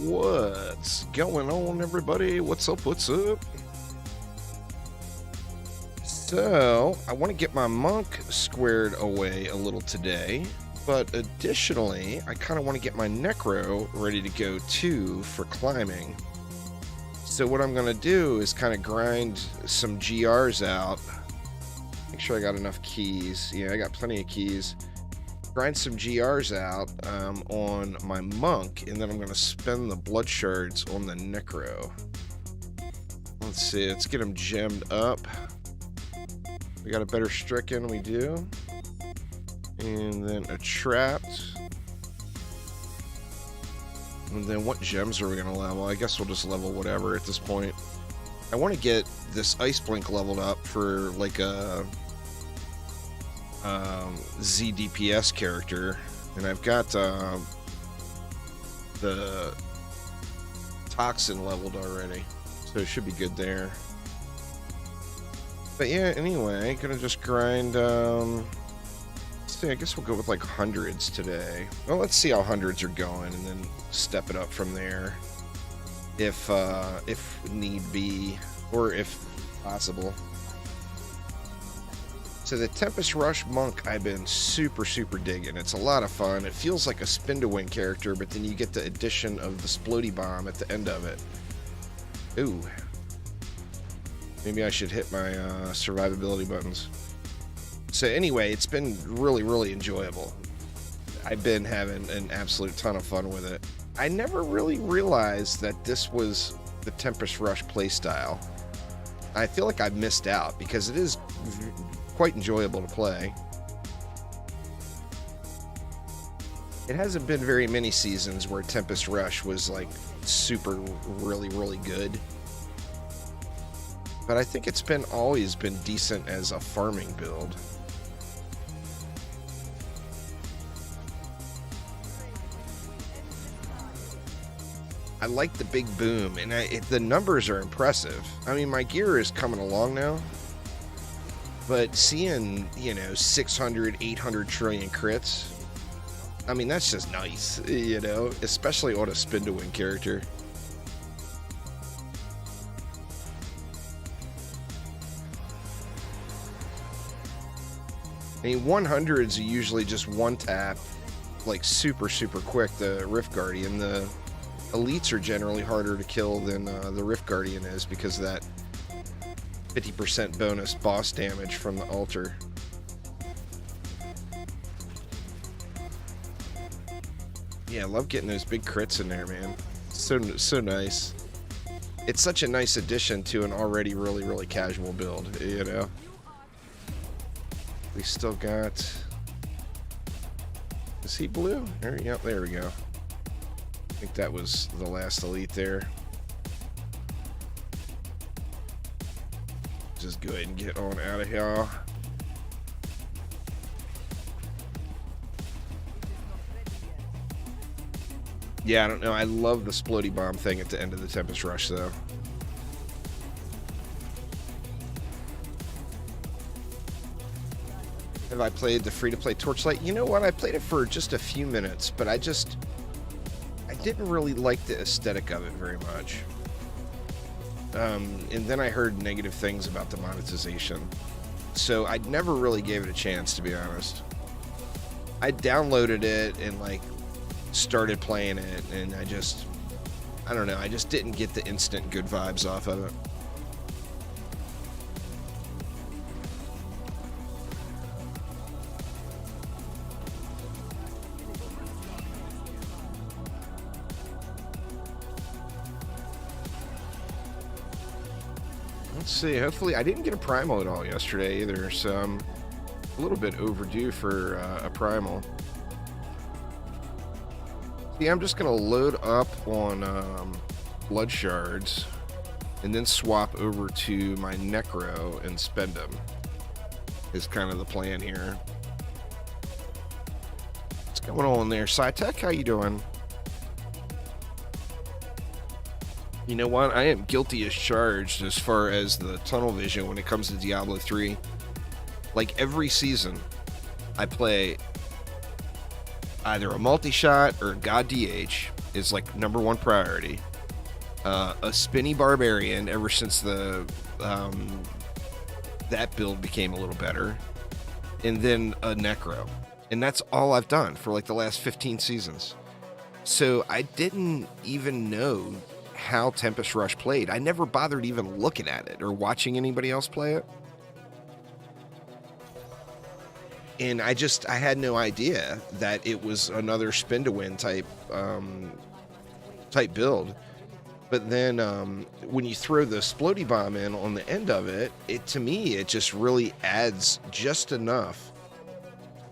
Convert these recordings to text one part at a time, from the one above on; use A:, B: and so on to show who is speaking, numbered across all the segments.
A: What's going on, everybody? What's up? What's up? So, I want to get my monk squared away a little today, but additionally, I kind of want to get my necro ready to go too for climbing. So what I'm going to do is kind of grind some GRs out. Make sure I got enough keys. Yeah, I got plenty of keys. Grind some GRs out on my monk, and then I'm going to spend the blood shards on the necro. Let's see, let's get them gemmed up. We got a better stricken, we do. And then a trapped. And then what gems are we going to level? I guess we'll just level whatever at this point. I want to get this Ice Blink leveled up for like a Z DPS character, and I've got the Toxin leveled already, so it should be good there. But yeah, anyway, gonna just grind. Let's see, I guess we'll go with like hundreds today. Well, let's see how hundreds are going, and then step it up from there, if need be, or if possible. So the Tempest Rush Monk I've been super digging. It's a lot of fun. It feels like a spin-to-win character, but then you get the addition of the Splody Bomb at the end of it. Ooh. Maybe I should hit my survivability buttons. So anyway, it's been really enjoyable. I've been having an absolute ton of fun with it. I never really realized that this was the Tempest Rush playstyle. I feel like I missed out because it is quite enjoyable to play. It hasn't been very many seasons where Tempest Rush was like super really good, but I think it's been always been decent as a farming build. I like the big boom, and the numbers are impressive. I mean, my gear is coming along now, but seeing, you know, 600, 800 trillion crits, I mean, that's just nice, you know, especially on a spin-to-win character. I mean, 100s are usually just one tap, like super quick, the Rift Guardian. The elites are generally harder to kill than the Rift Guardian is because of that 50% bonus boss damage from the altar. Yeah, I love getting those big crits in there, man. So nice. It's such a nice addition to an already really casual build, you know. We still got. Is he blue? Yep, there we go. I think that was the last elite there. Just go ahead and get on out of here. Yeah, I don't know. I love the Splody Bomb thing at the end of the Tempest Rush, though. Have I played the free-to-play Torchlight? You know what? I played it for just a few minutes, but I didn't really like the aesthetic of it very much. And then I heard negative things about the monetization, so I never really gave it a chance, to be honest. I downloaded it and like started playing it, and I don't know, I just didn't get the instant good vibes off of it. Let's see, hopefully I didn't get a primal at all yesterday either, so I'm a little bit overdue for a primal. See, I'm just going to load up on blood shards and then swap over to my necro and spend them, is kind of the plan here. What's going on there, SciTech? How you doing? You know what? I am guilty as charged as far as the tunnel vision when it comes to Diablo 3. Like every season, I play either a multi-shot or a God DH, is like #1 priority. A spinny barbarian ever since the that build became a little better, and then a necro, and that's all I've done for like the last 15 seasons. So I didn't even know how Tempest Rush played. I never bothered even looking at it or watching anybody else play it. And I had no idea that it was another spin to win type build. But then when you throw the Splody Bomb in on the end of it, to me, it just really adds just enough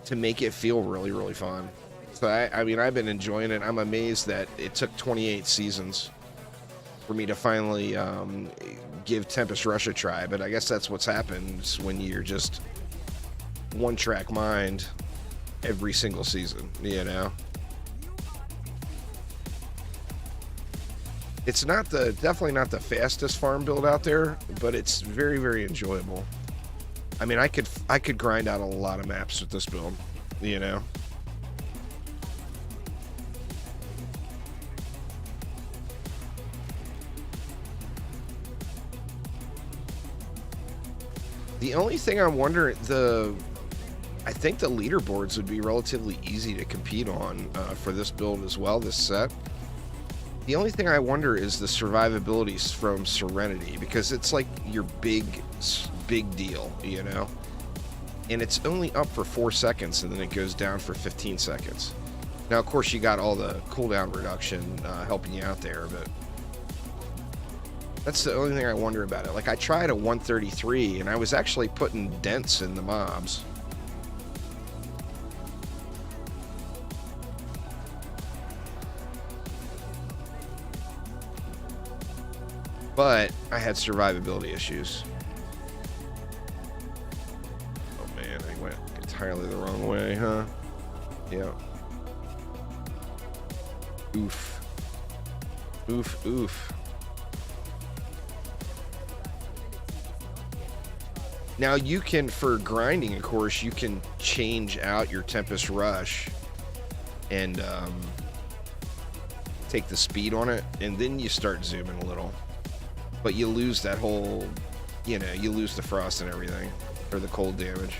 A: to make it feel really, really fun. So, I mean, I've been enjoying it. I'm amazed that it took 28 seasons for me to finally give Tempest Rush a try. But I guess that's what's happened when you're just one-track mind every single season, you know? It's definitely not the fastest farm build out there, but it's very, very enjoyable. I mean, I could grind out a lot of maps with this build, you know? The only thing I'm wondering, I think the leaderboards would be relatively easy to compete on for this build as well, this set. The only thing I wonder is the survivability from Serenity, because it's like your big deal, you know? And it's only up for 4 seconds, and then it goes down for 15 seconds. Now, of course, you got all the cooldown reduction helping you out there, but that's the only thing I wonder about it. Like, I tried a 133, and I was actually putting dents in the mobs. But I had survivability issues. Oh man, I went entirely the wrong way, huh? Yeah. Oof. Oof, oof. Now you can, for grinding, of course, you can change out your Tempest Rush and take the speed on it, and then you start zooming a little. But you lose that whole, you know, you lose the frost and everything, or the cold damage.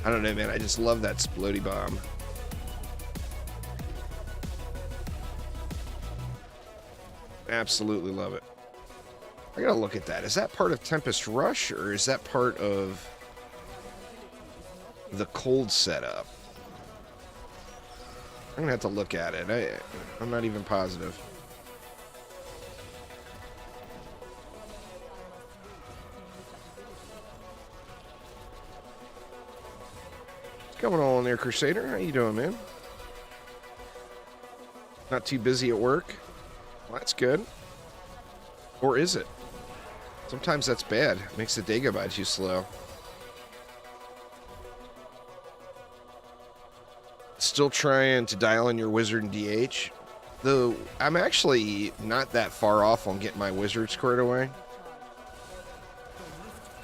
A: I don't know, man. I just love that Splody Bomb. Absolutely love it. I gotta look at that. Is that part of Tempest Rush, or is that part of the cold setup? I'm gonna have to look at it. I'm not even positive. What's going on there, Crusader? How you doing, man? Not too busy at work? Well, that's good. Or is it? Sometimes that's bad. It makes the day go by too slow. Still trying to dial in your wizard and DH. Though I'm actually not that far off on getting my wizard squared away.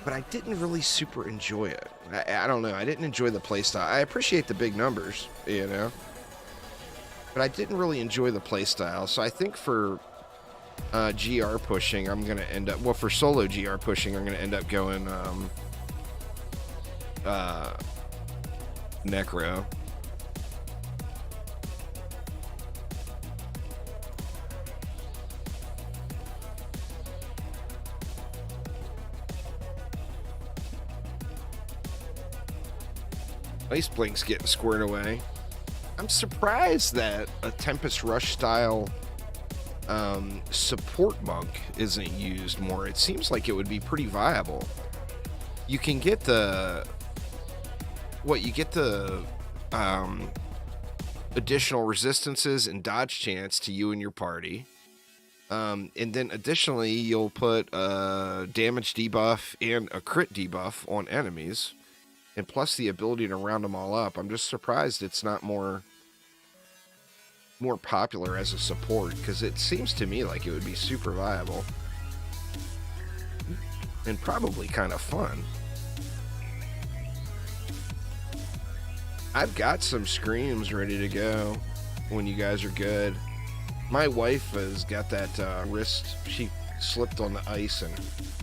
A: But I didn't really super enjoy it. I don't know. I didn't enjoy the playstyle. I appreciate the big numbers, you know. But I didn't really enjoy the playstyle. So I think for GR pushing, I'm going to end up... Well, for solo GR pushing, I'm going to end up going Necro. Ice Blink's getting squared away. I'm surprised that a Tempest Rush style support monk isn't used more. It seems like it would be pretty viable. You can get the... What, you get the additional resistances and dodge chance to you and your party. And then additionally, you'll put a damage debuff and a crit debuff on enemies. And plus the ability to round them all up. I'm just surprised it's not more popular as a support, because it seems to me like it would be super viable. and probably kind of fun. I've got some screams ready to go when you guys are good. My wife has got that wrist. She slipped on the ice and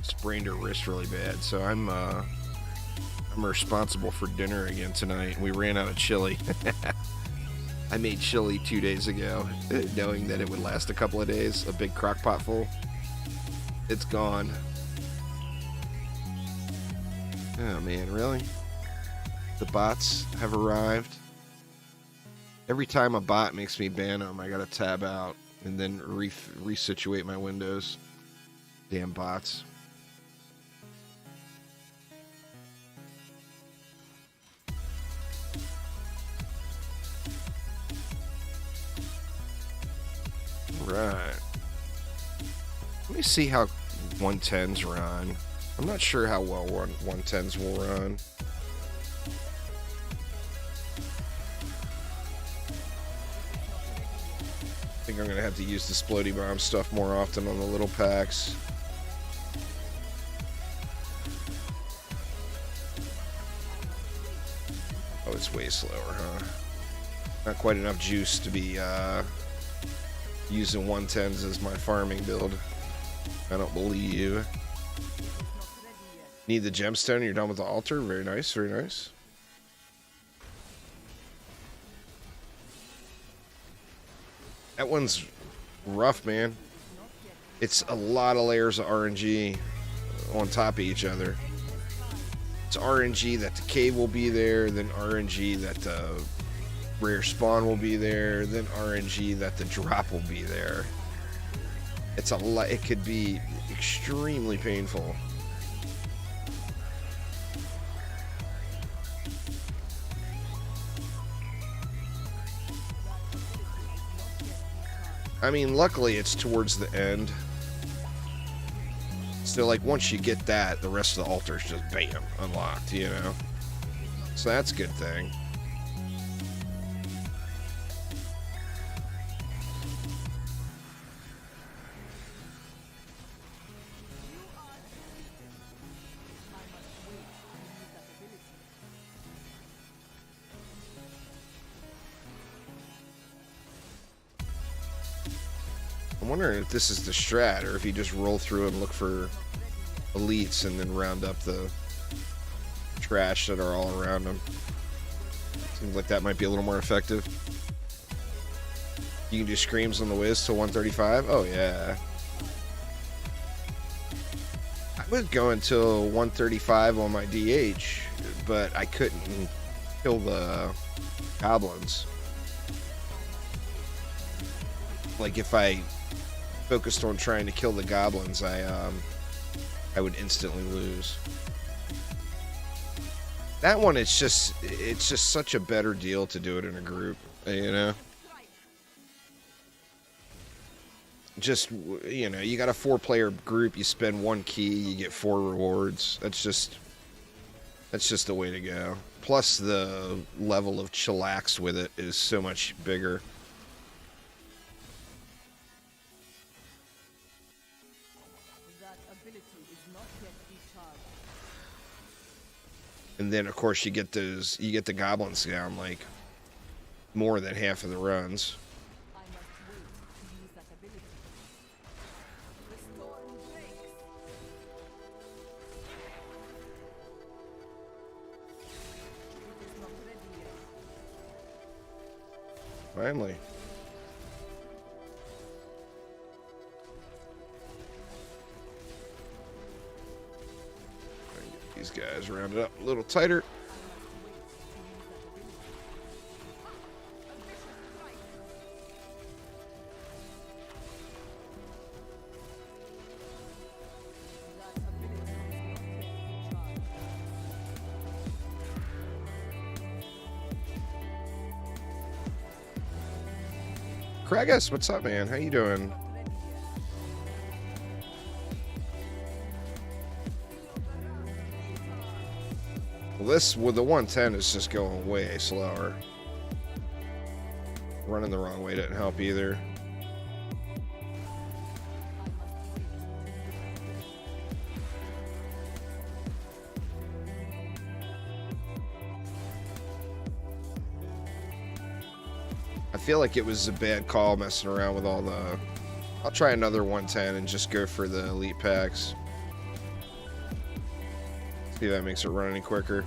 A: sprained her wrist really bad. So I'm responsible for dinner again tonight. We ran out of chili. I made chili 2 days ago, knowing that it would last a couple of days. A big crock pot full. It's gone. Oh man, really? The bots have arrived. Every time a bot makes me ban them, I gotta tab out and then resituate my windows. Damn bots. Right. Let me see how 110s run. I'm not sure how well 110s will run. I think I'm going to have to use the Splody Bomb stuff more often on the little packs. Oh, it's way slower, huh? Not quite enough juice to be using 110s as my farming build. I don't believe. Need the gemstone and you're done with the altar? Very nice, very nice. That one's rough, man. It's a lot of layers of RNG on top of each other. It's RNG that the cave will be there, then RNG that the rare spawn will be there, then RNG that the drop will be there. It's a lot. It could be extremely painful. I mean, luckily it's towards the end. So, like, once you get that, the rest of the altar's just bam, unlocked, you know? So that's a good thing. I'm wondering if this is the strat, or if you just roll through and look for elites and then round up the trash that are all around them. Seems like that might be a little more effective. You can do screams on the whiz to 135? Oh yeah. I was going till 135 on my DH, but I couldn't kill the goblins. Like, if I focused on trying to kill the goblins, I would instantly lose. That one, it's just such a better deal to do it in a group, you know? Just, you know, you got a 4-player group, you spend 1 key, you get 4 rewards. That's just the way to go. Plus, the level of chillax with it is so much bigger. And then, of course, you get the goblins down, like, more than half of the runs. Finally. These guys rounded up a little tighter. Kragus, what's up, man? How you doing? Well, this with the 110 is just going way slower. Running the wrong way didn't help either. I feel like it was a bad call messing around with all the... I'll try another 110 and just go for the elite packs. See if that makes it run any quicker.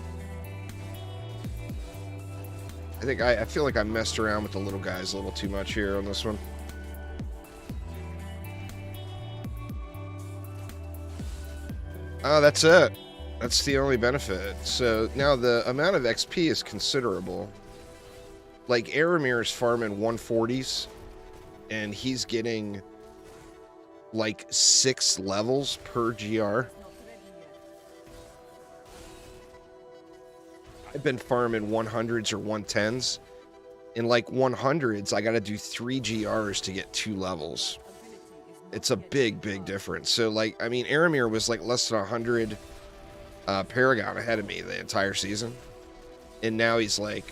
A: I feel like I messed around with the little guys a little too much here on this one. Oh, that's it. That's the only benefit. So now the amount of XP is considerable. Like Aramir's farming 140s, and he's getting like 6 levels per GR. I've been farming 100s or 110s. In like 100s, I got to do 3 GRs to get 2 levels. It's a big, big difference. So, like, I mean, Aramir was like less than 100 Paragon ahead of me the entire season. And now he's like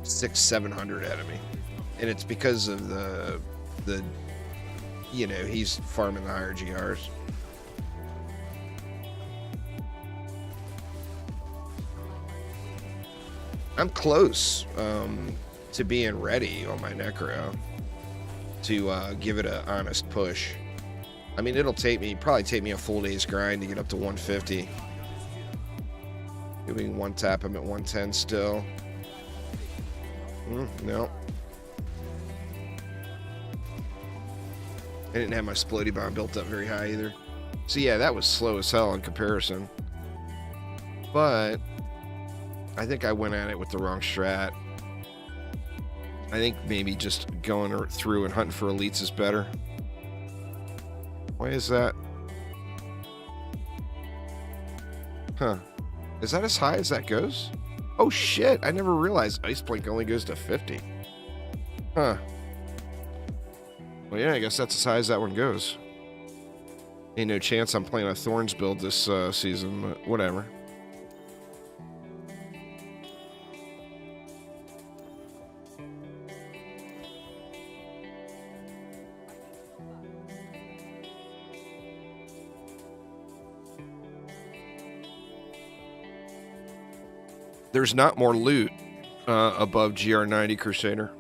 A: 600-700 ahead of me. And it's because of the you know, he's farming the higher GRs. I'm close to being ready on my Necro to give it an honest push. I mean, it'll probably take me a full day's grind to get up to 150. Doing one tap, I'm at 110 still. No. I didn't have my Splody Bomb built up very high either. So yeah, that was slow as hell in comparison. But I think I went at it with the wrong strat. I think maybe just going through and hunting for elites is better. Why is that? Huh. Is that as high as that goes? Oh shit, I never realized Ice Blink only goes to 50. Huh. Well, yeah, I guess that's as high as that one goes. Ain't no chance I'm playing a Thorns build this season, but whatever. There's not more loot above GR90 Crusader.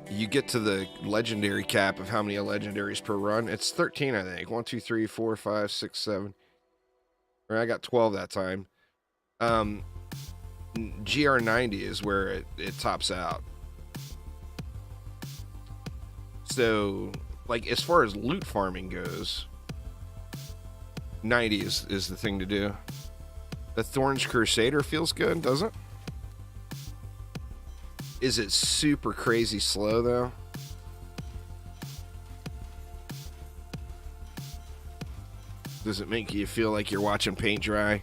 A: You get to the legendary cap of how many legendaries per run. It's 13, I think. 1, 2, 3, 4, 5, 6, 7. Or I got 12 that time. GR90 is where it tops out. So, like, as far as loot farming goes, 90 is the thing to do. The Thorns Crusader feels good, doesn't it? Is it super crazy slow, though? Does it make you feel like you're watching paint dry?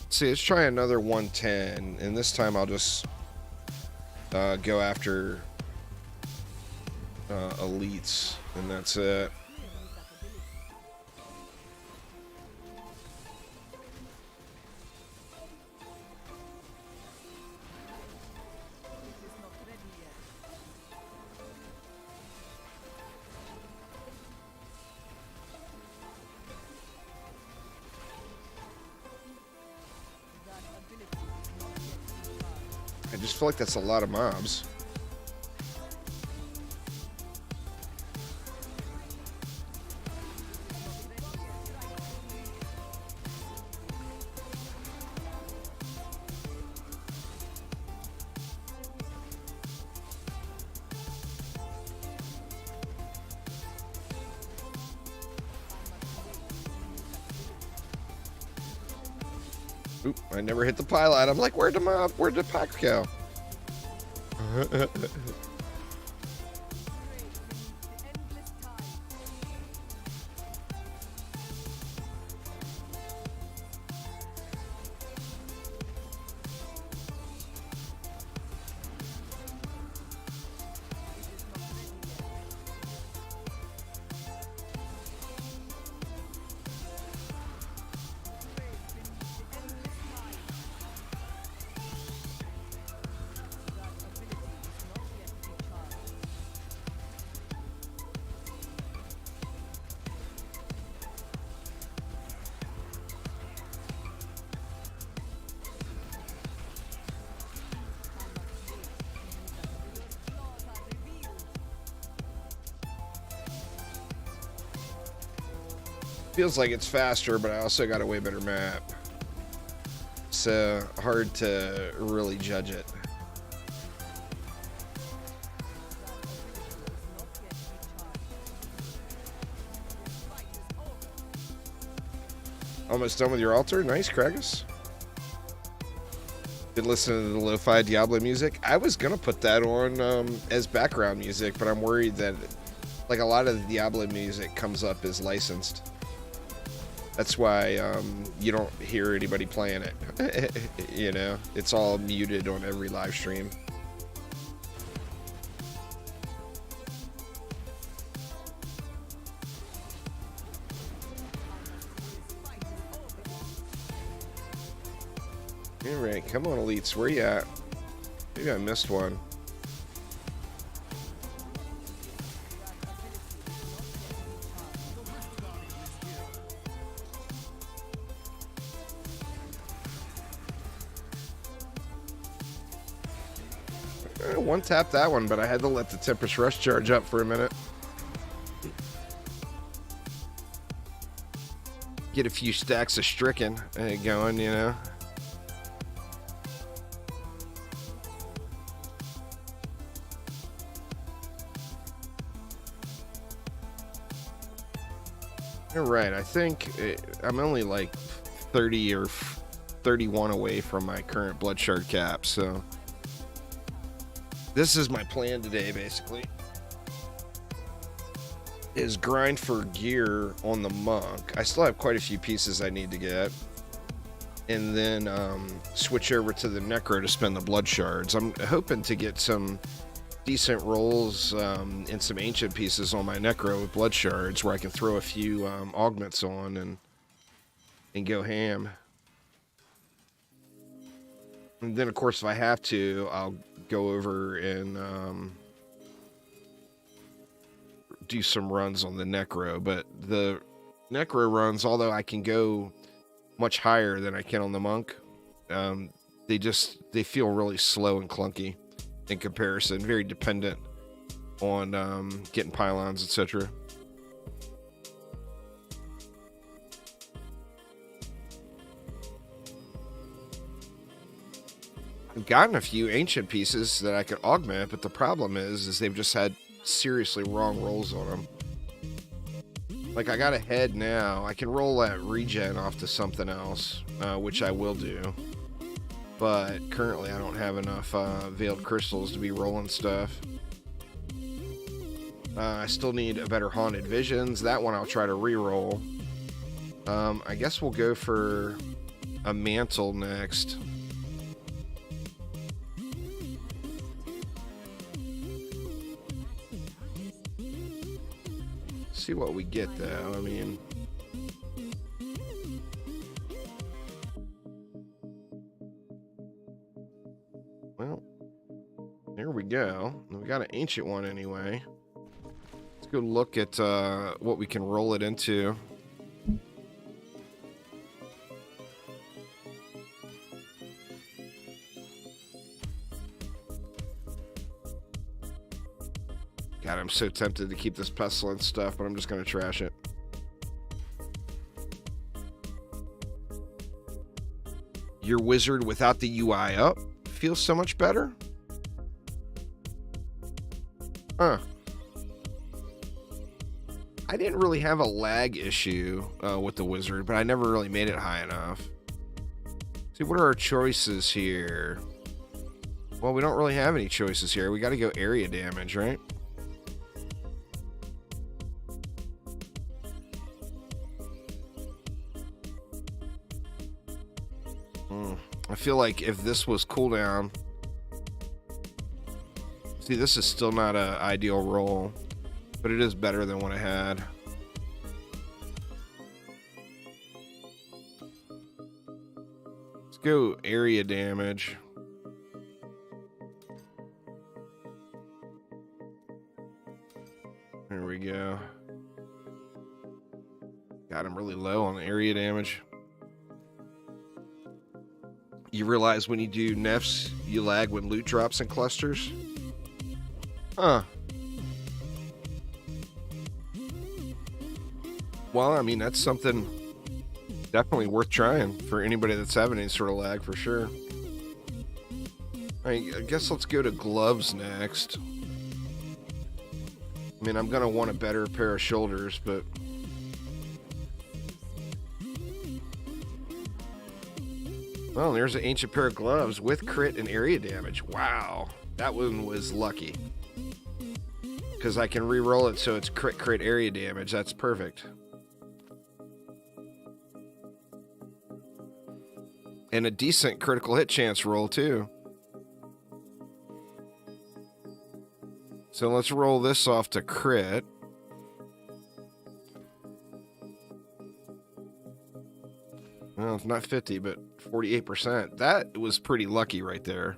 A: See, let's try another 110, and this time I'll just go after elites, and that's it. I just feel like that's a lot of mobs. Oop, I never hit the pylon. I'm like, where'd the pack go? Feels like it's faster, but I also got a way better map. So hard to really judge it. Almost done with your altar. Nice, Kragus. Been listening to the lo-fi Diablo music. I was gonna put that on as background music, but I'm worried that like a lot of the Diablo music comes up as licensed. That's why you don't hear anybody playing it. You know, it's all muted on every live stream. Alright, come on, elites. Where you at? Maybe I missed one. One tap that one, but I had to let the Tempest Rush charge up for a minute. Get a few stacks of Stricken going, you know. You're right. I think I'm only like 30 or 31 away from my current blood shard cap, so this is my plan today, basically, is grind for gear on the monk. I still have quite a few pieces I need to get, and then switch over to the necro to spend the blood shards. I'm hoping to get some decent rolls and some ancient pieces on my necro with blood shards, where I can throw a few augments on and go ham. And then, of course, if I have to, I'll go over and do some runs on the necro. But the necro runs, although I can go much higher than I can on the monk, they feel really slow and clunky in comparison. Very dependent on getting pylons, etc. I've gotten a few ancient pieces that I could augment, but the problem is they've just had seriously wrong rolls on them. Like, I got a head now. I can roll that regen off to something else, which I will do. But currently I don't have enough veiled crystals to be rolling stuff. I still need a better haunted visions. That one I'll try to re-roll. I guess we'll go for a mantle next. See what we get though. I mean, well, there we go. We got an ancient one anyway. Let's go look at what we can roll it into. God, I'm so tempted to keep this pestilence stuff, but I'm just going to trash it. Your wizard without the UI up feels so much better? Huh. I didn't really have a lag issue with the wizard, but I never really made it high enough. See, what are our choices here? Well, we don't really have any choices here. We got to go area damage, right? I feel like if this was cooldown... See, this is still not an ideal roll, but it is better than what I had. Let's go area damage. There we go. God, I'm really low on the area damage. You realize when you do nefs, you lag when loot drops in clusters? Huh. Well, I mean, that's something definitely worth trying for anybody that's having any sort of lag, for sure. I guess let's go to gloves next. I mean, I'm going to want a better pair of shoulders, but... Well, there's an ancient pair of gloves with crit and area damage. Wow. That one was lucky. Because I can re-roll it so it's crit area damage. That's perfect. And a decent critical hit chance roll, too. So let's roll this off to crit. Well, it's not 50, but 48%. That was pretty lucky right there.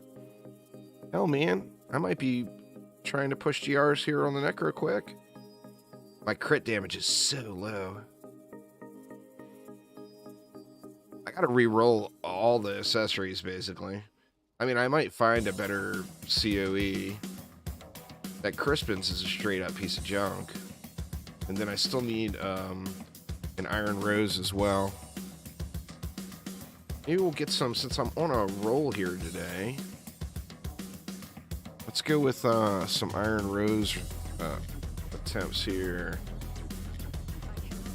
A: Hell, man. I might be trying to push GRs here on the neck real quick. My crit damage is so low. I gotta re-roll all the accessories, basically. I mean, I might find a better COE. That Crispin's is a straight-up piece of junk. And then I still need an Iron Rose as well. Maybe we'll get some, since I'm on a roll here today. Let's go with some Iron Rose attempts here.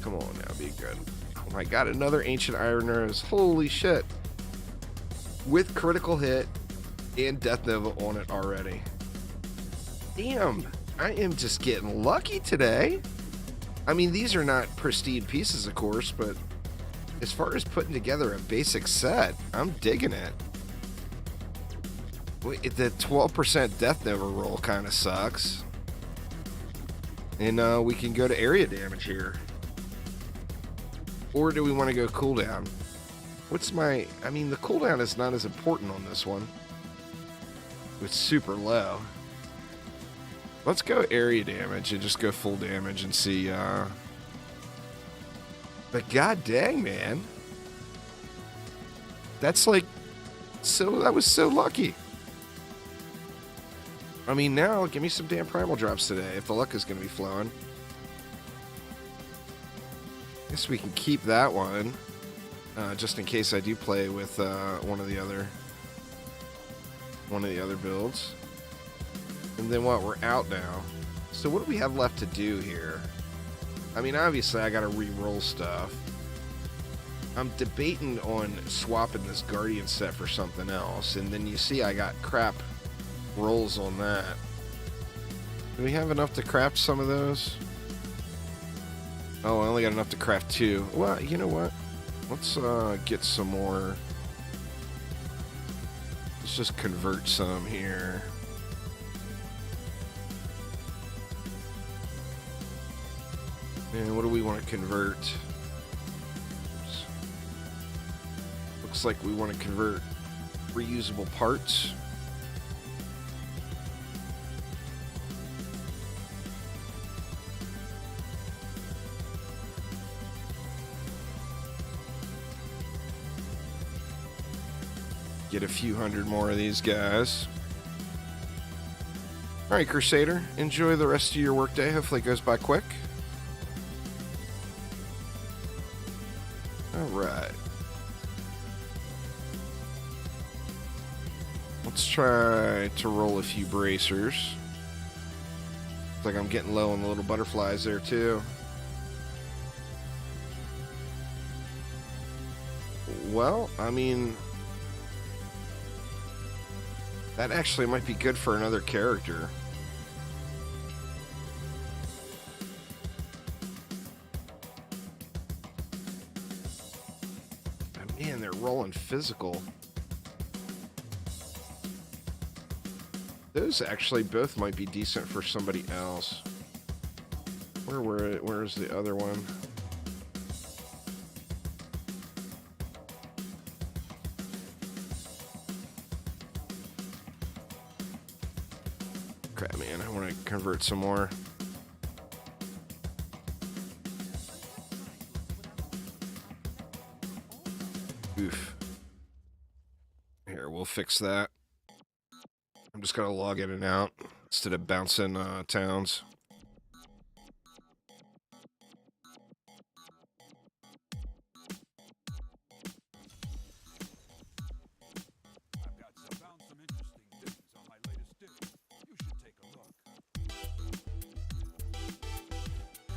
A: Come on now, be good. Oh my god, another Ancient Iron Rose. Holy shit. With critical hit and Death Nova on it already. Damn, I am just getting lucky today. I mean, these are not pristine pieces, of course, but as far as putting together a basic set, I'm digging it. Wait, the 12% Death Nova roll kind of sucks. And we can go to area damage here. Or do we want to go cooldown? What's my... I mean, the cooldown is not as important on this one. It's super low. Let's go area damage and just go full damage and see... But god dang, man. That's like... So, that was so lucky. I mean, now, give me some damn primal drops today, if the luck is going to be flowing. Guess we can keep that one, just in case I do play with one of the other builds. And then what? We're out now. So what do we have left to do here? I mean, obviously I got to re-roll stuff. I'm debating on swapping this Guardian set for something else, and then you see I got crap rolls on that. Do we have enough to craft some of those? Oh, I only got enough to craft 2. Well, you know what? Let's get some more. Let's just convert some here. And what do we want to convert? Oops. Looks like we want to convert reusable parts. Get a few hundred more of these guys. Alright, Crusader. Enjoy the rest of your workday. Hopefully it goes by quick. Alright. Let's try to roll a few bracers. Looks like I'm getting low on the little butterflies there, too. Well, I mean... that actually might be good for another character. But man, they're rolling physical. Those actually both might be decent for somebody else. Where's the other one? Crap, man, I want to convert some more. Oof. Here, we'll fix that. I'm just gonna log in and out instead of bouncing towns.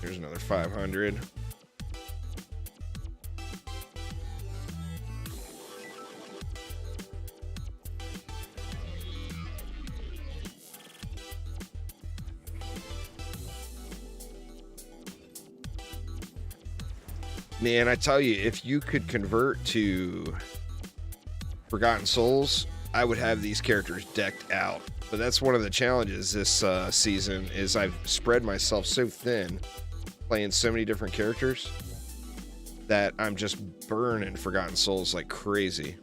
A: Here's another 500. Man, I tell you, if you could convert to Forgotten Souls, I would have these characters decked out. But that's one of the challenges this season, is I've spread myself so thin, playing so many different characters, that I'm just burning Forgotten Souls like crazy.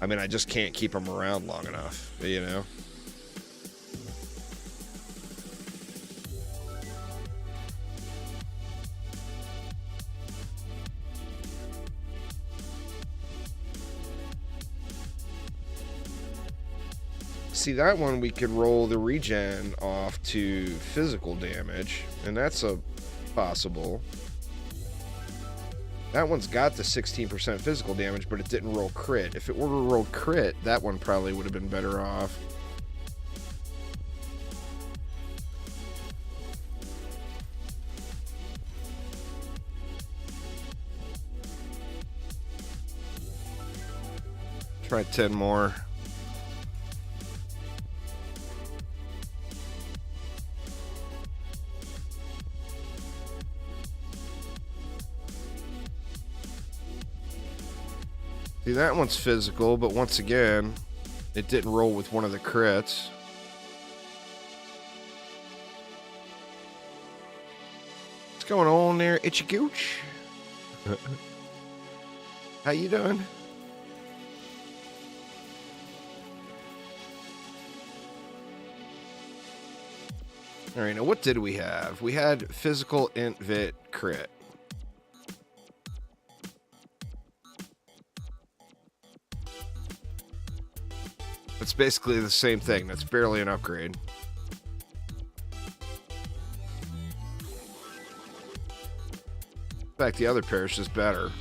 A: I mean, I just can't keep them around long enough, you know? See, that one we could roll the regen off to physical damage, and that's a possible. That one's got the 16% physical damage, but it didn't roll crit. If it were to roll crit, that one probably would have been better off. Try 10 more. See, that one's physical, but once again, it didn't roll with one of the crits. What's going on there, Itchy Gooch? How you doing? All right, now what did we have? We had physical, int, vit, crit. It's basically the same thing. That's barely an upgrade. In fact, the other pair is just better.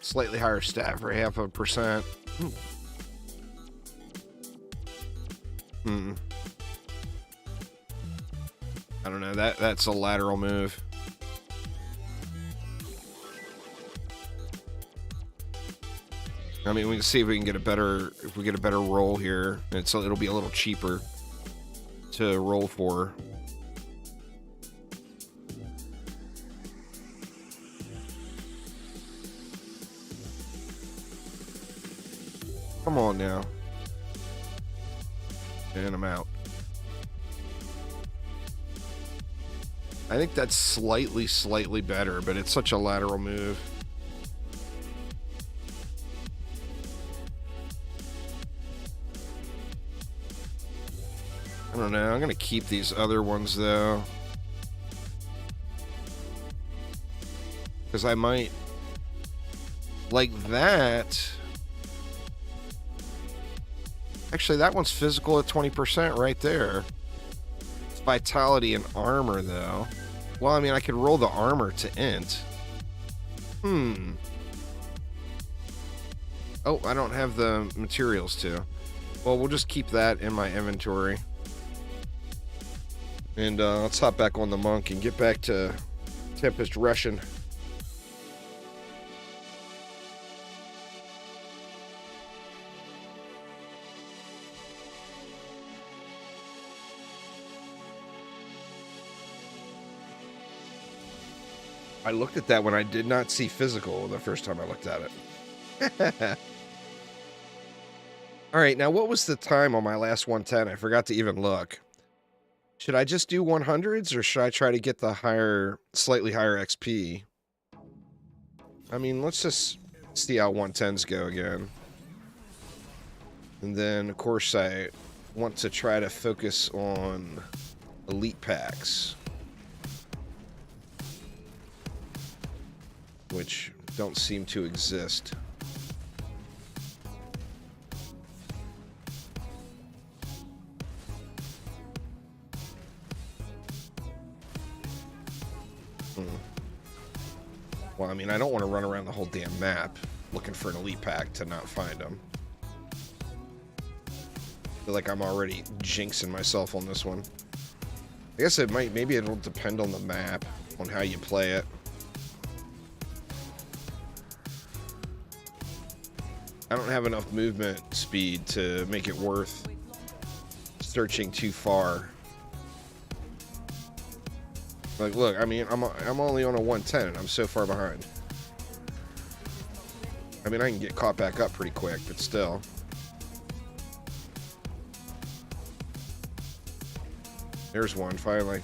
A: Slightly higher stat for 0.5%. I don't know. That's a lateral move. I mean, we can see if we can get a better, if we get a better roll here, and so it'll be a little cheaper to roll for. Come on now. And I'm out. I think that's slightly better, but it's such a lateral move. I don't know. I'm going to keep these other ones, though. Because I might... Like that... Actually, that one's physical at 20% right there. It's vitality and armor, though. Well, I mean, I could roll the armor to int. Oh, I don't have the materials to. Well, we'll just keep that in my inventory. And let's hop back on the monk and get back to Tempest Russian. I looked at that when I did not see physical the first time I looked at it. All right, now what was the time on my last 110? I forgot to even look. Should I just do 100s, or should I try to get the higher, slightly higher XP? I mean, let's just see how 110s go again. And then, of course, I want to try to focus on elite packs, which don't seem to exist. Well, I mean, I don't want to run around the whole damn map looking for an elite pack to not find them. I feel like I'm already jinxing myself on this one. I guess it might, maybe it'll depend on the map, on how you play it. I don't have enough movement speed to make it worth searching too far. Like, look, I mean, I'm only on a 110 and I'm so far behind. I mean, I can get caught back up pretty quick, but still. There's one, finally.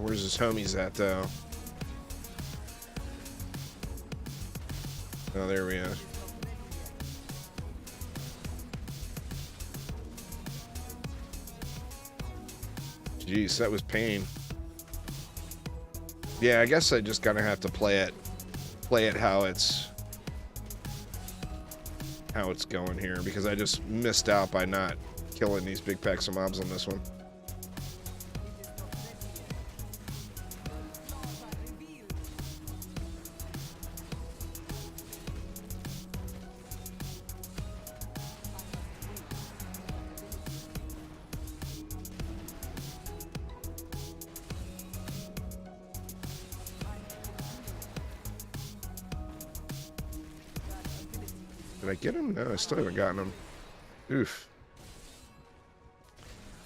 A: Where's his homies at, though? Oh, there we are. Jeez, that was pain. Yeah, I guess I just gotta have to play it how it's going here, because I just missed out by not killing these big packs of mobs on this one. Did I get him? No, I still haven't gotten him. Oof.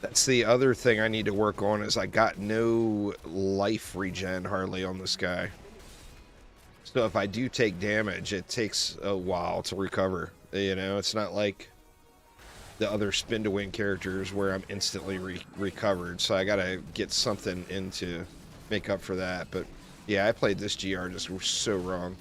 A: That's the other thing I need to work on, is I got no life regen hardly on this guy. So if I do take damage, it takes a while to recover. You know, it's not like the other spin to win characters where I'm instantly recovered. So I gotta get something in to make up for that. But yeah, I played this GR just so wrong.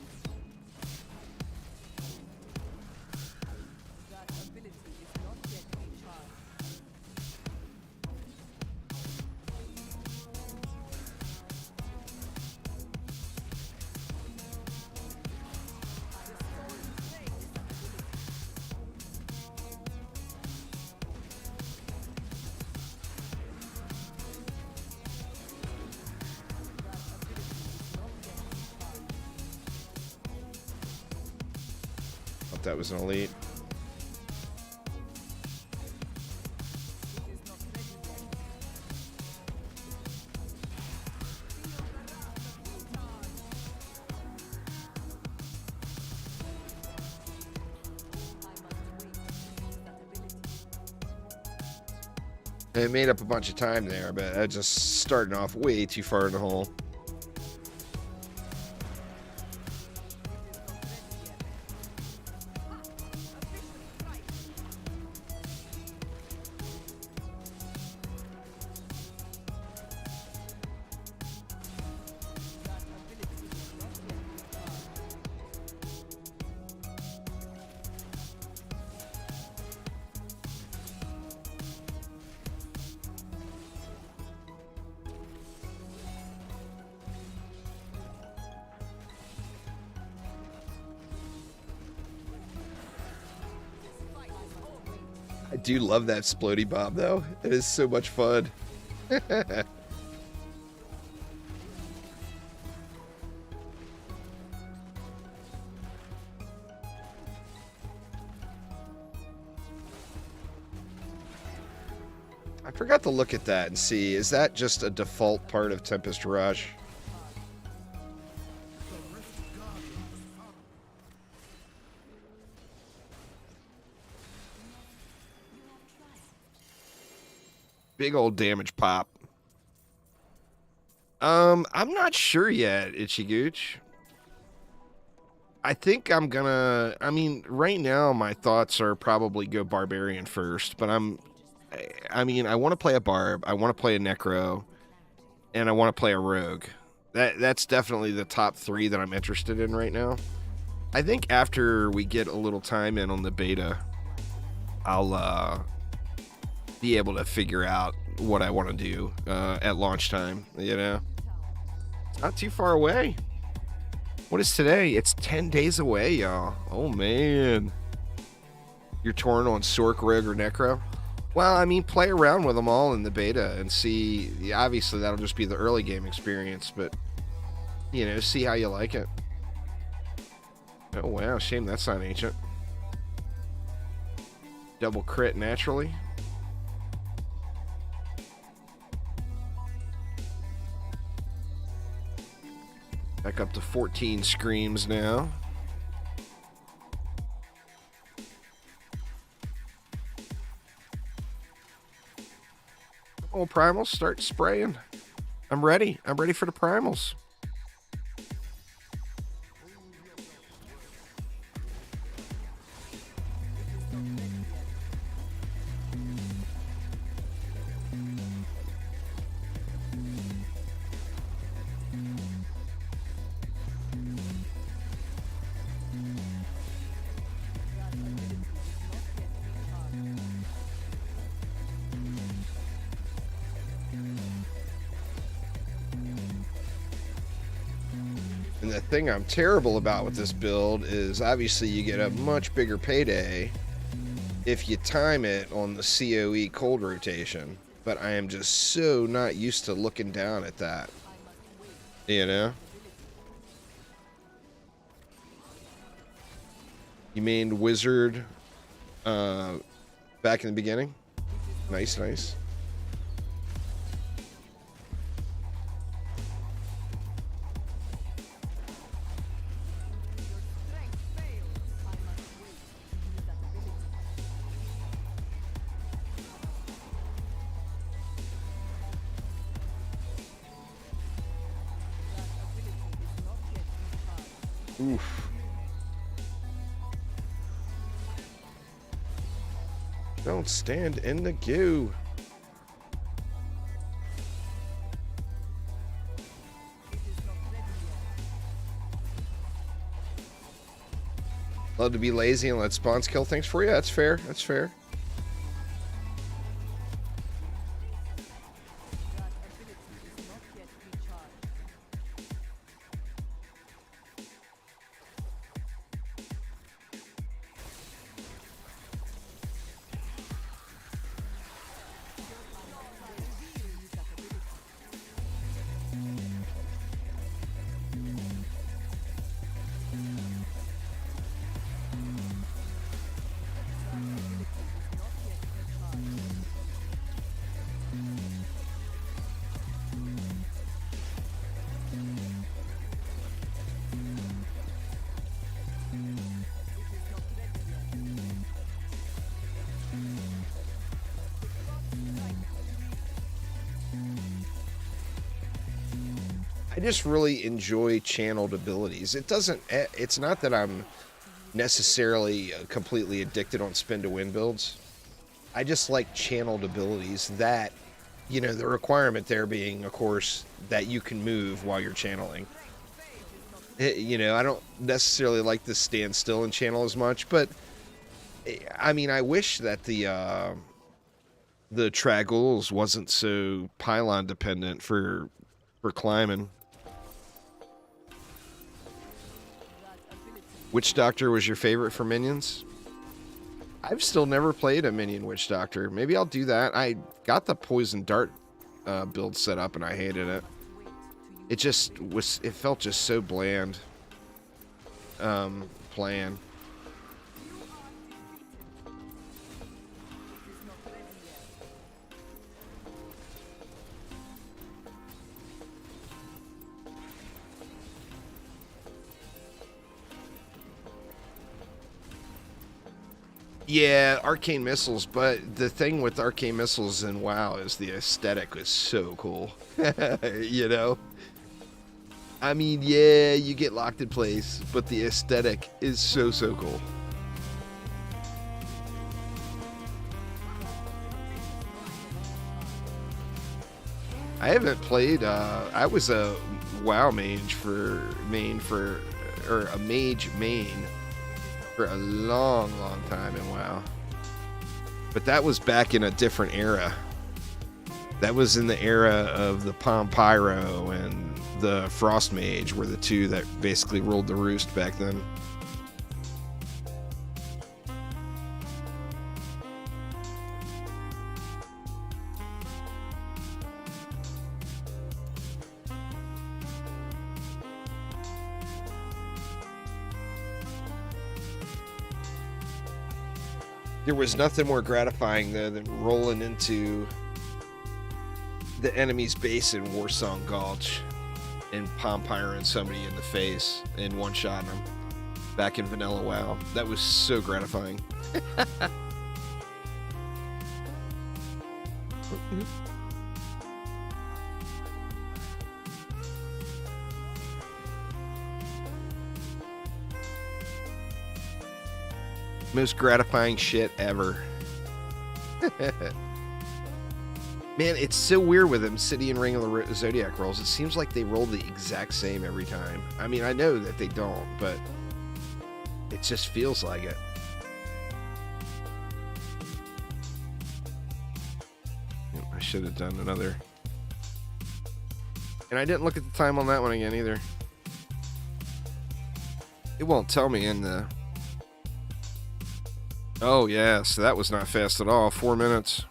A: That was an elite. I made up a bunch of time there, but I just starting off way too far in the hole. I do love that Splody Bomb, though. It is so much fun. I forgot to look at that and see, is that just a default part of Tempest Rush? Big old damage pop. I'm not sure yet, Itchy Gooch. I think I'm gonna, I mean, right now my thoughts are probably go Barbarian first, but I mean, I want to play a Barb, I want to play a Necro, and I want to play a Rogue. That's definitely the top three that I'm interested in right now. I think after we get a little time in on the beta, I'll be able to figure out what I want to do at launch time, you know? It's not too far away. What is today? It's 10 days away, y'all. Oh, man. You're torn on Sork, Rogue, or Necro? Well, I mean, play around with them all in the beta and see. Yeah, obviously, that'll just be the early game experience, but, you know, see how you like it. Oh, wow. Shame that's not ancient. Double crit naturally. Back up to 14 screams now. Oh, primals, start spraying. I'm ready. I'm ready for the primals. And the thing I'm terrible about with this build is obviously you get a much bigger payday if you time it on the COE cold rotation. But I am just so not used to looking down at that. You know? You mean wizard back in the beginning? Nice, nice. Oof. Don't stand in the goo. Love to be lazy and let spawns kill things for you. That's fair. That's fair. I just really enjoy channeled abilities. It's not that I'm necessarily completely addicted on spin to win builds. I just like channeled abilities that, you know, the requirement there being, of course, that you can move while you're channeling. You know, I don't necessarily like to stand still and channel as much, but I mean, I wish that the Traggles wasn't so pylon dependent for climbing. Witch Doctor was your favorite for minions? I've still never played a minion Witch Doctor. Maybe I'll do that. I got the Poison Dart build set up and I hated it. It just was, it felt just so bland playing. Yeah, arcane missiles, but the thing with arcane missiles in WoW is the aesthetic is so cool. You know? I mean, yeah, you get locked in place, but the aesthetic is so cool. I haven't played, I was a WoW mage or a mage main for a long time in WoW. But that was back in a different era. That was in the era of the Palm Pyro and the Frost Mage were the two that basically ruled the roost back then. There was nothing more gratifying, though, than rolling into the enemy's base in Warsong Gulch and pompiring somebody in the face and one-shotting them back in Vanilla WoW. That was so gratifying. Most gratifying shit ever. Man, it's so weird with them City and Ring of the Zodiac rolls. It seems like they roll the exact same every time. I mean, I know that they don't, but it just feels like it. I should have done another. And I didn't look at the time on that one again either. It won't tell me in the... Oh, yeah, so that was not fast at all. 4 minutes.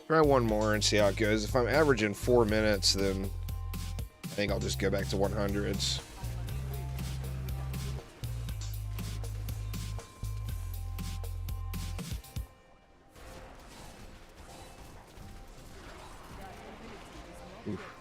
A: Try one more and see how it goes. If I'm averaging 4 minutes, then I think I'll just go back to 100s. Oof.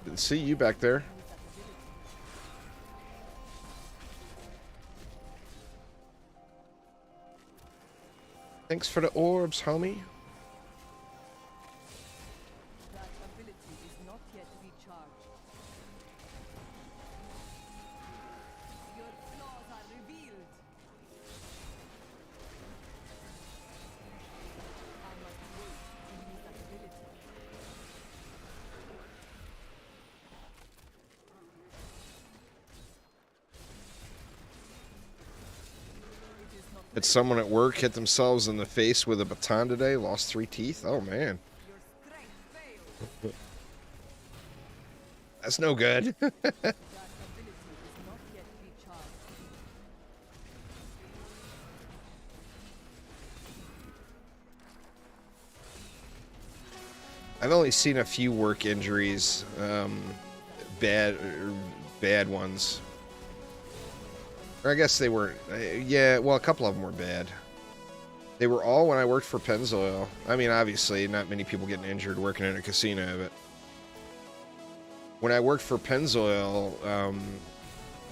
A: Didn't see you back there. Thanks for the orbs, homie.
B: That ability is not yet recharged. Your flaws are revealed. I must wait to use that ability.
A: Had someone at work hit themselves in the face with a baton today, lost 3 teeth. Oh, man.
B: Your strength failed.
A: That's no good.
B: That ability is not yet recharged.
A: I've only seen a few work injuries, bad ones. Or I guess they were, yeah, well, a couple of them were bad. They were all when I worked for Pennzoil. I mean, obviously, not many people getting injured working in a casino, but when I worked for Pennzoil,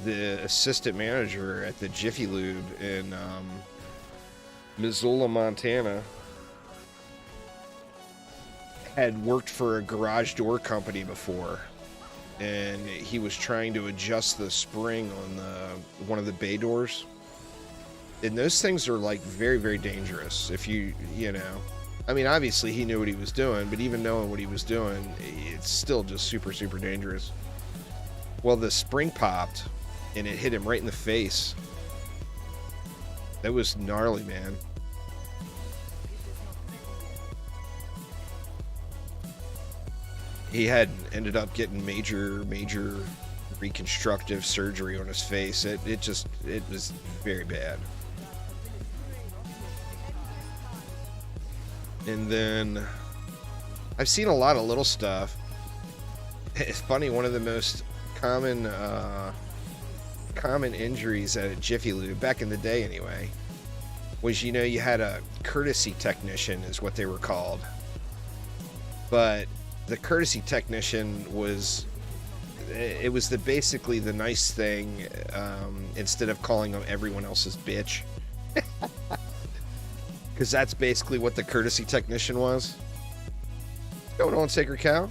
A: the assistant manager at the Jiffy Lube in Missoula, Montana, had worked for a garage door company before, and he was trying to adjust the spring on one of the bay doors. And those things are like very, very dangerous if you know. I mean, obviously he knew what he was doing, but even knowing what he was doing, it's still just super, super dangerous. Well, the spring popped and it hit him right in the face. That was gnarly, man. He had ended up getting major reconstructive surgery on his face. It was very bad. And then I've seen a lot of little stuff. It's funny, one of the most common injuries at a Jiffy Lube back in the day anyway was, you had a courtesy technician is what they were called. But the courtesy technician was basically the nice thing, instead of calling them everyone else's bitch. Because that's basically what the courtesy technician was. What's going on, Sacred Cow?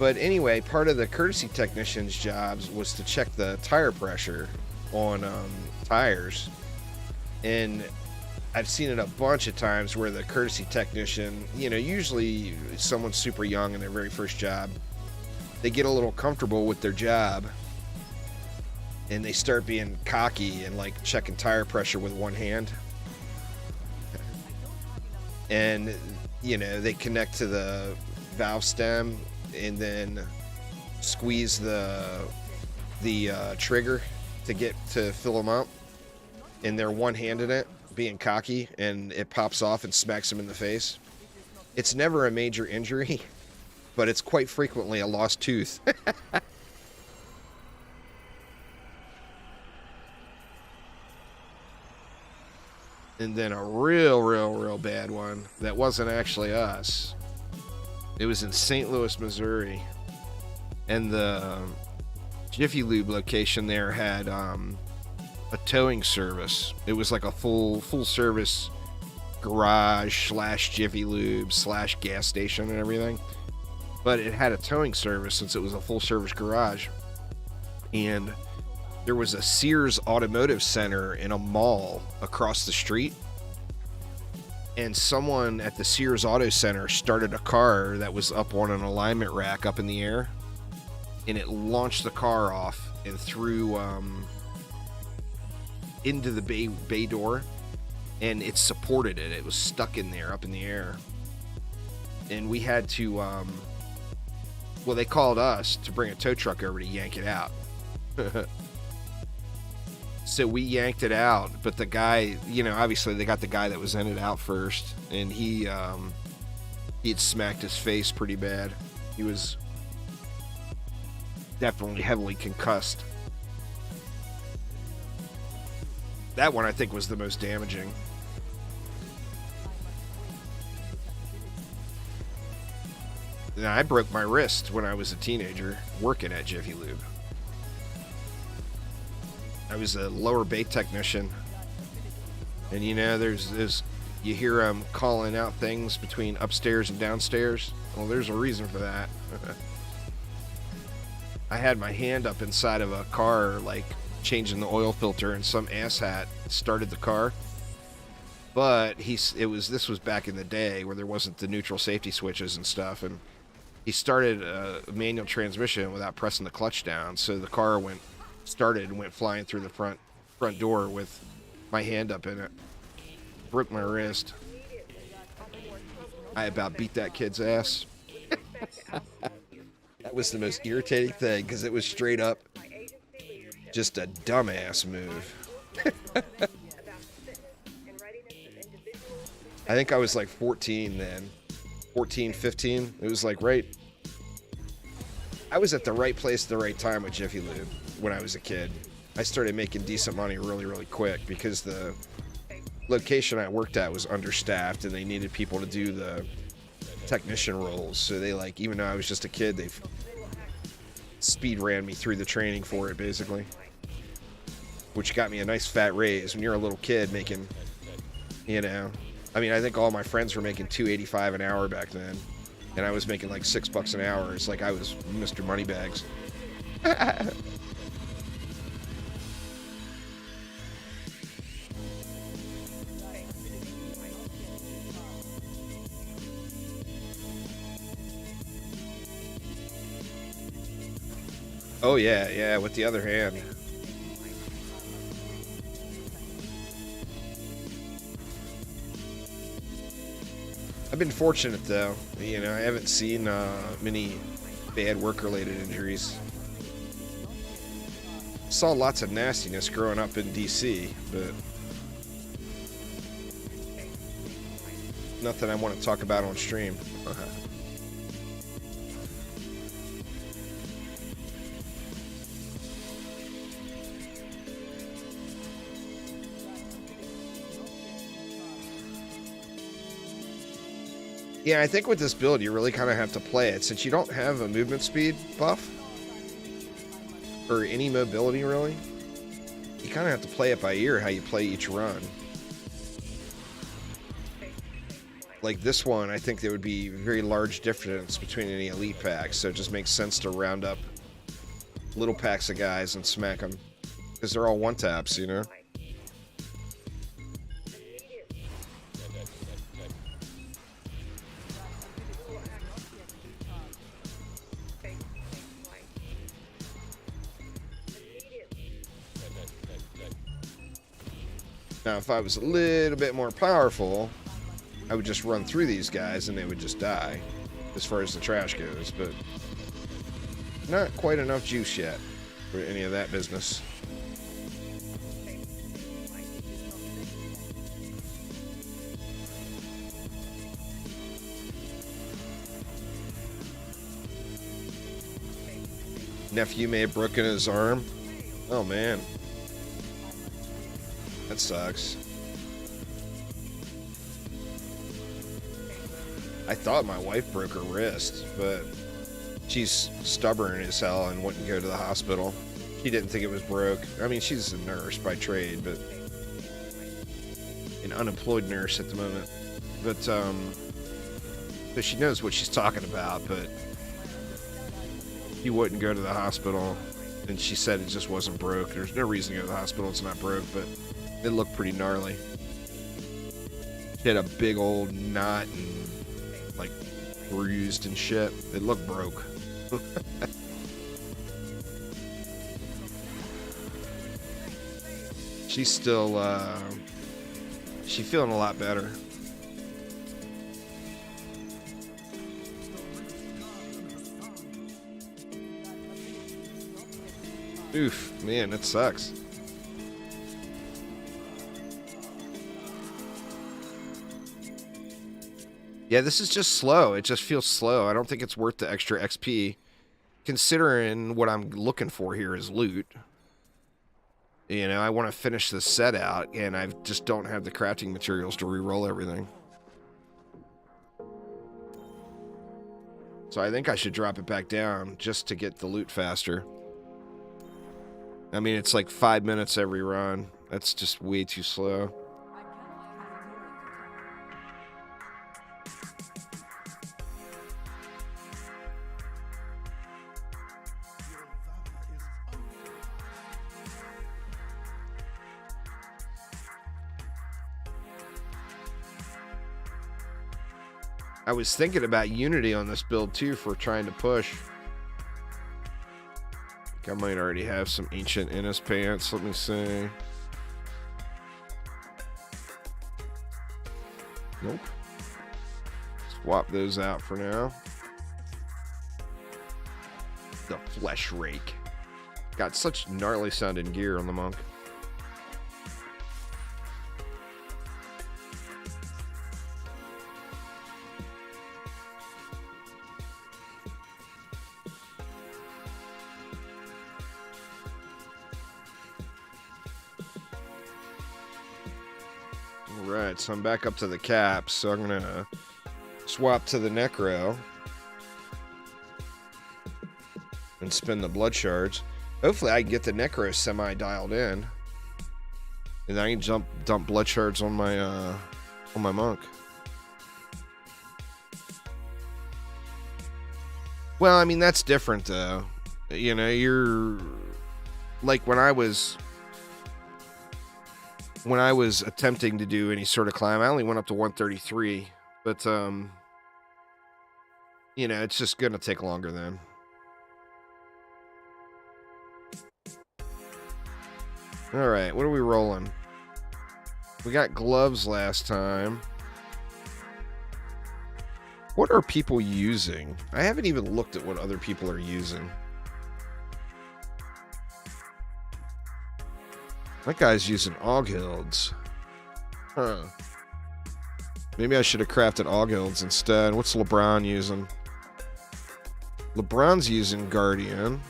A: But anyway, part of the courtesy technician's jobs was to check the tire pressure on tires. And I've seen it a bunch of times where the courtesy technician, usually someone's super young in their very first job, they get a little comfortable with their job and they start being cocky and like checking tire pressure with one hand. And, you know, they connect to the valve stem and then squeeze the trigger to fill them up. And they're one-handed it, being cocky, and it pops off and smacks them in the face. It's never a major injury, but it's quite frequently a lost tooth. And then a real bad one that wasn't actually us. It was in St. Louis, Missouri. And the Jiffy Lube location there had a towing service. It was like a full service garage / Jiffy Lube / gas station and everything. But it had a towing service since it was a full service garage. And there was a Sears Automotive Center in a mall across the street. And someone at the Sears Auto Center started a car that was up on an alignment rack up in the air. And it launched the car off and threw into the bay door. And it supported it. It was stuck in there up in the air. And we had to, well, they called us to bring a tow truck over to yank it out. So we yanked it out, but the guy, you know, obviously they got the guy that was in it out first, and he had smacked his face pretty bad. He was definitely heavily concussed. That one I think was the most damaging. Now, I broke my wrist when I was a teenager working at Jiffy Lube. I was a lower bay technician, and you know, you hear them calling out things between upstairs and downstairs. Well, there's a reason for that. I had my hand up inside of a car, like changing the oil filter, and some asshat started the car. But this was back in the day where there wasn't the neutral safety switches and stuff, and he started a manual transmission without pressing the clutch down, so the car started and went flying through the front door with my hand up in it. Broke my wrist. I about beat that kid's ass. That was the most irritating thing because it was straight up just a dumbass move. I think I was like 14 then. 14, 15. It was like I was at the right place at the right time with Jiffy Lube when I was a kid. I started making decent money really quick because the location I worked at was understaffed and they needed people to do the technician roles. So they, like, even though I was just a kid, they speed ran me through the training for it, basically. Which got me a nice fat raise. When you're a little kid making, you know, I mean, I think all my friends were making $2.85 an hour back then. And I was making like $6 an hour. It's like I was Mr. Moneybags. Oh yeah, with the other hand. I've been fortunate though, you know, I haven't seen many bad work-related injuries. Saw lots of nastiness growing up in DC, but nothing I want to talk about on stream. Yeah, I think with this build, you really kind of have to play it. Since you don't have a movement speed buff, or any mobility, really, you kind of have to play it by ear how you play each run. Like this one, I think there would be a very large difference between any elite packs, so it just makes sense to round up little packs of guys and smack them. Because they're all one-taps, you know? Now, if I was a little bit more powerful, I would just run through these guys and they would just die, as far as the trash goes, but not quite enough juice yet for any of that business. Nephew may have broken his arm. Oh man, that sucks. I thought my wife broke her wrist, but she's stubborn as hell and wouldn't go to the hospital. She didn't think it was broke. I mean, she's a nurse by trade, but an unemployed nurse at the moment. But so she knows what she's talking about, but he wouldn't go to the hospital, and she said it just wasn't broke. There's no reason to go to the hospital. It's not broke, but it looked pretty gnarly. She had a big old knot and like bruised and shit. It looked broke. She's still she's feeling a lot better. Oof, man, that sucks. Yeah, this is just slow. It just feels slow. I don't think it's worth the extra XP, considering what I'm looking for here is loot. You know, I want to finish this set out, and I just don't have the crafting materials to re-roll everything. So I think I should drop it back down just to get the loot faster. I mean, it's like 5 minutes every run. That's just way too slow. I was thinking about Unity on this build too for trying to push. I might already have some ancient Innis pants. Let me see. Nope. Swap those out for now. The flesh rake. Got such gnarly sounding gear on the monk. Alright, so I'm back up to the caps, so I'm gonna swap to the Necro and spin the blood shards. Hopefully I can get the Necro semi-dialed in, and I can dump blood shards on my monk. Well, I mean, that's different though. You know, you're like when I was attempting to do any sort of climb, I only went up to 133, but you know, it's just gonna take longer then. All right, what are we rolling? We got gloves last time. What are people using? I haven't even looked at what other people are using. That guy's using Aughilds. Huh. Maybe I should have crafted Aughilds instead. What's LeBron using? LeBron's using Guardian.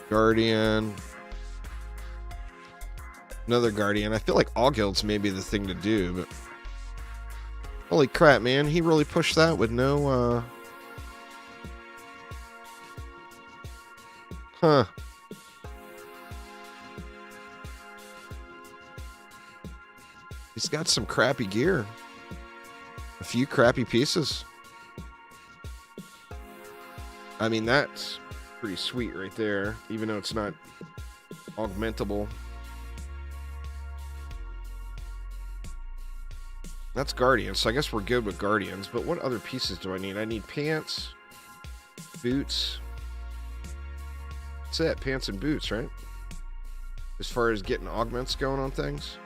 A: Guardian. Another Guardian. I feel like Aughilds may be the thing to do, but... Holy crap, man. He really pushed that with no, Huh. He's got some crappy gear. A few crappy pieces. I mean, that's pretty sweet right there, even though it's not augmentable. That's Guardians, so I guess we're good with Guardians, but what other pieces do I need? I need pants, boots. That's it, pants and boots, right? as far as getting augments going on things.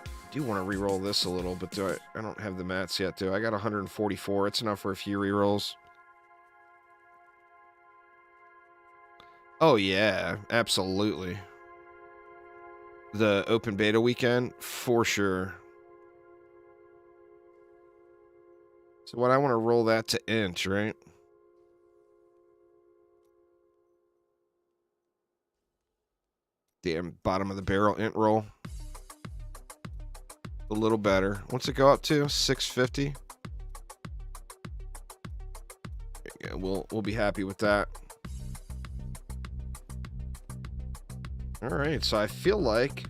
A: I do want to re-roll this a little, but I don't have the mats yet, do I? Got 144. It's enough for a few re-rolls. Oh, yeah. Absolutely. The open beta weekend, for sure. So what I want to roll that to inch, right? Damn, bottom of the barrel int roll. A little better. What's it go up to? 650. Yeah, we'll be happy with that. All right, so I feel like,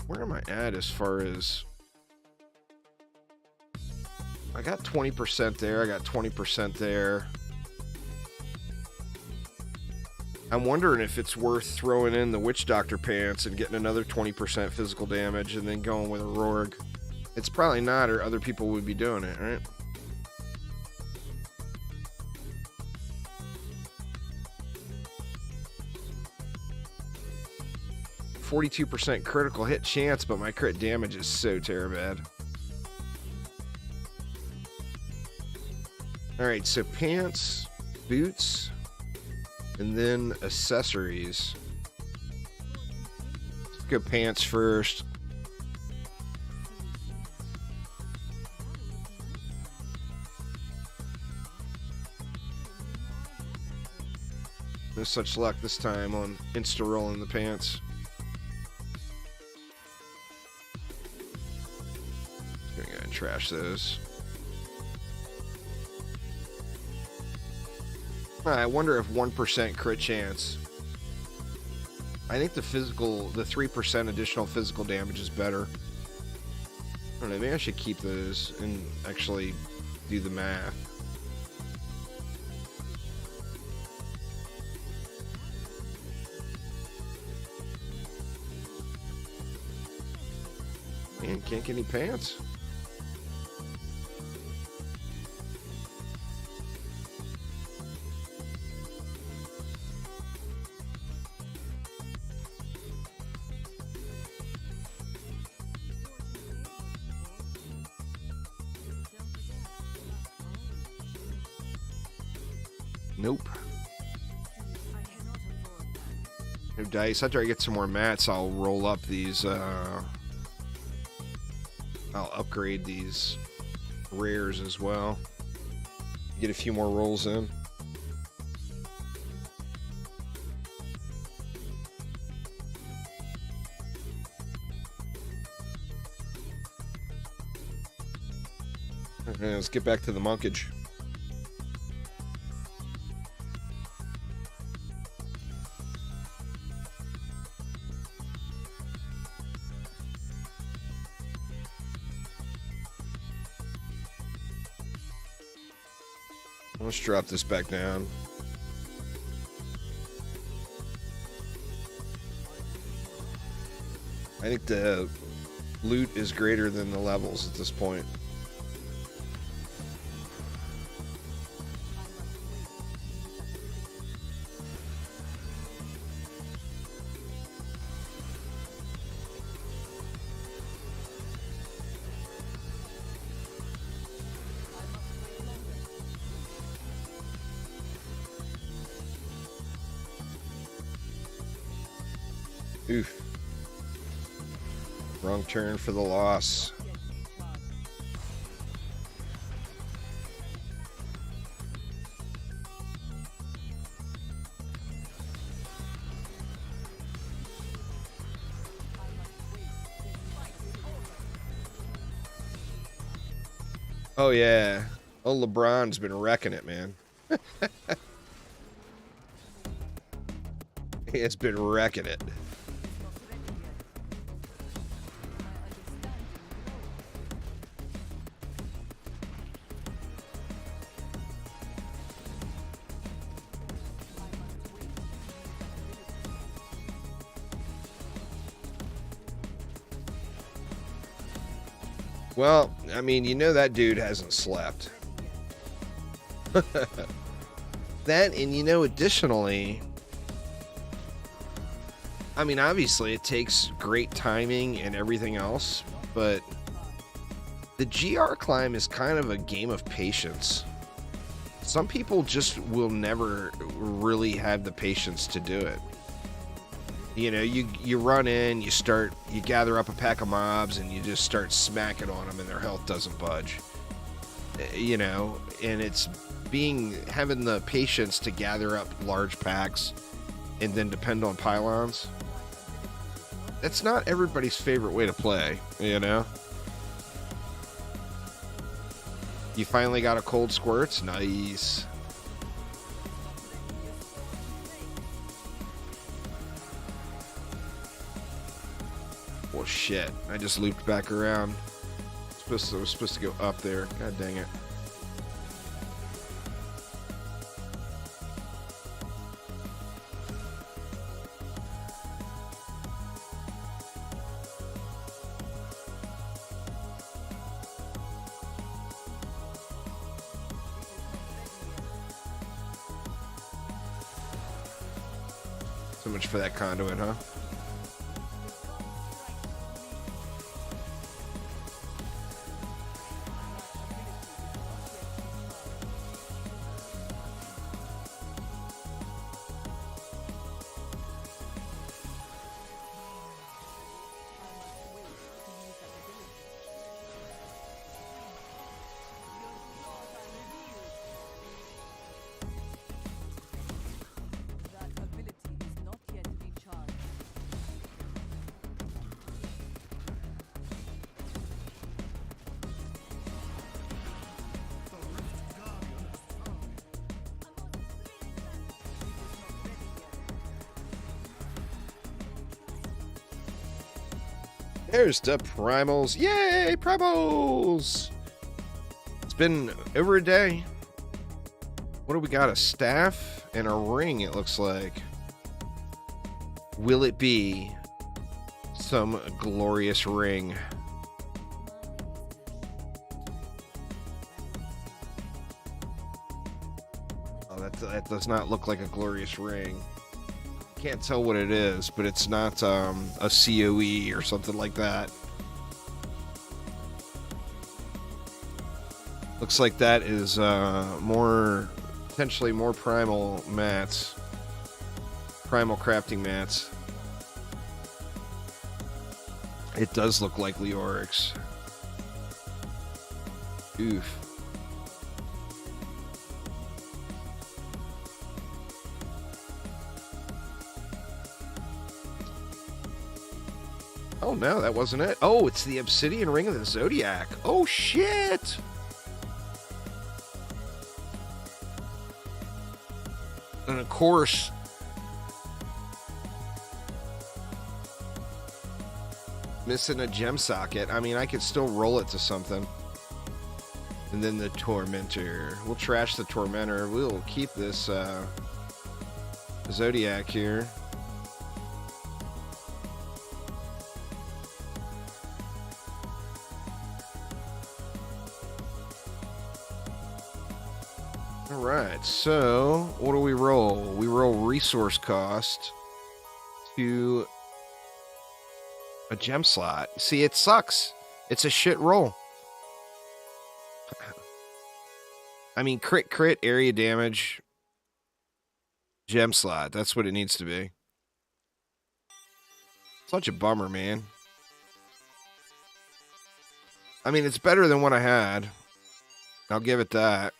A: where am I at as far as, I got 20% there, I got 20% there. I'm wondering if it's worth throwing in the Witch Doctor pants and getting another 20% physical damage and then going with a Rorg. It's probably not, or other people would be doing it, right? .42% critical hit chance, but my crit damage is so terrible. Alright, so pants, boots, and then accessories. Let's go pants first. No such luck this time on insta-rolling the pants. Gonna go ahead and trash those. I wonder if 1% crit chance. I think the 3% additional physical damage is better. I don't know, maybe I should keep those and actually do the math. Man, can't get any pants. Nope. No dice. After I get some more mats, I'll roll up these, I'll upgrade these rares as well. Get a few more rolls in. Okay, let's get back to the monkage. Let's drop this back down. I think the loot is greater than the levels at this point. Oof. Wrong turn for the loss. Oh yeah. Oh, LeBron's been wrecking it, man. He has been wrecking it. Well, I mean, you know that dude hasn't slept. That, and you know, additionally, I mean, obviously it takes great timing and everything else, but the GR climb is kind of a game of patience. Some people just will never really have the patience to do it. You know, you run in, you gather up a pack of mobs, and you just start smacking on them, and their health doesn't budge. You know, and it's having the patience to gather up large packs and then depend on pylons. That's not everybody's favorite way to play, you know? You finally got a cold squirts? Nice. Well, shit. I just looped back around. I was supposed to go up there. God dang it. So much for that conduit, huh? There's the primals. Yay, primals! It's been over a day. What do we got? A staff and a ring, it looks like. Will it be some glorious ring? Oh, that does not look like a glorious ring. Can't tell what it is, but it's not a COE or something like that. Looks like that is potentially more primal mats, primal crafting mats. It does look like Leorix. Oof. Oh no, that wasn't it. Oh, it's the Obsidian Ring of the Zodiac. Oh shit! And of course, missing a gem socket. I mean, I could still roll it to something. And then the Tormentor. We'll trash the Tormentor. We'll keep this Zodiac here. Alright, so what do we roll? We roll resource cost to a gem slot. See, it sucks. It's a shit roll. I mean, crit, area damage, gem slot. That's what it needs to be. Such a bummer, man. I mean, it's better than what I had. I'll give it that.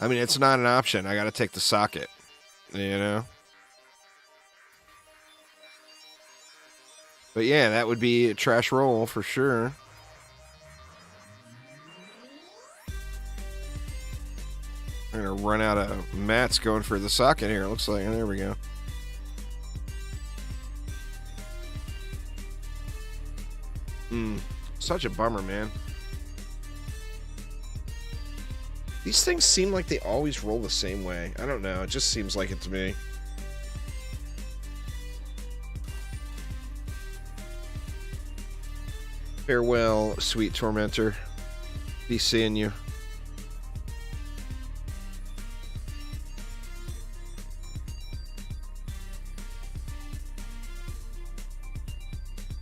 A: I mean, it's not an option. I got to take the socket, you know? But yeah, that would be a trash roll for sure. I'm going to run out of mats going for the socket here. It looks like, there we go. Such a bummer, man. These things seem like they always roll the same way. I don't know. It just seems like it to me. Farewell, sweet tormentor. Be seeing you.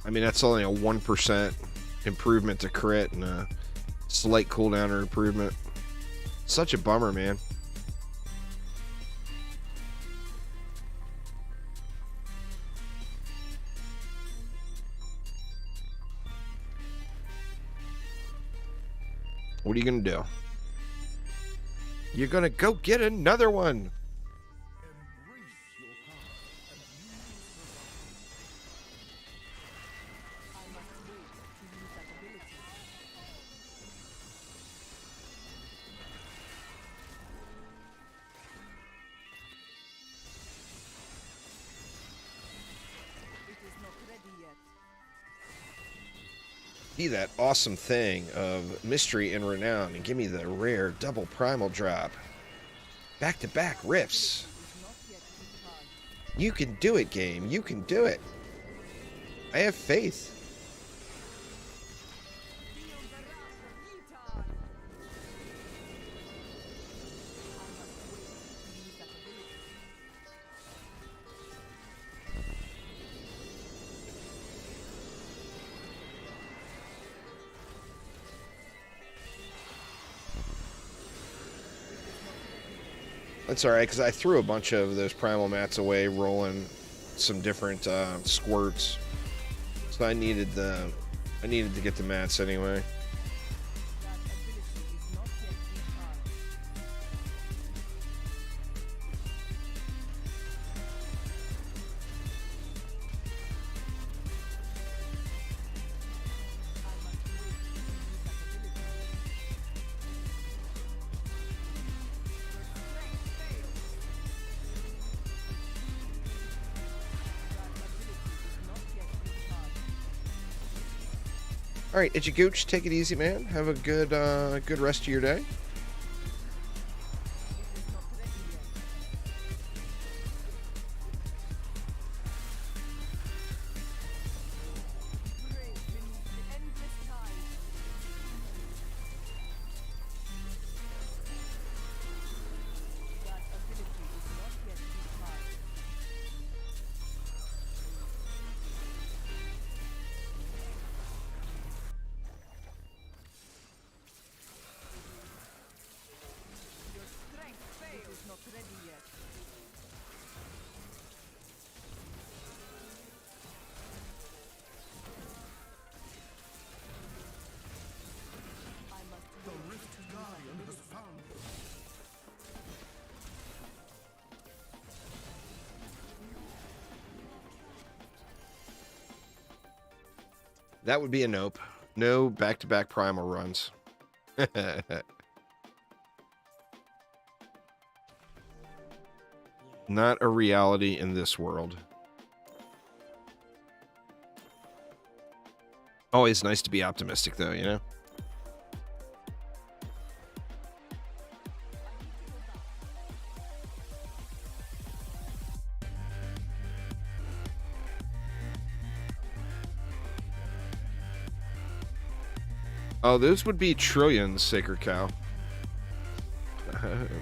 A: I mean, that's only a 1% improvement to crit and a slight cooldown or improvement. Such a bummer, man. What are you going to do? You're going to go get another one. Be that awesome thing of mystery and renown and give me the rare double primal drop. Back-to-back rips. You can do it, game. You can do it. I have faith. That's alright, because I threw a bunch of those primal mats away, rolling some different squirts. So I needed to get the mats anyway. All right, Itchy-Gooch, take it easy, man. Have a good rest of your day. That would be a nope. No back-to-back primal runs. Not a reality in this world. Always nice to be optimistic, though, you know? Oh, those would be trillions, Sacred Cow.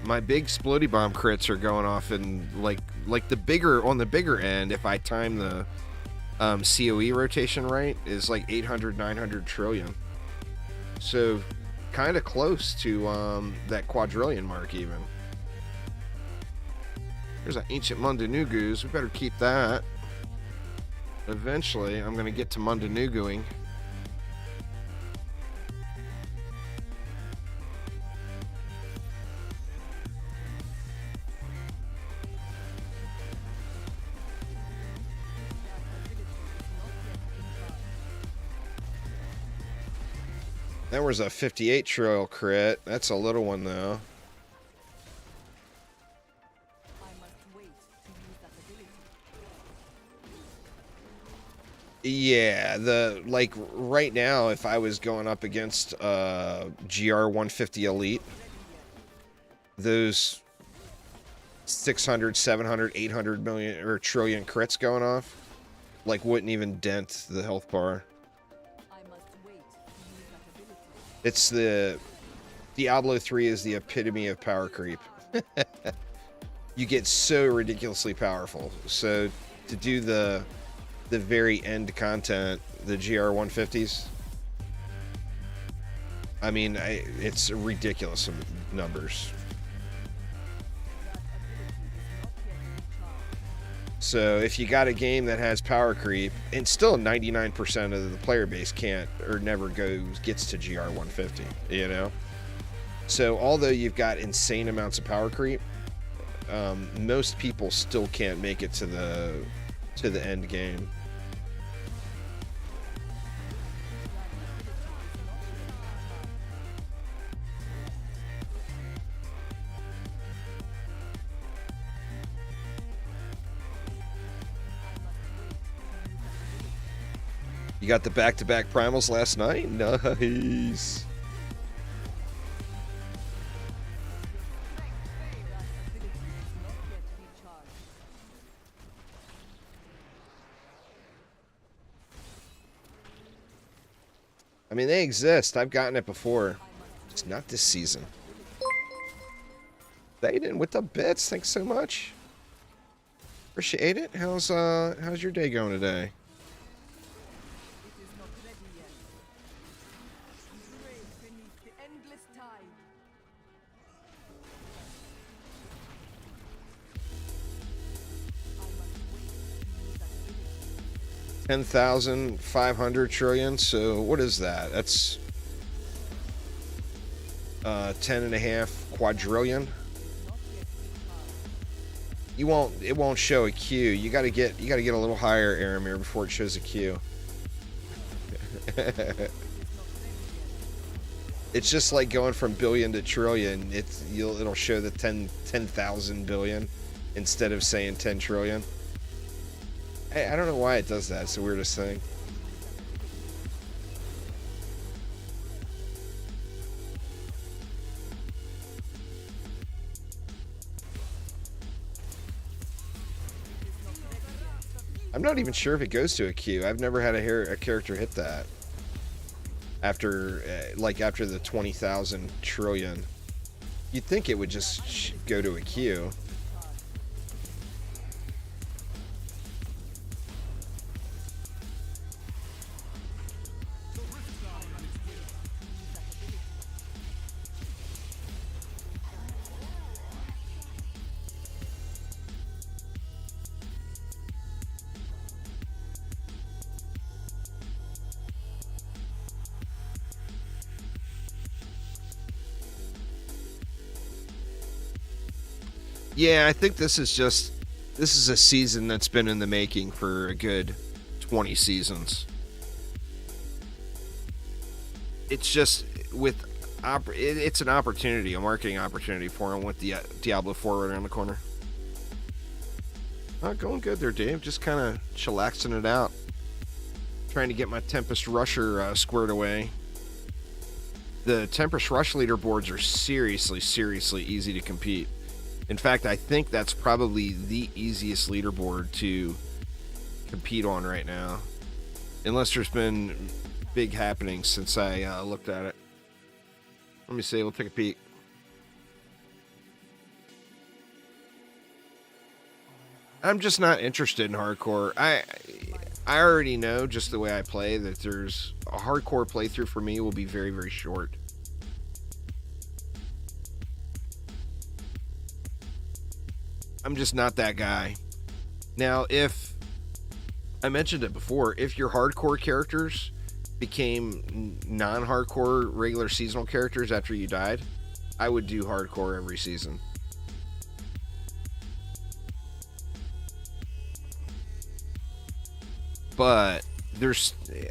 A: My big Splody Bomb crits are going off in like the bigger on the bigger end. If I time the COE rotation right, is like 800, 900 trillion. So kind of close to that quadrillion mark even. There's an ancient Mundanugus. We better keep that. Eventually, I'm gonna get to Mundanuguing. That was a 58 trill crit. That's a little one, though. Yeah, like right now, if I was going up against GR 150 Elite, those 600, 700, 800 million or trillion crits going off, like wouldn't even dent the health bar. It's the Diablo 3 is the epitome of power creep. You get so ridiculously powerful. So to do the very end content, the GR 150s, I mean, it's ridiculous numbers. So if you got a game that has power creep, and still 99% of the player base can't or never gets to GR 150, you know? So although you've got insane amounts of power creep, most people still can't make it to the end game. You got the back-to-back primals last night? Nice. I mean, they exist. I've gotten it before. It's not this season. Thaden with the bits. Thanks so much. Appreciate it. How's your day going today? 10,500 trillion. So what is that? That's 10.5 quadrillion. It won't show a Q. You gotta get a little higher, Aramir, before it shows a Q. It's just like going from billion to trillion. It'll show the 10,000 billion instead of saying 10 trillion. I don't know why it does that. It's the weirdest thing. I'm not even sure if it goes to a Q. I've never had a character hit that. After the 20,000 trillion. You'd think it would just go to a Q. Yeah, I think this is a season that's been in the making for a good 20 seasons. It's just it's an opportunity, a marketing opportunity for him with the Diablo 4 right around the corner. Going good there, Dave. Just kind of chillaxing it out. Trying to get my Tempest Rusher squared away. The Tempest Rush leaderboards are seriously easy to compete. In fact, I think that's probably the easiest leaderboard to compete on right now. Unless there's been big happenings since I looked at it. Let me see. We'll take a peek. I'm just not interested in hardcore. I already know, just the way I play, that there's a hardcore playthrough for me will be very short. I'm just not that guy. Now, if I mentioned it before, if your hardcore characters became non-hardcore regular seasonal characters after you died, I would do hardcore every season. But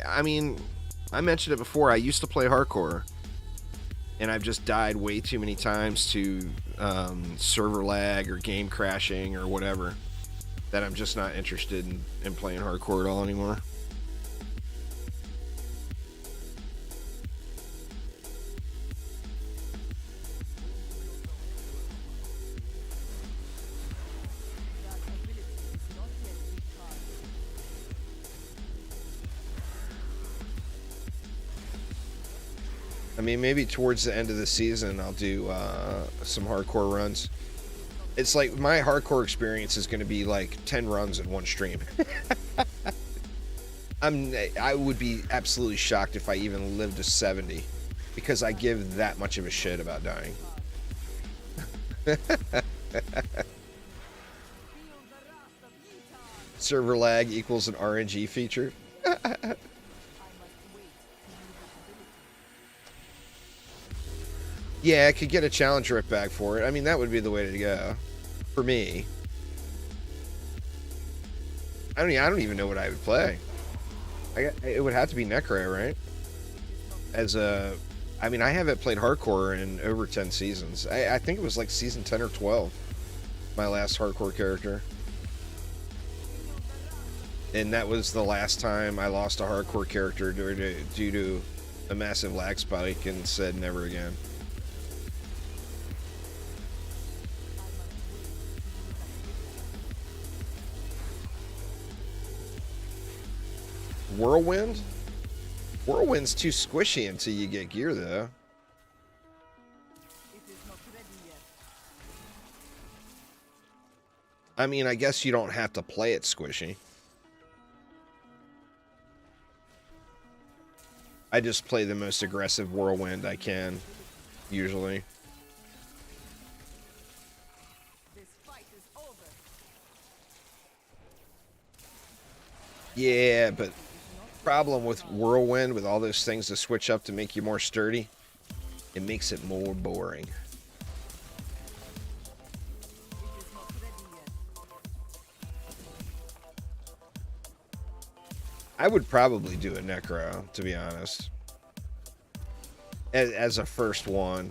A: I mentioned it before, I used to play hardcore, and I've just died way too many times to server lag or game crashing or whatever, that I'm just not interested in playing hardcore at all anymore. I mean, maybe towards the end of the season, I'll do some hardcore runs. It's like my hardcore experience is going to be like 10 runs in one stream. I would be absolutely shocked if I even lived to 70, because I give that much of a shit about dying. Server lag equals an RNG feature. Yeah, I could get a challenge rip back for it. I mean, that would be the way to go. For me. I don't even know what I would play. It would have to be Necro, right? I mean, I haven't played hardcore in over 10 seasons. I think it was like season 10 or 12. My last hardcore character. And that was the last time I lost a hardcore character due to a massive lag spike, and said never again. Whirlwind? Whirlwind's too squishy until you get gear, though. I mean, I guess you don't have to play it squishy. I just play the most aggressive Whirlwind I can, usually. Yeah, but problem with Whirlwind, with all those things to switch up to make you more sturdy, it makes it more boring. I would probably do a Necro, to be honest. As a first one.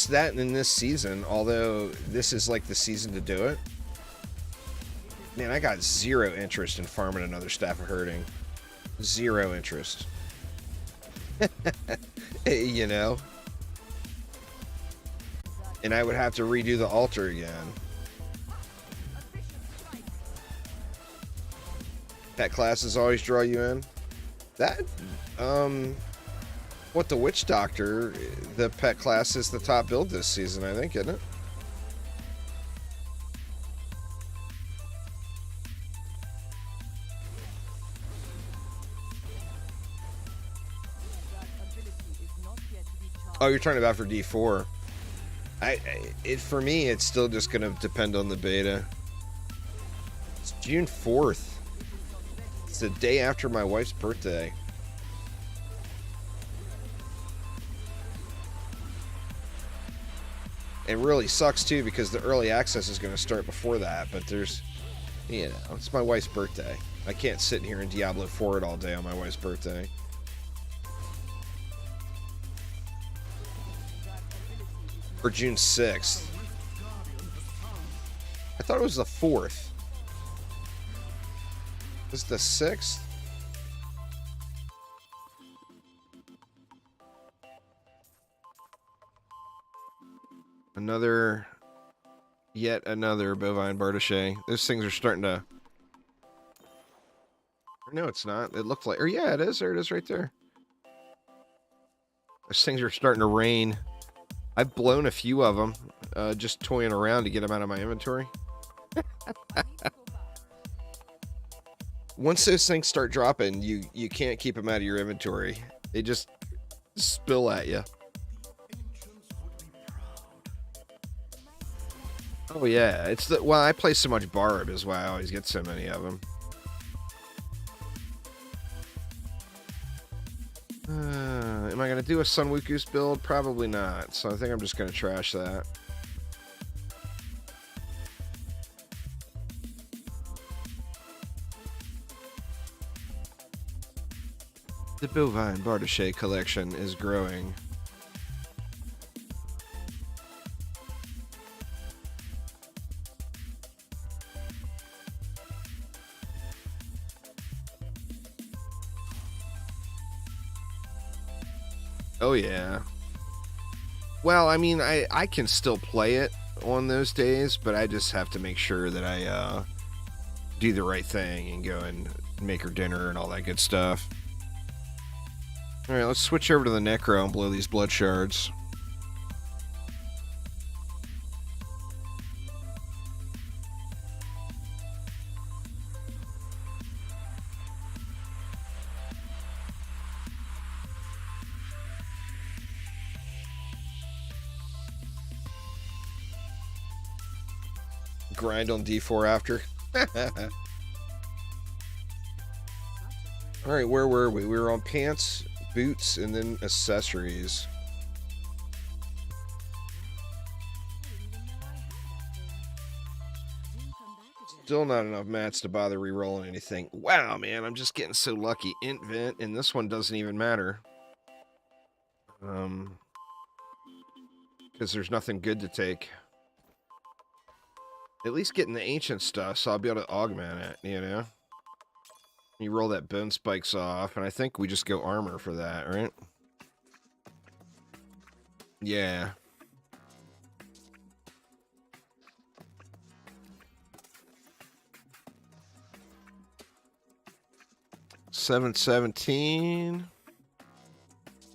A: That in this season, although this is like the season to do it. Man, I got zero interest in farming another Staff of Herding. Zero interest. You know? And I would have to redo the altar again. Pet classes always draw you in. That, what, the Witch Doctor, the pet class is the top build this season, I think, isn't it? Oh, you're talking about for D4. For me, it's still just going to depend on the beta. It's June 4th. It's the day after my wife's birthday. It really sucks, too, because the early access is going to start before that. But there's, you know, it's my wife's birthday. I can't sit here in Diablo 4 it all day on my wife's birthday. Or June 6th. I thought it was the 4th. Was it the 6th? Yet another bovine Bardache. Those things are starting to... No, it's not. It looked like... Or yeah, it is. There it is right there. Those things are starting to rain. I've blown a few of them, just toying around to get them out of my inventory. Once those things start dropping, you can't keep them out of your inventory. They just spill at you. Oh yeah, it's the... Well, I play so much Barb is why I always get so many of them. Am I going to do a Sun Wukus build? Probably not. So I think I'm just going to trash that. The bovine Bardache collection is growing. Oh yeah. Well, I mean, I can still play it on those days, but I just have to make sure that I do the right thing and go and make her dinner and all that good stuff. Alright, let's switch over to the Necro and blow these blood shards. Grind on D4 after. Alright, where were we? We were on pants, boots, and then accessories. Still not enough mats to bother re-rolling anything. Wow, man, I'm just getting so lucky. Int vent, and this one doesn't even matter. Because there's nothing good to take. At least getting the ancient stuff, so I'll be able to augment it, you know? You roll that bone spikes off, and I think we just go armor for that, right? Yeah. $717.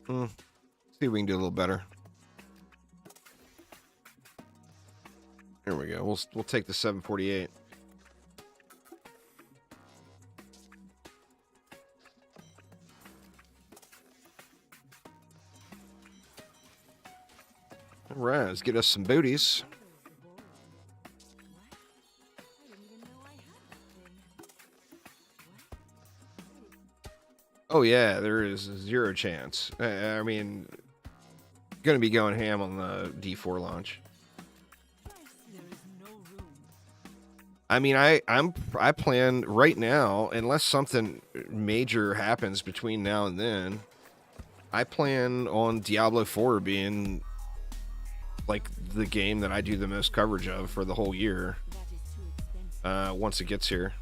A: See if we can do a little better. There we go. We'll take the 748. All right, let's get us some booties. Oh yeah, there is zero chance. I mean, gonna be going ham on the D4 launch. I mean, I plan right now, unless something major happens between now and then, I plan on Diablo 4 being like the game that I do the most coverage of for the whole year. Once it gets here.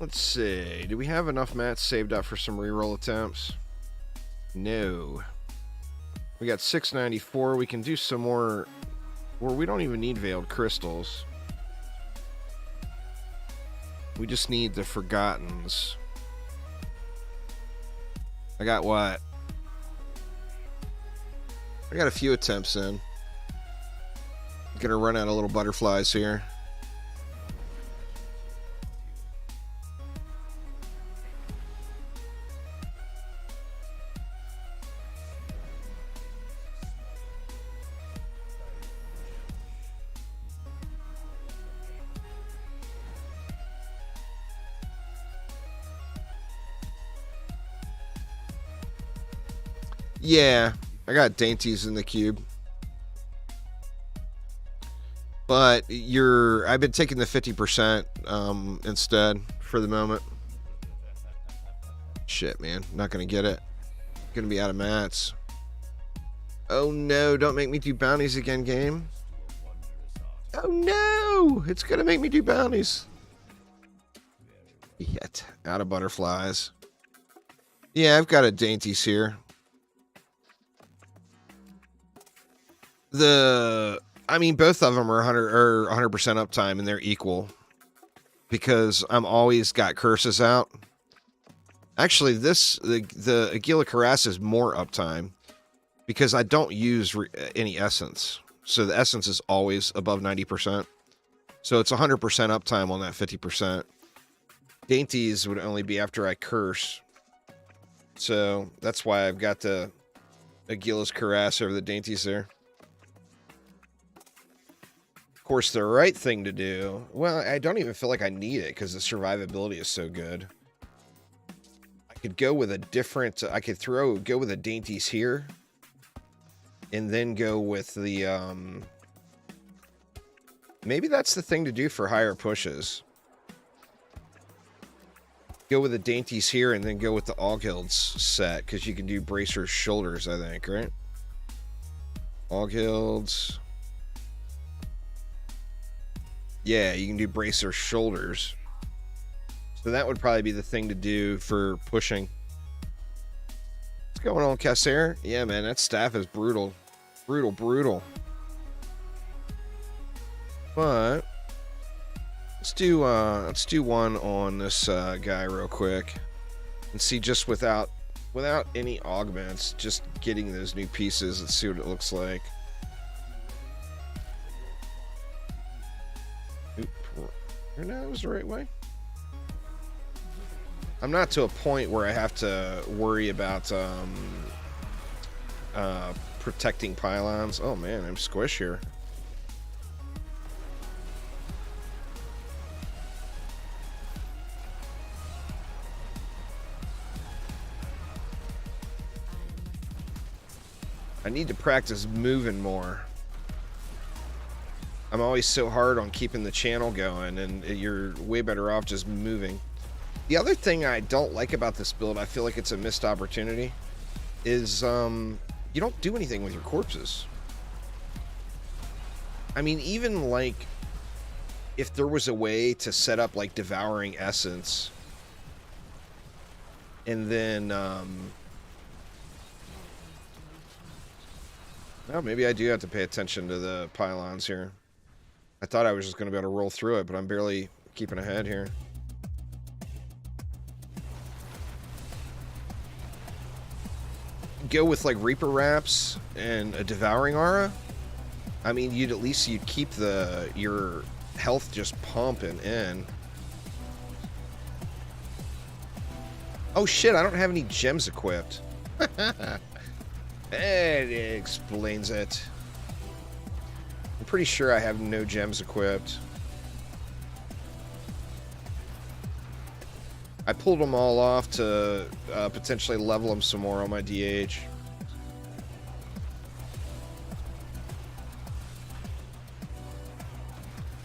A: Let's see. Do we have enough mats saved up for some reroll attempts? No. We got 694. We can do some more. Or we don't even need veiled crystals. We just need the Forgottens. I got what? I got a few attempts in. Gonna run out of little butterflies here. Yeah, I got dainties in the cube. But I've been taking the 50% instead for the moment. Shit, man. Not gonna get it. Gonna be out of mats. Oh no, don't make me do bounties again, game. Oh no! It's gonna make me do bounties. Yet. Out of butterflies. Yeah, I've got a dainties here. I mean, both of them are 100% uptime, and they're equal because I'm always got curses out. Actually, the Aguila Cuirass is more uptime because I don't use any essence, so the essence is always above 90%. So it's 100% uptime on that 50%. Dainties would only be after I curse, so that's why I've got the Aguila's Cuirass over the dainties there. Of course, the right thing to do... Well, I don't even feel like I need it because the survivability is so good. I could go with a different... I could go with the dainties here. And then go with the... Maybe that's the thing to do for higher pushes. Go with the dainties here and then go with the Augilds set. Because you can do Bracer's shoulders, I think, right? Augilds... Yeah, you can do Bracer shoulders. So that would probably be the thing to do for pushing. What's going on, Casser? Yeah, man, that staff is brutal. Brutal, brutal. But let's do one on this guy real quick and see, just without any augments, just getting those new pieces. Let's see what it looks like. Oop, no, that was the right way. I'm not to a point where I have to worry about protecting pylons. Oh man, I'm squish here. I need to practice moving more. I'm always so hard on keeping the channel going, and you're way better off just moving. The other thing I don't like about this build, I feel like it's a missed opportunity, is you don't do anything with your corpses. I mean, even like if there was a way to set up like devouring essence, and then well, maybe I do have to pay attention to the pylons here. I thought I was just going to be able to roll through it, but I'm barely keeping ahead here. Go with like Reaper Wraps and a Devouring Aura. I mean, you'd keep your health just pumping in. Oh shit, I don't have any gems equipped. It explains it. I'm pretty sure I have no gems equipped. I pulled them all off to potentially level them some more on my DH.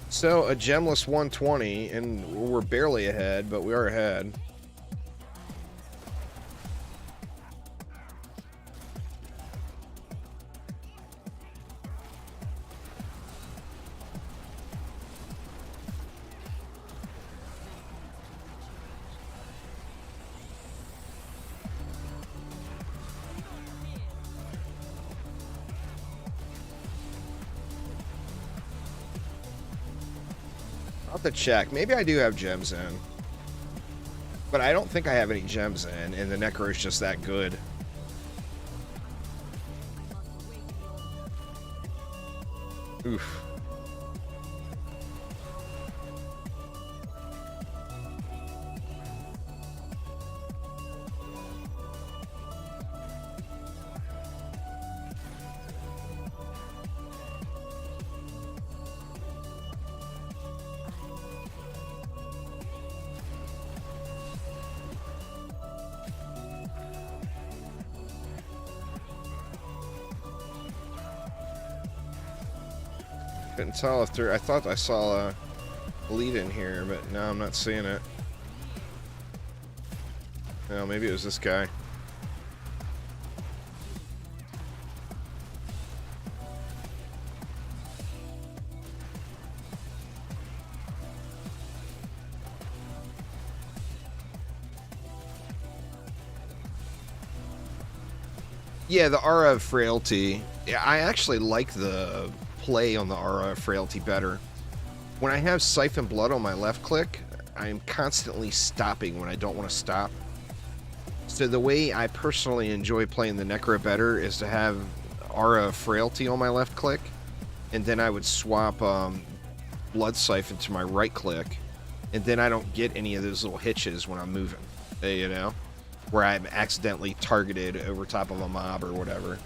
A: So, a gemless 120, and we're barely ahead, but we are ahead. I'll have to check. Maybe I do have gems in. But I don't think I have any gems in, and the Necro is just that good. Oof. Couldn't tell if there. I thought I saw a bleed in here, but no, I'm not seeing it. No, maybe it was this guy. Yeah, the Aura of Frailty. Yeah, I actually like the play on the Aura of Frailty better. When I have Siphon Blood on my left click, I'm constantly stopping when I don't want to stop. So the way I personally enjoy playing the Necro better is to have Aura of Frailty on my left click, and then I would swap Blood Siphon to my right click, and then I don't get any of those little hitches when I'm moving, you know, where I'm accidentally targeted over top of a mob or whatever.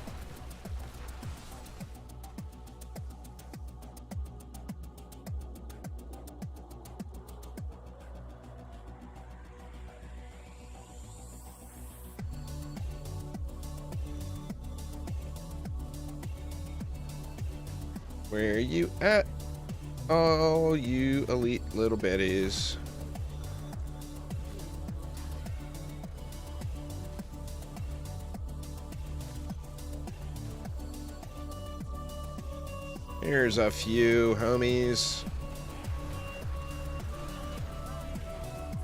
A: Where you at? Oh, you elite little betties. Here's a few homies.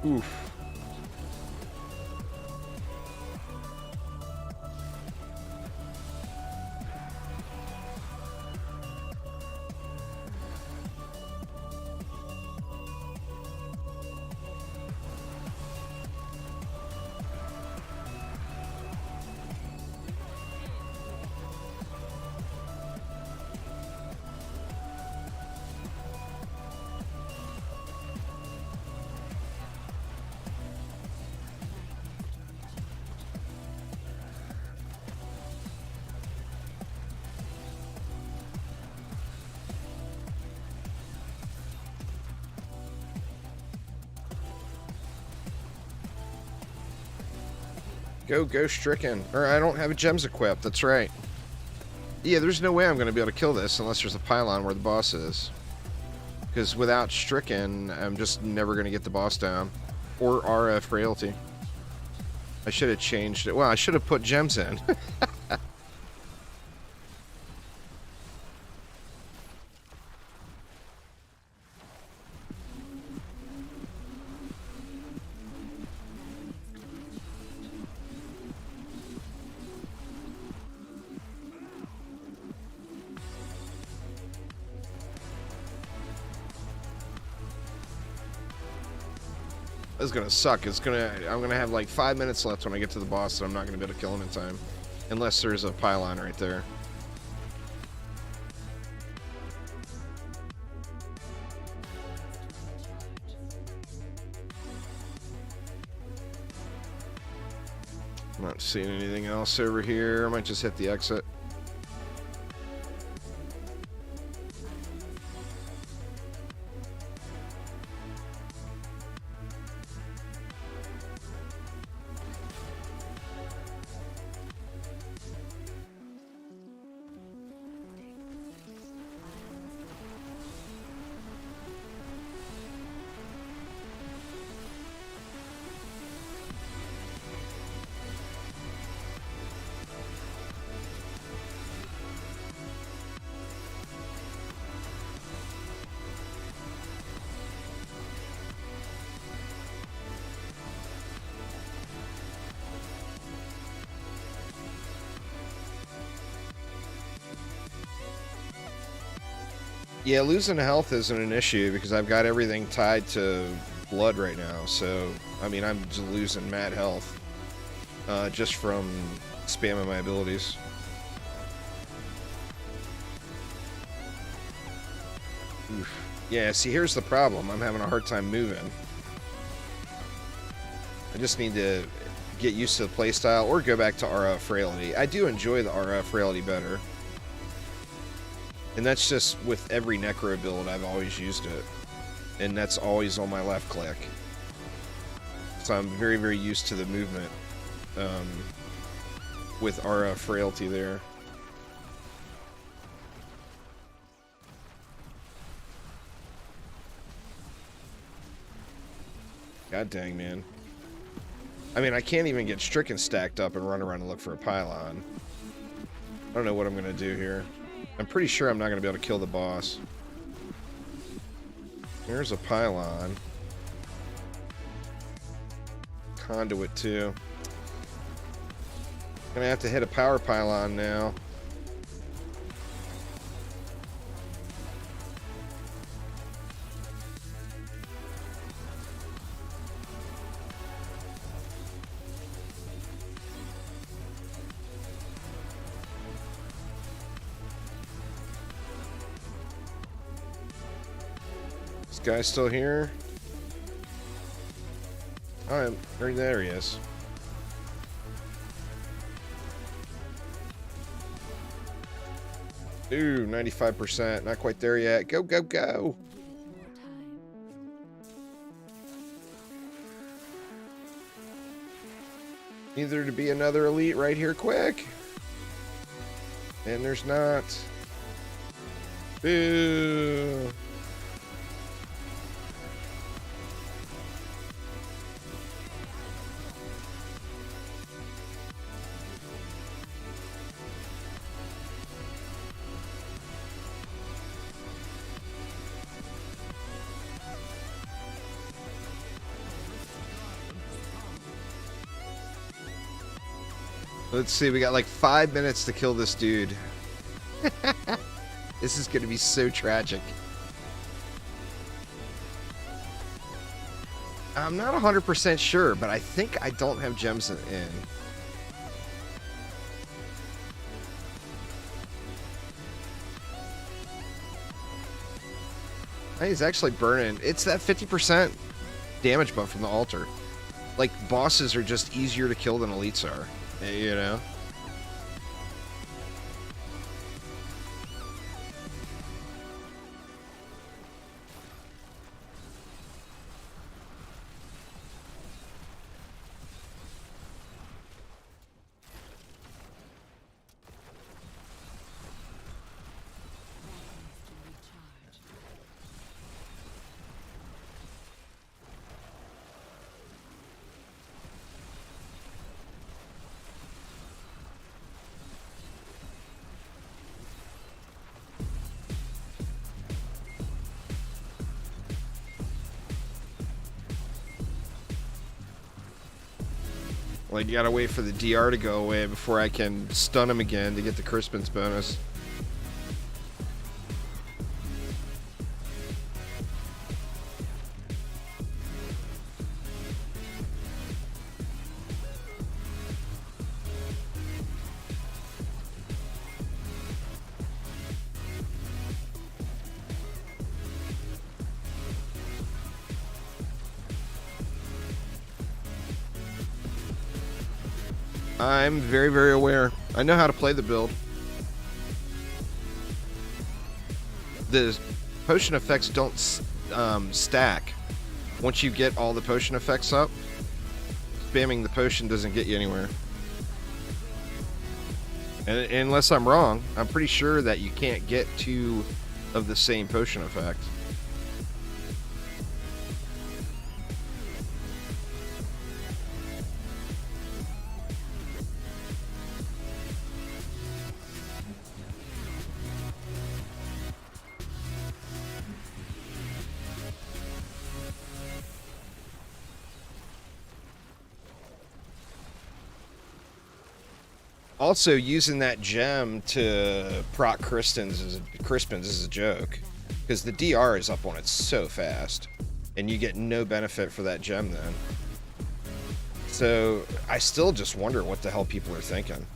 A: Oof. Go, Stricken. Or I don't have a gems equipped, that's right. Yeah, there's no way I'm going to be able to kill this unless there's a pylon where the boss is. Because without Stricken, I'm just never going to get the boss down. Or RF Frailty. I should have changed it. Well, I should have put gems in. This is gonna suck. I'm gonna have like 5 minutes left when I get to the boss, and I'm not gonna be able to kill him in time. Unless there's a pylon right there. I'm not seeing anything else over here. I might just hit the exit. Yeah, losing health isn't an issue because I've got everything tied to blood right now. So, I mean, I'm just losing mad health just from spamming my abilities. Oof. Yeah, see, here's the problem. I'm having a hard time moving. I just need to get used to the playstyle or go back to RF Frailty. I do enjoy the RF Frailty better. And that's just with every Necro build, I've always used it. And that's always on my left click. So I'm very, very used to the movement with RF Frailty there. God dang, man. I mean, I can't even get Stricken stacked up and run around and look for a pylon. I don't know what I'm going to do here. I'm pretty sure I'm not going to be able to kill the boss. Here's a pylon. Conduit, too. Gonna have to hit a power pylon now. Guy's still here. Oh, right there he is. Ooh, 95%. Not quite there yet. Go, go, go. Need there to be another elite right here quick. And there's not. Boo. Let's see, we got like 5 minutes to kill this dude. This is gonna be so tragic. I'm not 100% sure, but I think I don't have gems in. He's actually burning. It's that 50% damage buff from the altar. Like, bosses are just easier to kill than elites are. You know? Like, you gotta wait for the DR to go away before I can stun him again to get the Crispin's bonus. I'm very, very aware. I know how to play the build. The potion effects don't stack. Once you get all the potion effects up, spamming the potion doesn't get you anywhere. And unless I'm wrong, I'm pretty sure that you can't get 2 of the same potion effect. Also, using that gem to proc Crispins is a joke, because the DR is up on it so fast, and you get no benefit for that gem then. So I still just wonder what the hell people are thinking.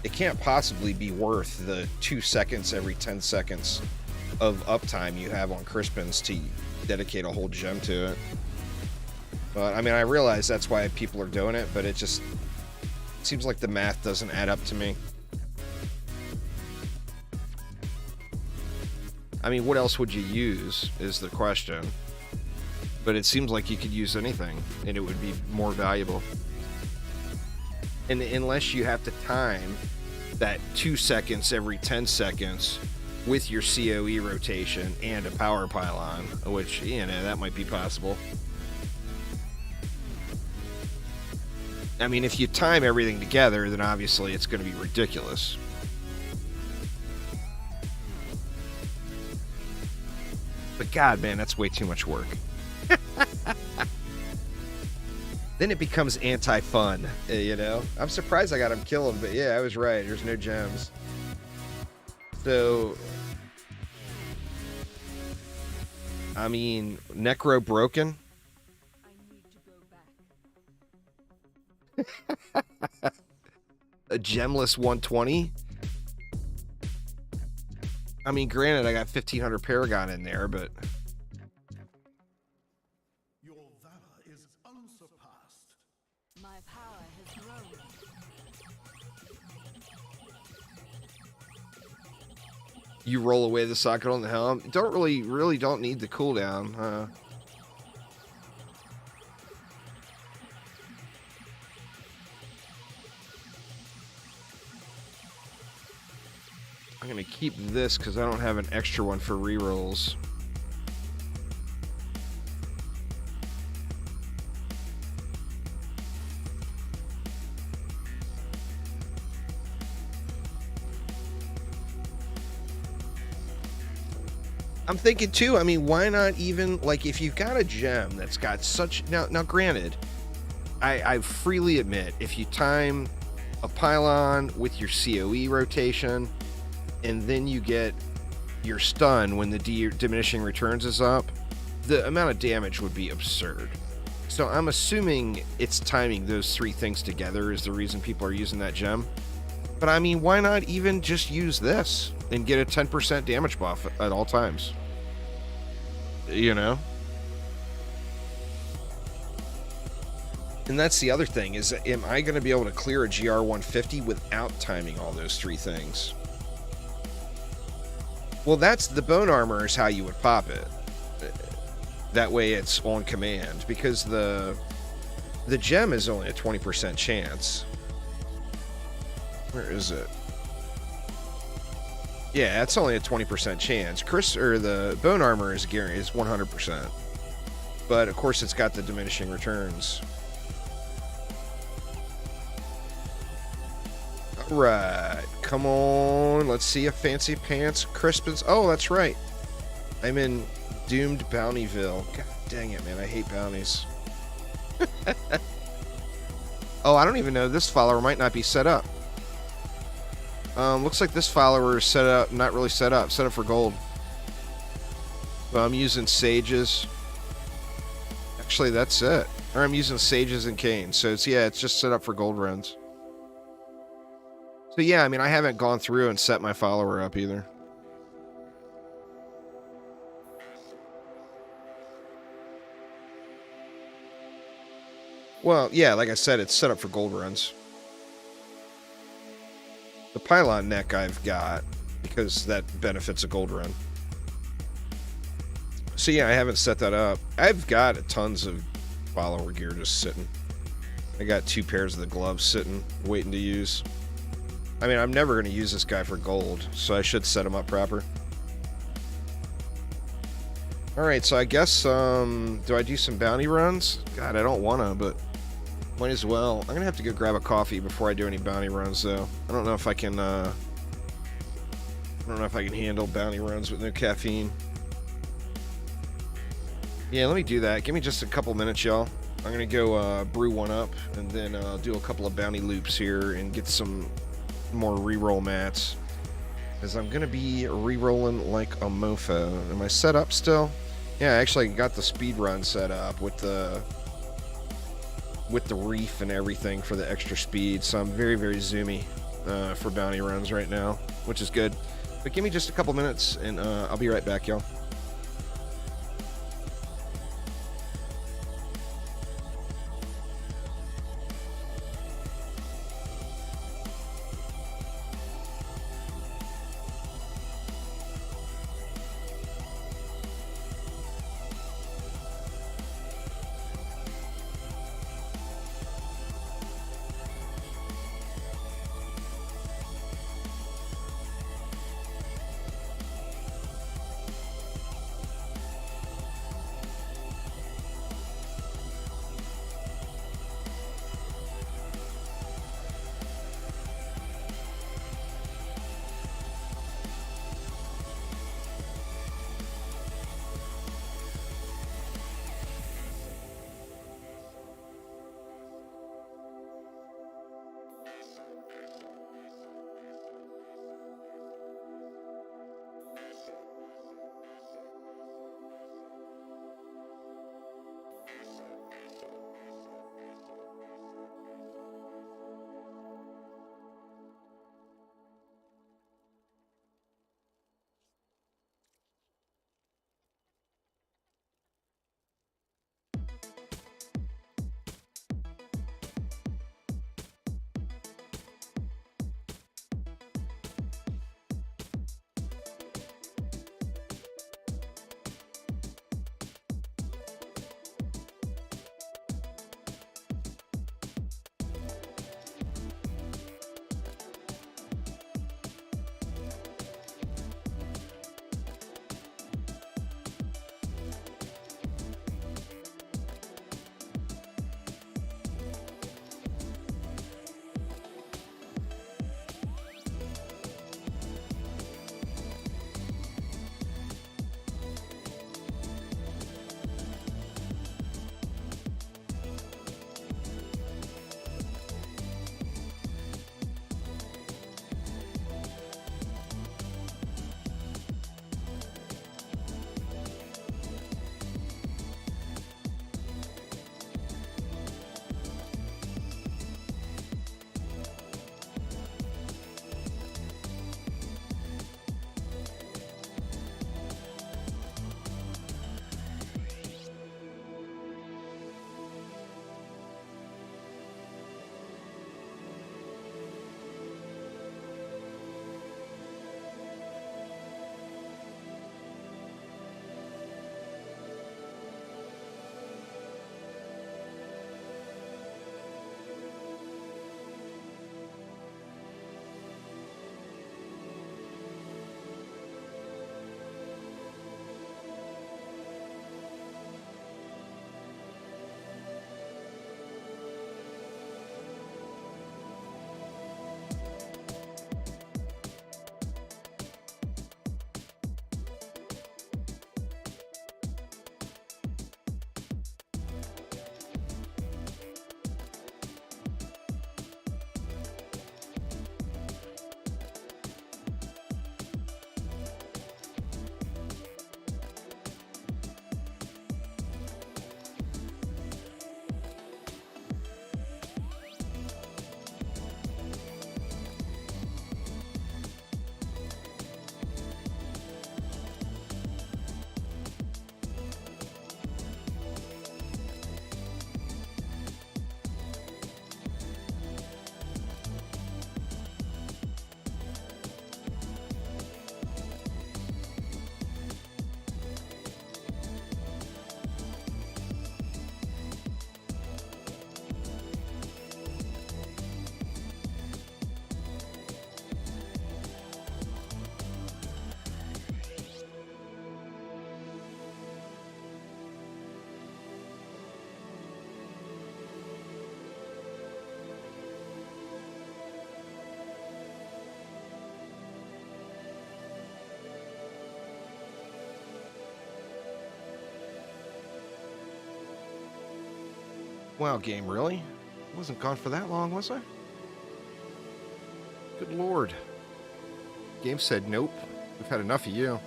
A: It can't possibly be worth the 2 seconds every 10 seconds of uptime you have on Crispins to dedicate a whole gem to it. But I mean, I realize that's why people are doing it, but it just seems like the math doesn't add up to me. I mean, what else would you use is the question. But it seems like you could use anything and it would be more valuable. And unless you have to time that 2 seconds every 10 seconds with your COE rotation and a power pylon, which, you know, that might be possible. I mean, if you time everything together, then obviously it's going to be ridiculous. But God, man, that's way too much work. Then it becomes anti-fun, you know? I'm surprised I got him killed, but yeah, I was right. There's no gems. So, I mean, Necro broken? A gemless 120? I mean, granted, I got 1500 Paragon in there, but
C: your valor is unsurpassed.
B: My power has grown.
A: you roll away the socket on the helm. Don't really don't need the cooldown. I'm going to keep this because I don't have an extra one for rerolls. I'm thinking too, I mean, why not even, like, if you've got a gem that's got such... Now granted, I freely admit, if you time a pylon with your COE rotation, and then you get your stun when the diminishing returns is up, the amount of damage would be absurd. So I'm assuming it's timing those 3 things together is the reason people are using that gem. But I mean, why not even just use this and get a 10% damage buff at all times? You know? And that's the other thing, is am I going to be able to clear a GR 150 without timing all those 3 things? Well, that's the bone armor is how you would pop it. That way it's on command, because the gem is only a 20% chance. Where is it? Yeah, it's only a 20% chance. The bone armor is guaranteed, is 100%. But of course it's got the diminishing returns. Alright, come on. Let's see a fancy pants Crispins. Oh, that's right. I'm in doomed Bountyville. God dang it, man. I hate bounties. Oh, I don't even know. This follower might not be set up. Looks like this follower is set up, not really set up for gold. But I'm using sages. Actually, that's it. Or I'm using sages and canes. So it's, yeah, it's just set up for gold runs. So yeah, I mean, I haven't gone through and set my follower up either. Well, yeah, like I said, it's set up for gold runs. The pylon neck I've got because that benefits a gold run. So yeah, I haven't set that up. I've got tons of follower gear just sitting. I got 2 pairs of the gloves sitting, waiting to use. I mean, I'm never going to use this guy for gold, so I should set him up proper. Alright, so I guess, do I do some bounty runs? God, I don't want to, but might as well. I'm going to have to go grab a coffee before I do any bounty runs, though. I don't know if I can, handle bounty runs with no caffeine. Yeah, let me do that. Give me just a couple minutes, y'all. I'm going to go brew one up, and then do a couple of bounty loops here and get some more reroll mats. Because I'm going to be re-rolling like a mofo. Am I set up still? Yeah, I actually got the speed run set up with the reef and everything for the extra speed. So I'm very, very zoomy for bounty runs right now, which is good. But give me just a couple minutes, and I'll be right back, y'all. Wow, game, really? I wasn't gone for that long, was I? Good lord. Game said, nope. We've had enough of you.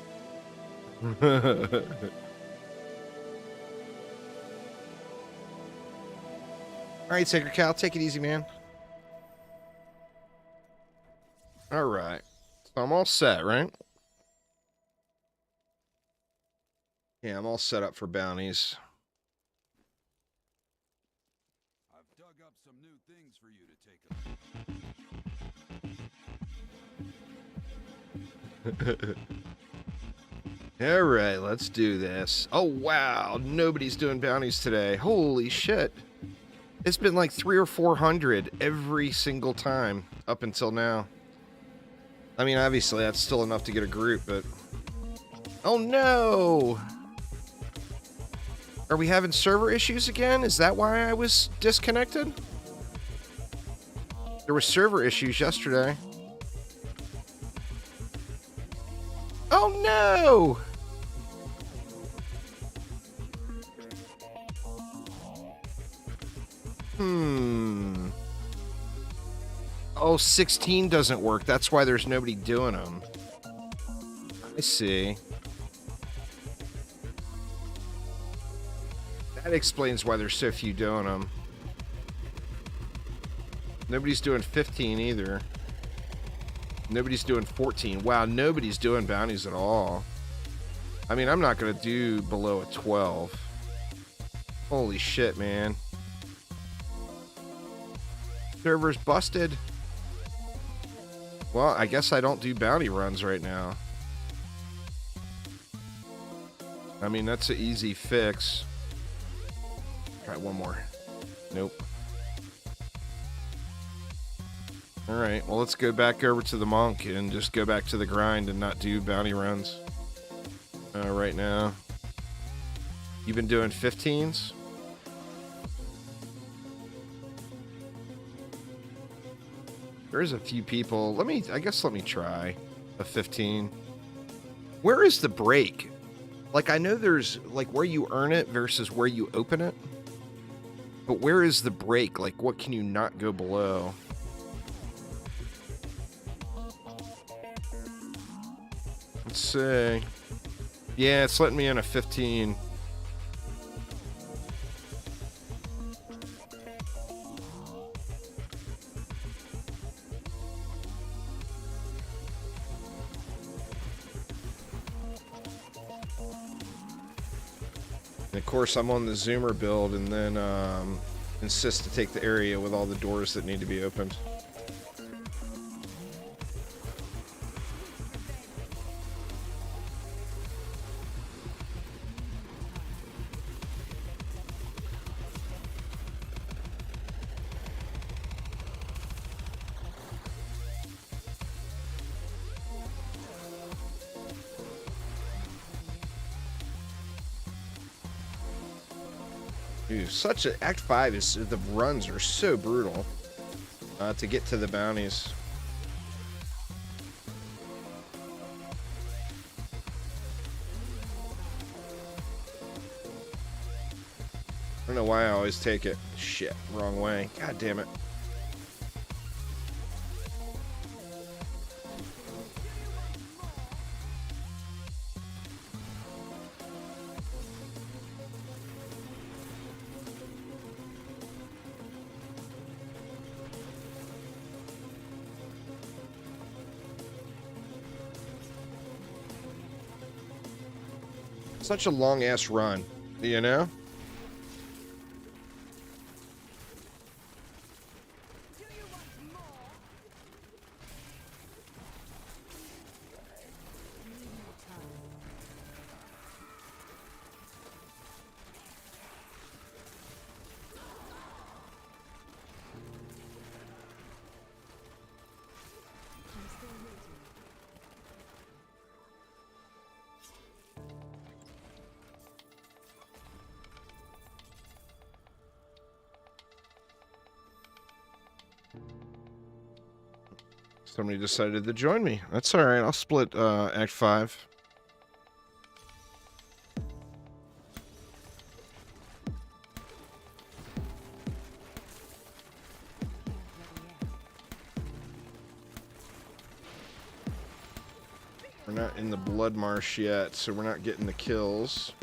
A: Alright, Sacred Cow, take it easy, man. Alright. So I'm all set, right? Yeah, I'm all set up for bounties.
D: I've dug up some new things for you to take a
A: Alright, let's do this. Oh, wow. Nobody's doing bounties today. Holy shit. It's been like 300 or 400 every single time up until now. I mean, obviously, that's still enough to get a group, but... Oh, no! Are we having server issues again? Is that why I was disconnected? There were server issues yesterday. Oh, no! Oh, 16 doesn't work. That's why there's nobody doing them. I see. That explains why there's so few doing them. Nobody's doing 15 either. Nobody's doing 14. Wow, nobody's doing bounties at all. I mean, I'm not going to do below a 12. Holy shit, man. Server's busted. Well, I guess I don't do bounty runs right now. I mean, that's an easy fix. Try one more. Nope. Alright, well, let's go back over to the monk and just go back to the grind and not do bounty runs right now. You've been doing 15s? There's a few people. I guess let me try a 15. Where is the break? Like, I know there's, like, where you earn it versus where you open it. But where is the break? Like, what can you not go below? Let's see. Yeah, it's letting me in a 15. And of course, I'm on the Zoomer build and then insist to take the area with all the doors that need to be opened. Dude, such a Act 5 is, the runs are so brutal to get to the bounties. I don't know why I always take it. Shit, wrong way. God damn it. Such a long ass run, you know? Somebody decided to join me. That's all right. I'll split Act 5. We're not in the blood marsh yet, so we're not getting the kills.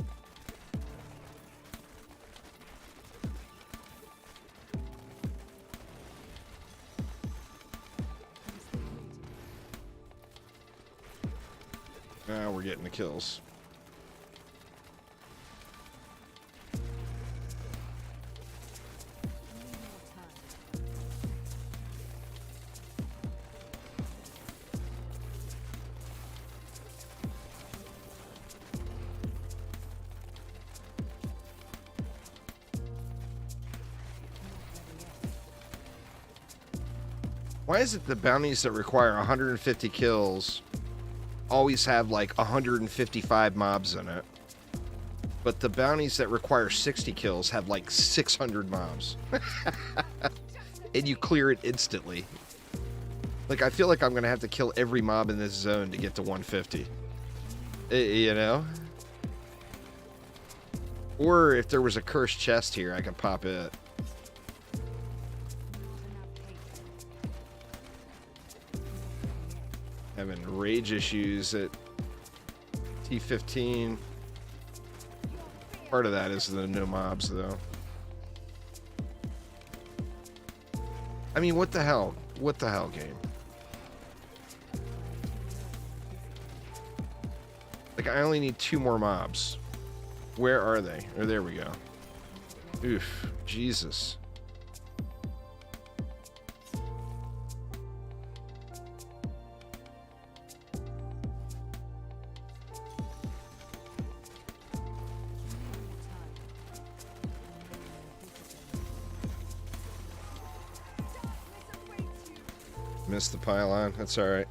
A: Now we're getting the kills. Why is it the bounties that require 150 kills always have like 155 mobs in it, but the bounties that require 60 kills have like 600 mobs? And you clear it instantly. Like, I feel like I'm gonna have to kill every mob in this zone to get to 150. You know? Or if there was a cursed chest here, I could pop it. Having rage issues at T15. Part of that is the no mobs, though. I mean, what the hell? What the hell, game? Like, I only need 2 more mobs. Where are they? Oh, there we go. Oof. Jesus. Missed the pylon. That's all right.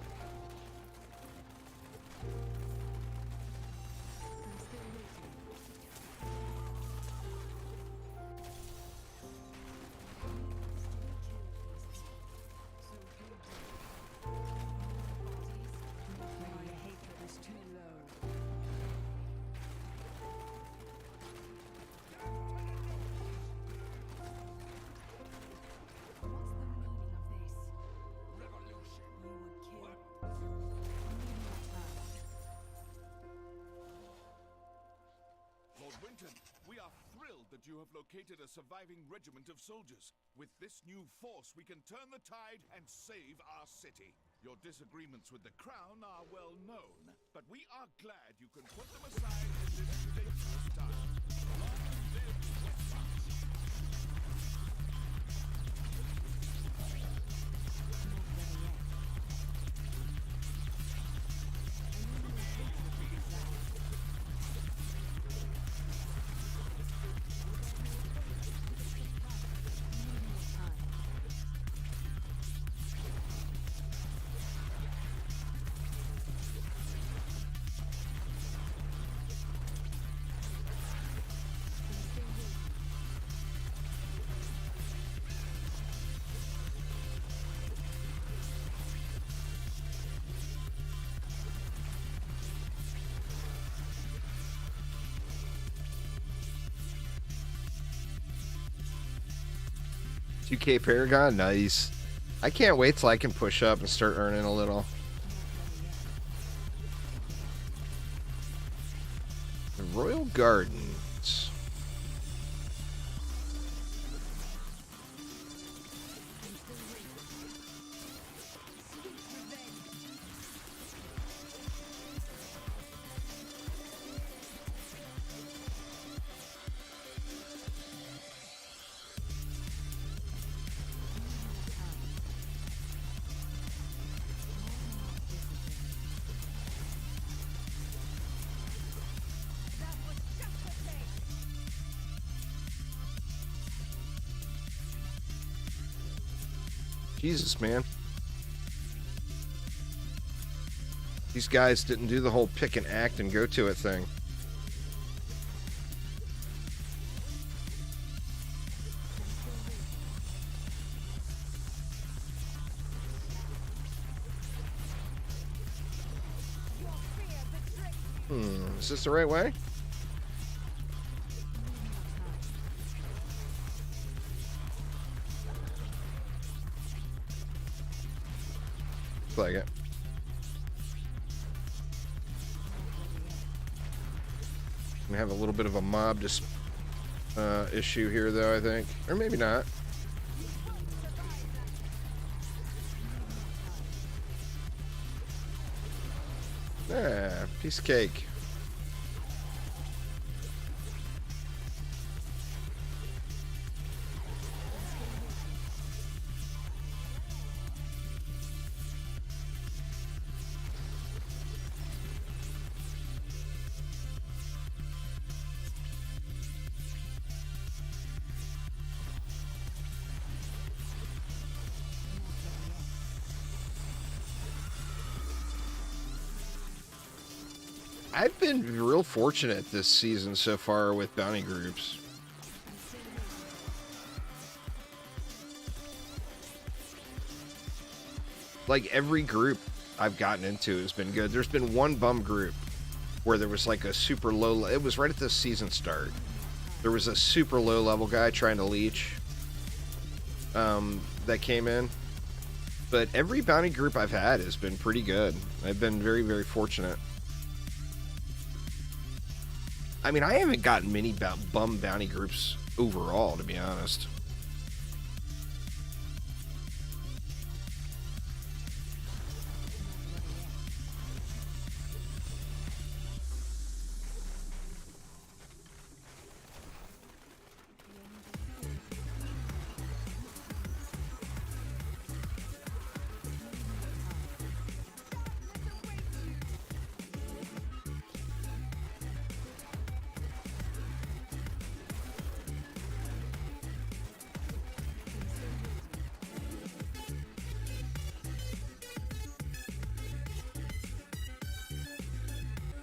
C: We are thrilled that you have located a surviving regiment of soldiers. With this new force, we can turn the tide and save our city. Your disagreements with the crown are well known, but we are glad you can put them aside in this dangerous time. Long live Westmount!
A: $2K Paragon, nice. I can't wait till I can push up and start earning a little. The Royal Gardens. Jesus, man. These guys didn't do the whole pick and act and go to it thing. Is this the right way? Looks like it. We have a little bit of a mob issue here, though, I think. Or maybe not. Yeah, piece of cake. I've been real fortunate this season so far with bounty groups. Like, every group I've gotten into has been good. There's been one bum group where there was like a super low... It was right at the season start. There was a super low level guy trying to leech that came in. But every bounty group I've had has been pretty good. I've been very, very fortunate. I mean, I haven't gotten many bum bounty groups overall, to be honest.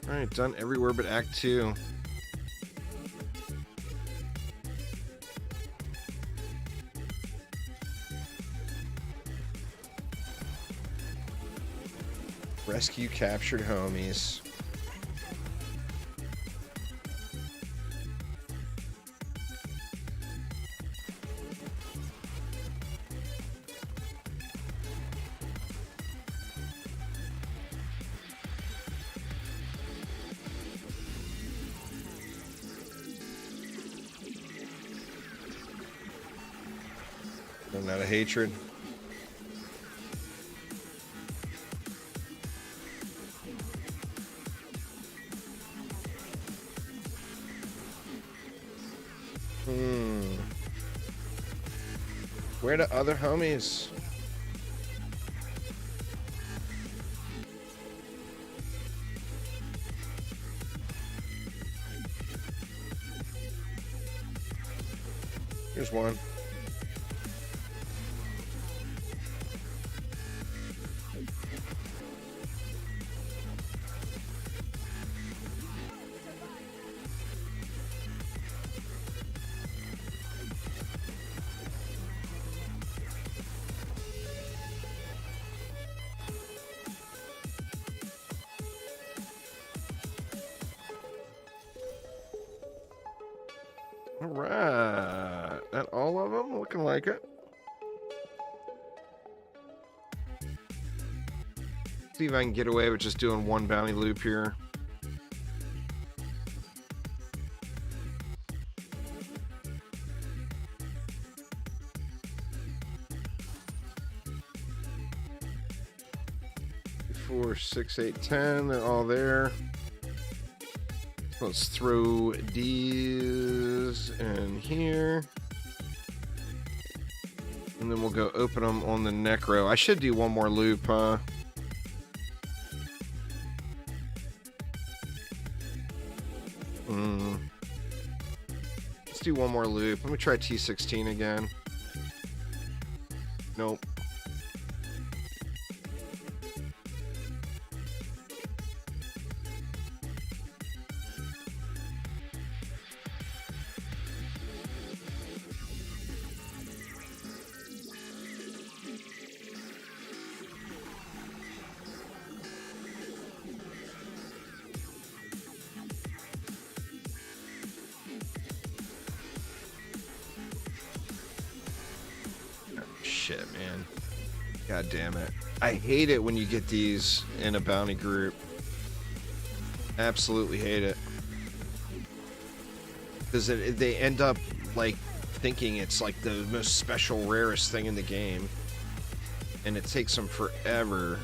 A: Alright, done everywhere but Act 2. Rescue captured homies. Run out of hatred. Where the other homies? Here's one. All right, that all of them looking like it. See if I can get away with just doing one bounty loop here. Four, 6, 8, 10. They're all there. Let's throw these in here. And then we'll go open them on the necro. I should do one more loop, huh? Let's do one more loop. Let me try T16 again. Nope. Shit, man. God damn it. I hate it when you get these in a bounty group. Absolutely hate it. Because they end up, like, thinking it's, like, the most special, rarest thing in the game. And it takes them forever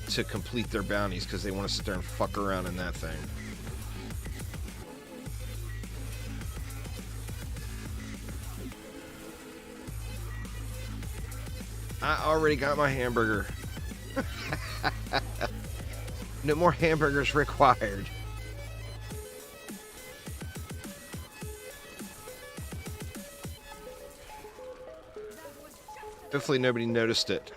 A: to complete their bounties because they want to sit there and fuck around in that thing. I already got my hamburger. No more hamburgers required. Hopefully nobody noticed it.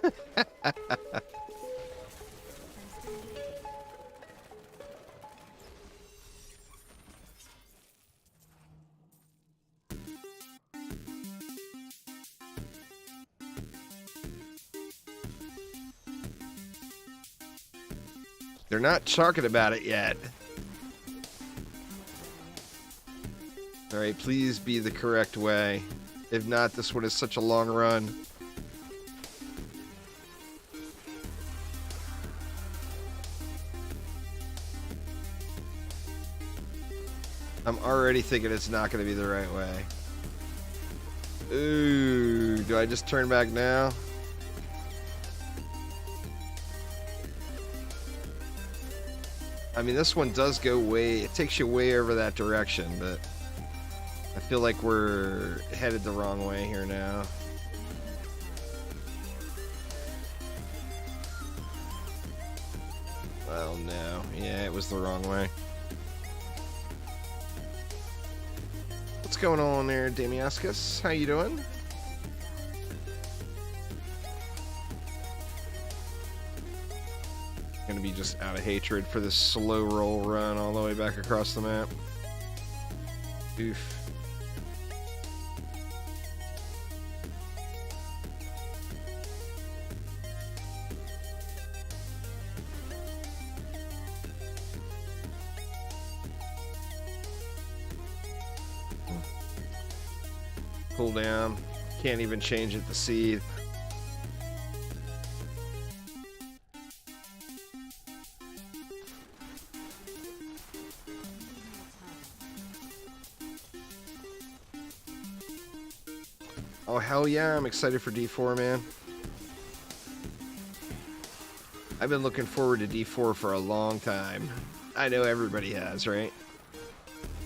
A: They're not talking about it yet. Alright, please be the correct way. If not, this one is such a long run. I'm already thinking it's not going to be the right way. Ooh, do I just turn back now? I mean, this one does go way, it takes you way over that direction, but I feel like we're headed the wrong way here now. Well, no. Yeah, it was the wrong way. What's going on there, Damiascus? How you doing? Gonna be just out of hatred for this slow roll run all the way back across the map. Oof. Pull down. Can't even change it to seed. Oh, hell yeah, I'm excited for D4, man. I've been looking forward to D4 for a long time. I know everybody has, right?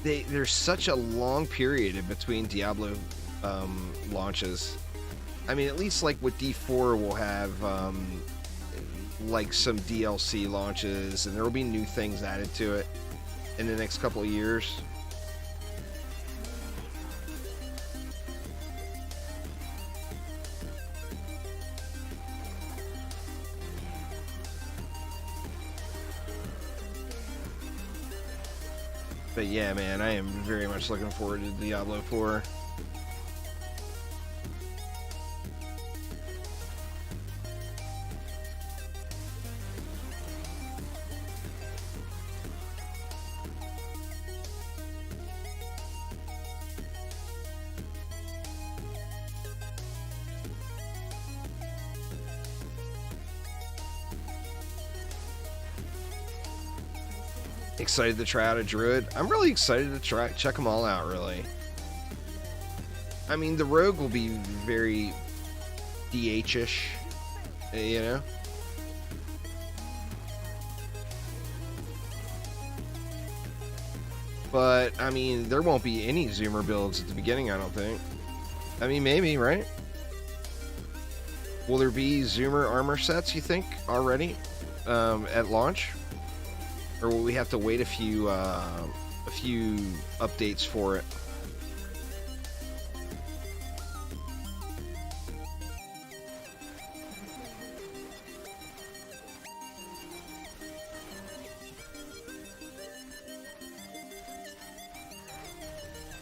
A: There's such a long period in between Diablo launches. I mean, at least like with D4 we'll have like some DLC launches, and there will be new things added to it in the next couple of years. But yeah, man, I am very much looking forward to Diablo 4. Excited to try out a druid. I'm really excited to check them all out, really. I mean, the rogue will be very DH-ish, you know? But, I mean, there won't be any Zoomer builds at the beginning, I don't think. I mean, maybe, right? Will there be Zoomer armor sets, you think, already at launch? Or will we have to wait a few updates for it?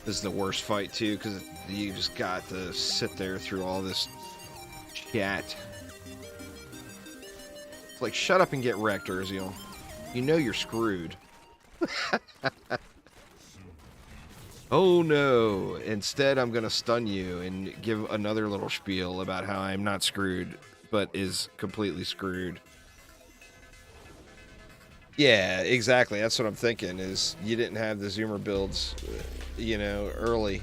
A: This is the worst fight too, because you just got to sit there through all this chat. It's like, shut up and get wrecked, Urziel. You know you're screwed. Oh no. Instead, I'm going to stun you and give another little spiel about how I'm not screwed, but is completely screwed. Yeah, exactly. That's what I'm thinking, is you didn't have the zoomer builds, you know, early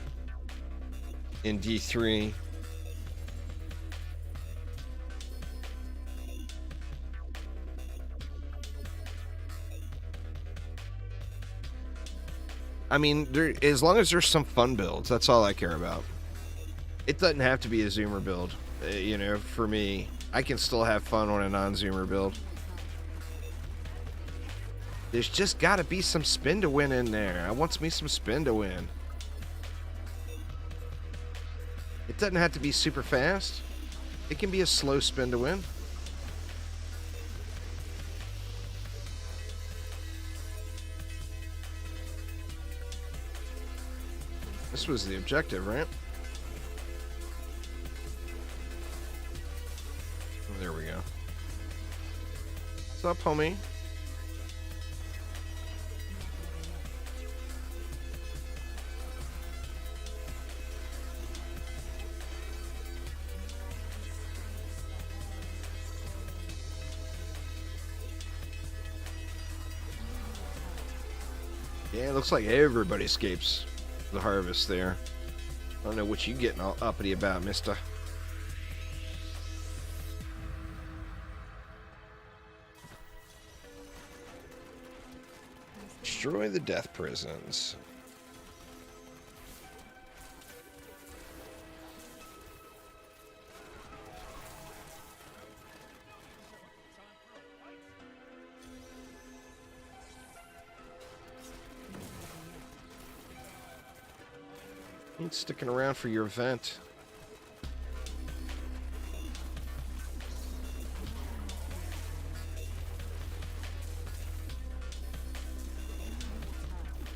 A: in D3. I mean, as long as there's some fun builds, that's all I care about. It doesn't have to be a zoomer build, you know, for me. I can still have fun on a non-zoomer build. There's just got to be some spin to win in there. I want me some spin to win. It doesn't have to be super fast. It can be a slow spin to win. This was the objective, right? Oh, there we go. What's up, homie? Yeah, it looks like everybody escapes the harvest there. I don't know what you getting all uppity about, mister. Destroy the death prisons. Ain't sticking around for your event.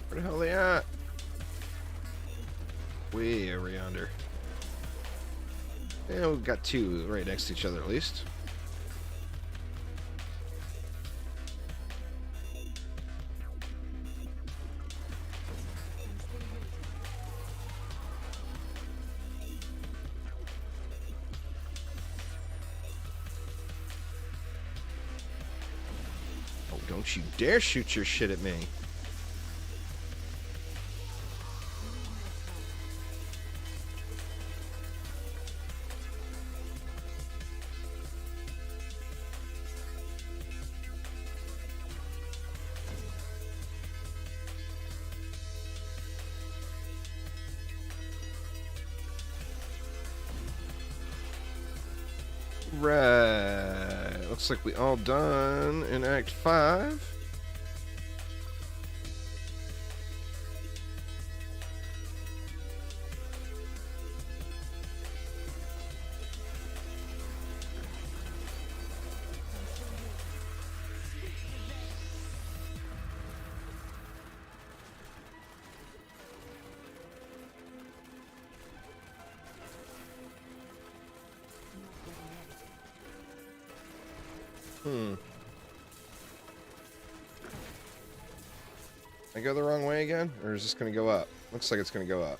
A: Where the hell are they at? Way over yonder. Yeah, we've got two right next to each other at least. Oh, don't you dare shoot your shit at me. Right. Looks like we all done in Act 5. I go the wrong way again? Or is this going to go up? Looks like it's going to go up.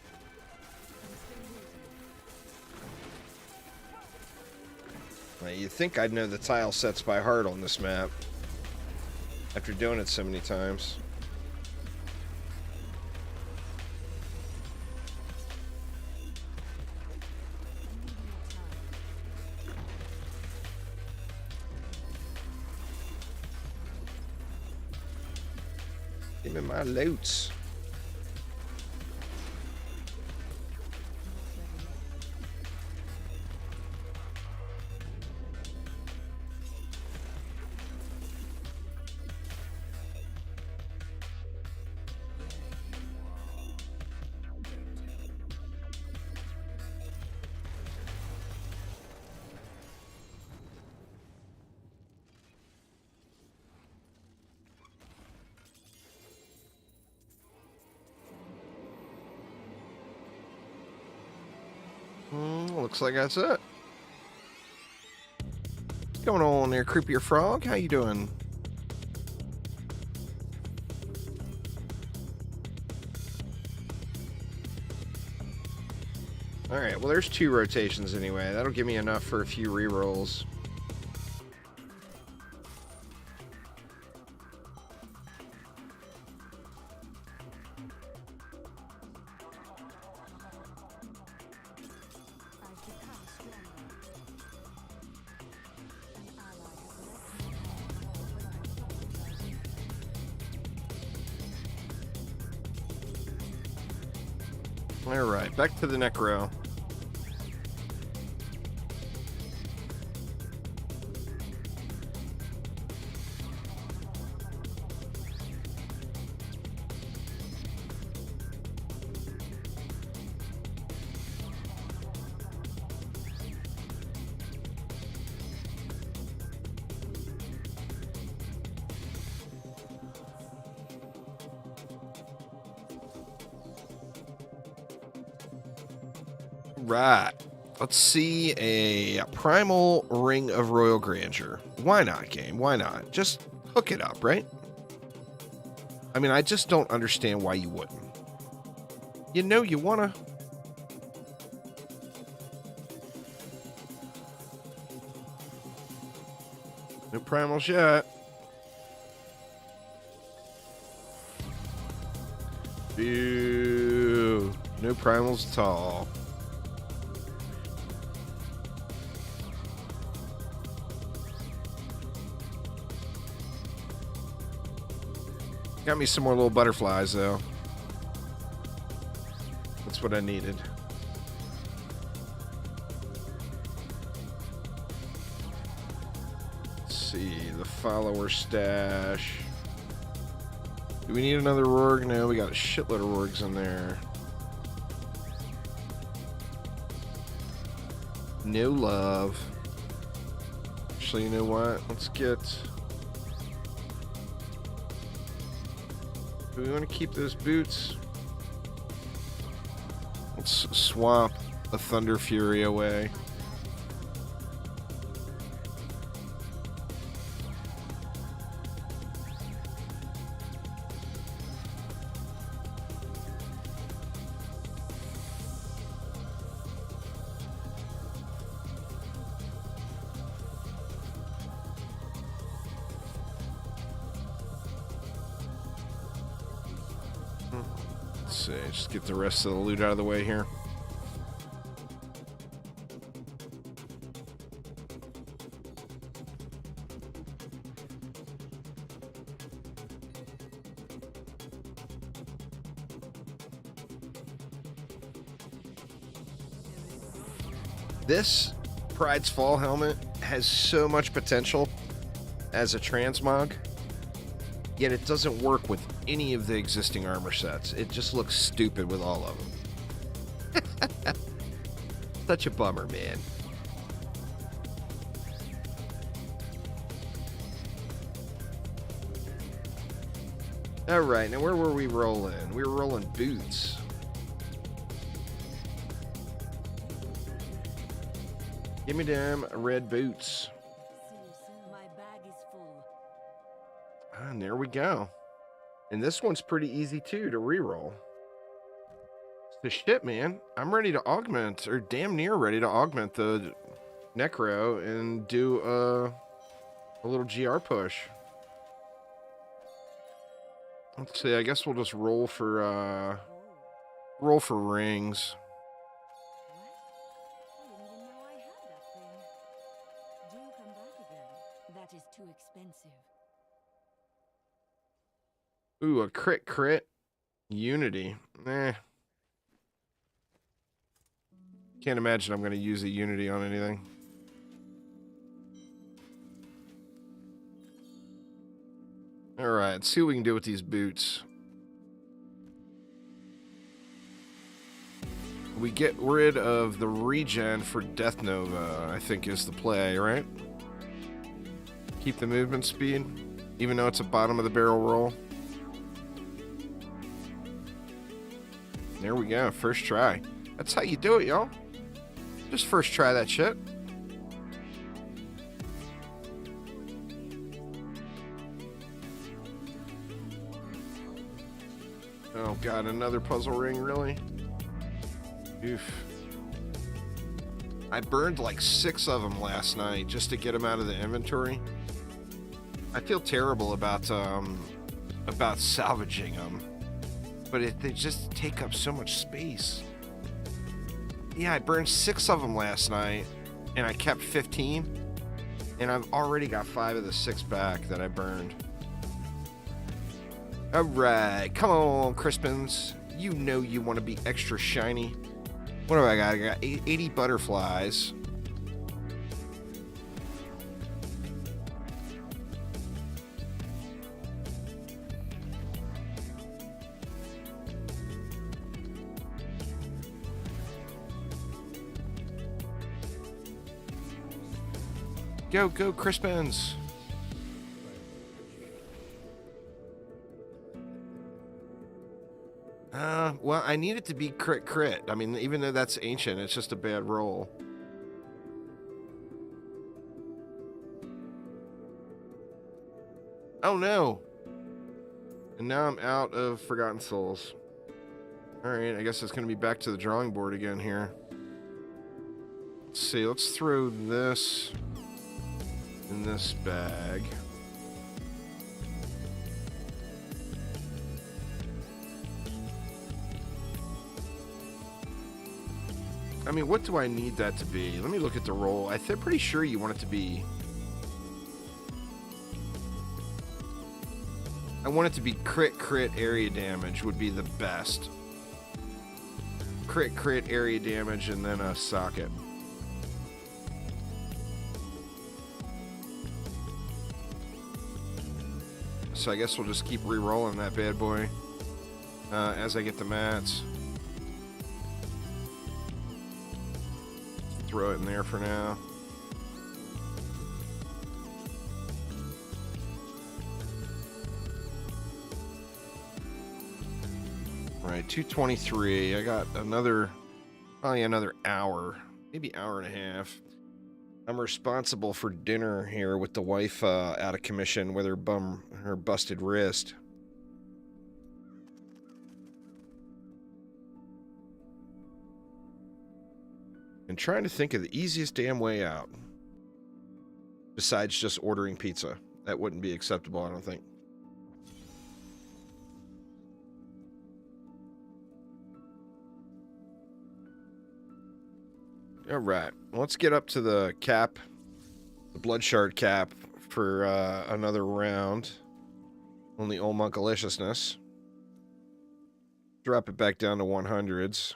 A: Now, you'd think I'd know the tile sets by heart on this map after doing it so many times. Give me my loot. Looks like that's it. What's going on there, Creepier Frog? How you doing? Alright, well there's 2 rotations anyway. That'll give me enough for a few rerolls. Alright, back to the Necro. Right. Let's see a Primal Ring of Royal Grandeur. Why not, game? Why not? Just hook it up, right? I mean, I just don't understand why you wouldn't. You know you wanna. No primals yet. Boo. No primals at all. Got me some more little butterflies, though. That's what I needed. Let's see, the follower stash. Do we need another Rorg? No, we got a shitload of Rorgs in there. No love. Actually, you know what? Let's get... Do we want to keep those boots? Let's swap a Thunder Fury away. Let's see, just get the rest of the loot out of the way here. This Pride's Fall helmet has so much potential as a transmog, yet it doesn't work with any of the existing armor sets. It just looks stupid with all of them. Such a bummer, man. Alright, now where were we rolling? We were rolling boots. Give me them red boots.
B: My bag is full.
A: And there we go. And this one's pretty easy too to reroll. The shit, man. I'm ready to augment, or damn near ready to augment the Necro and do a little GR push. Let's see, I guess we'll just roll for rings.
B: What? I didn't even know I had that thing. Do come back again. That is too expensive.
A: Ooh, a crit. Unity. Can't imagine I'm going to use a Unity on anything. Alright, let's see what we can do with these boots. We get rid of the regen for Death Nova, I think is the play, right? Keep the movement speed, even though it's a bottom of the barrel roll. There we go, first try. That's how you do it, y'all. Just first try that shit. Oh god, another puzzle ring, really? Oof. I burned like 6 of them last night just to get them out of the inventory. I feel terrible about salvaging them. But they just take up so much space. Yeah, I burned 6 of them last night, and I kept 15. And I've already got 5 of the 6 back that I burned. Alright, come on, Crispins. You know you want to be extra shiny. What do I got? I got 80 butterflies. Go, go, Crispins. Well, I need it to be crit crit. I mean, even though that's ancient, it's just a bad roll. Oh no! And now I'm out of Forgotten Souls. Alright, I guess it's going to be back to the drawing board again here. Let's see, let's throw this in this bag. I mean, what do I need that to be? Let me look at the roll. I'm pretty sure you want it to be... I want it to be crit crit area damage would be the best. Crit crit area damage and then a socket. So I guess we'll just keep re-rolling that bad boy as I get the mats. Throw it in there for now. All right, 2:23. I got probably another hour, maybe hour and a half. I'm responsible for dinner here with the wife out of commission with her busted wrist. And trying to think of the easiest damn way out. Besides just ordering pizza. That wouldn't be acceptable, I don't think. Alright, let's get up to the cap. The blood shard cap for another round. On the old Monkaliciousness. Drop it back down to 100s.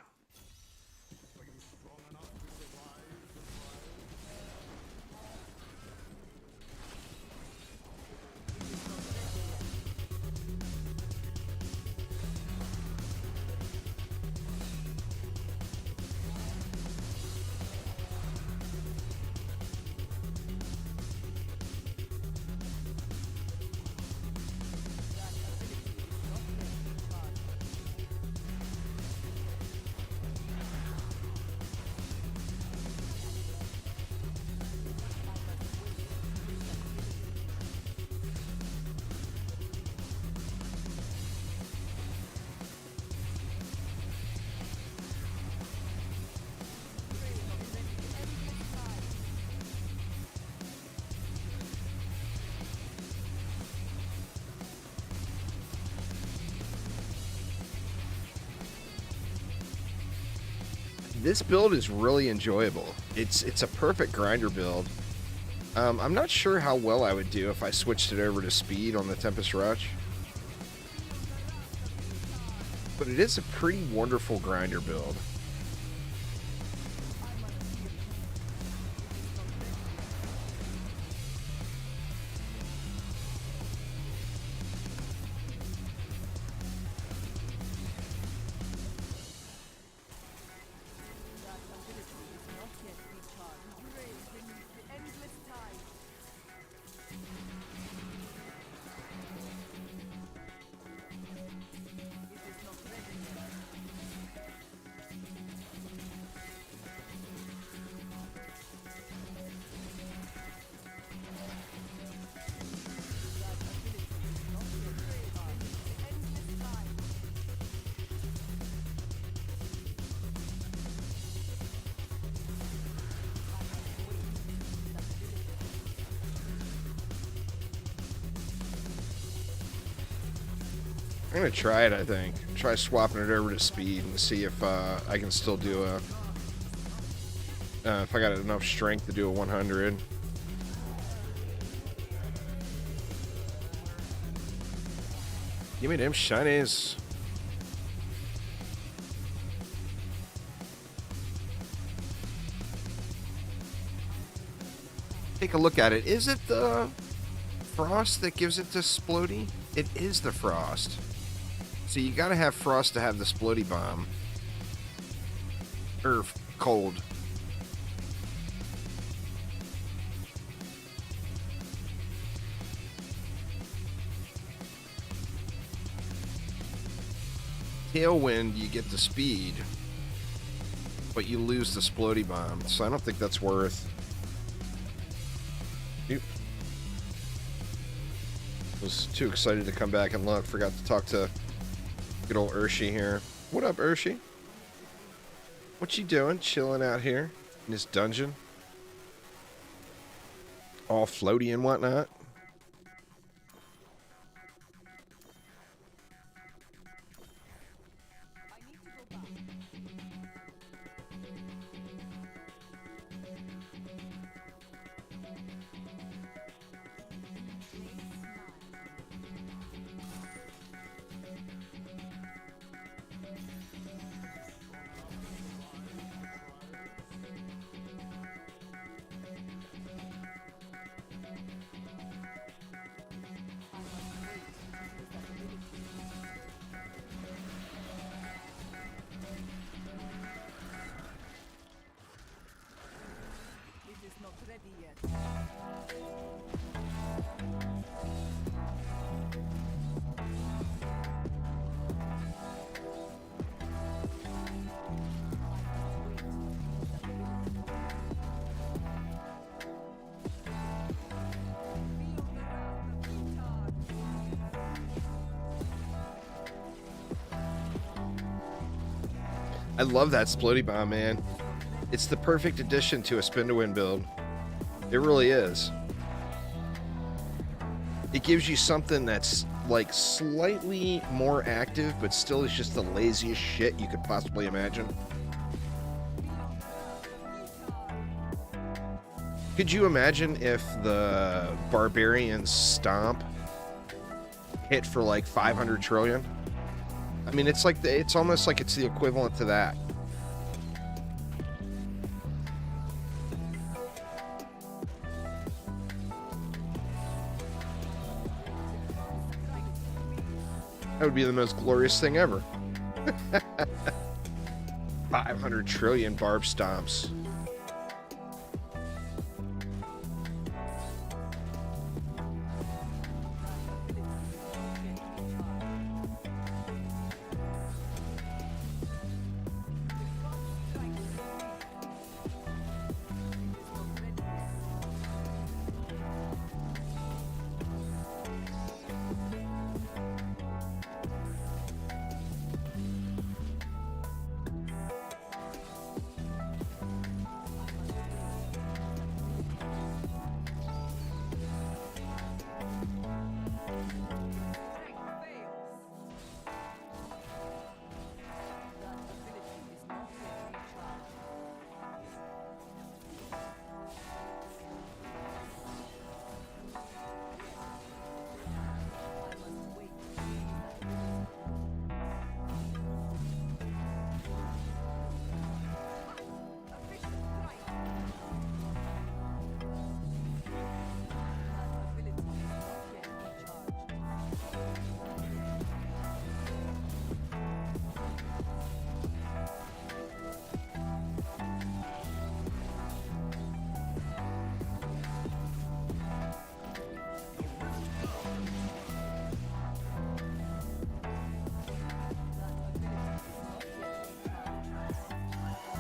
A: This build is really enjoyable. It's a perfect grinder build. I'm not sure how well I would do if I switched it over to speed on the Tempest Rush. But it is a pretty wonderful grinder build. I'm gonna try it, I think. Try swapping it over to speed and see if I can still do a... if I got enough strength to do a 100. Give me them shinies. take a look at it. Is it the frost that gives it the splody? It is the frost. So you gotta have frost to have the splody bomb. Or cold. Tailwind, you get the speed, but you lose the splody bomb. So I don't think that's worth. Oop. Was too excited to come back and look. Forgot to talk to good old Urshi here. What up, Urshi? What you doing? Chilling out here in this dungeon? All floaty and whatnot. I love that splody bomb, man. It's the perfect addition to a spin to win build. It really is. It gives you something that's like slightly more active, but still is just the laziest shit you could possibly imagine. Could you imagine if the Barbarian Stomp hit for like 500 trillion? I mean, it's like it's almost like it's the equivalent to that. That would be the most glorious thing ever. 500 trillion barb stomps.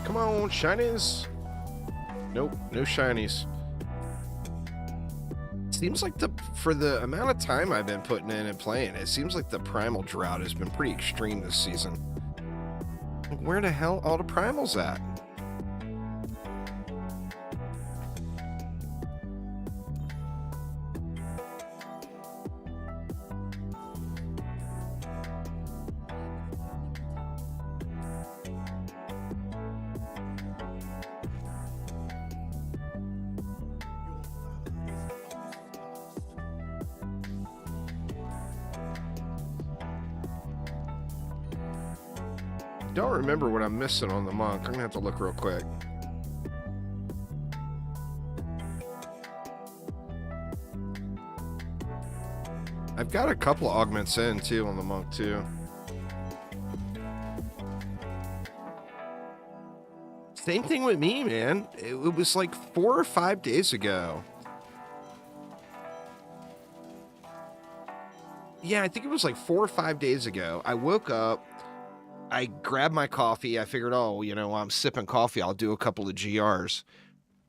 A: Come on, shinies. Nope, no shinies. Seems like for the amount of time I've been putting in and playing, it seems like the primal drought has been pretty extreme this season. Like, where the hell all the primals at? Don't remember what I'm missing on the monk. I'm gonna have to look real quick. I've got a couple of augments in, too, on the monk, too. Same thing with me, man. It was like 4 or 5 days ago. Yeah, I think it was like 4 or 5 days ago. I woke up, I grabbed my coffee. I figured, oh, you know, while I'm sipping coffee, I'll do a couple of GRs.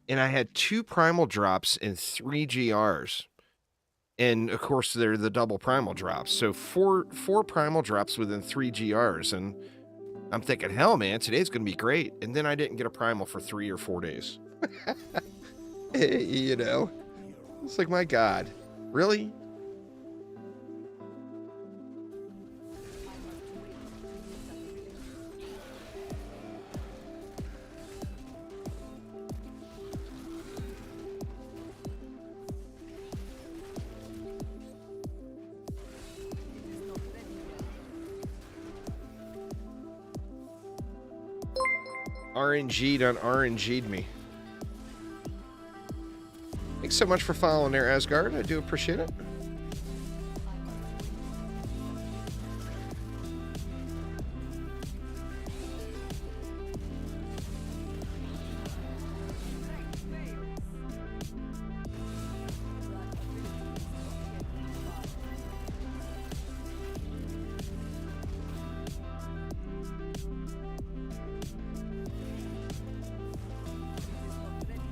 A: And I had 2 primal drops and 3 GRs. And of course, they're the double primal drops. So four primal drops within 3 GRs. And I'm thinking, hell, man, today's going to be great. And then I didn't get a primal for 3 or 4 days. You know, it's like, my God, really? RNG'd on RNG'd me. Thanks so much for following there, Asgard. I do appreciate it.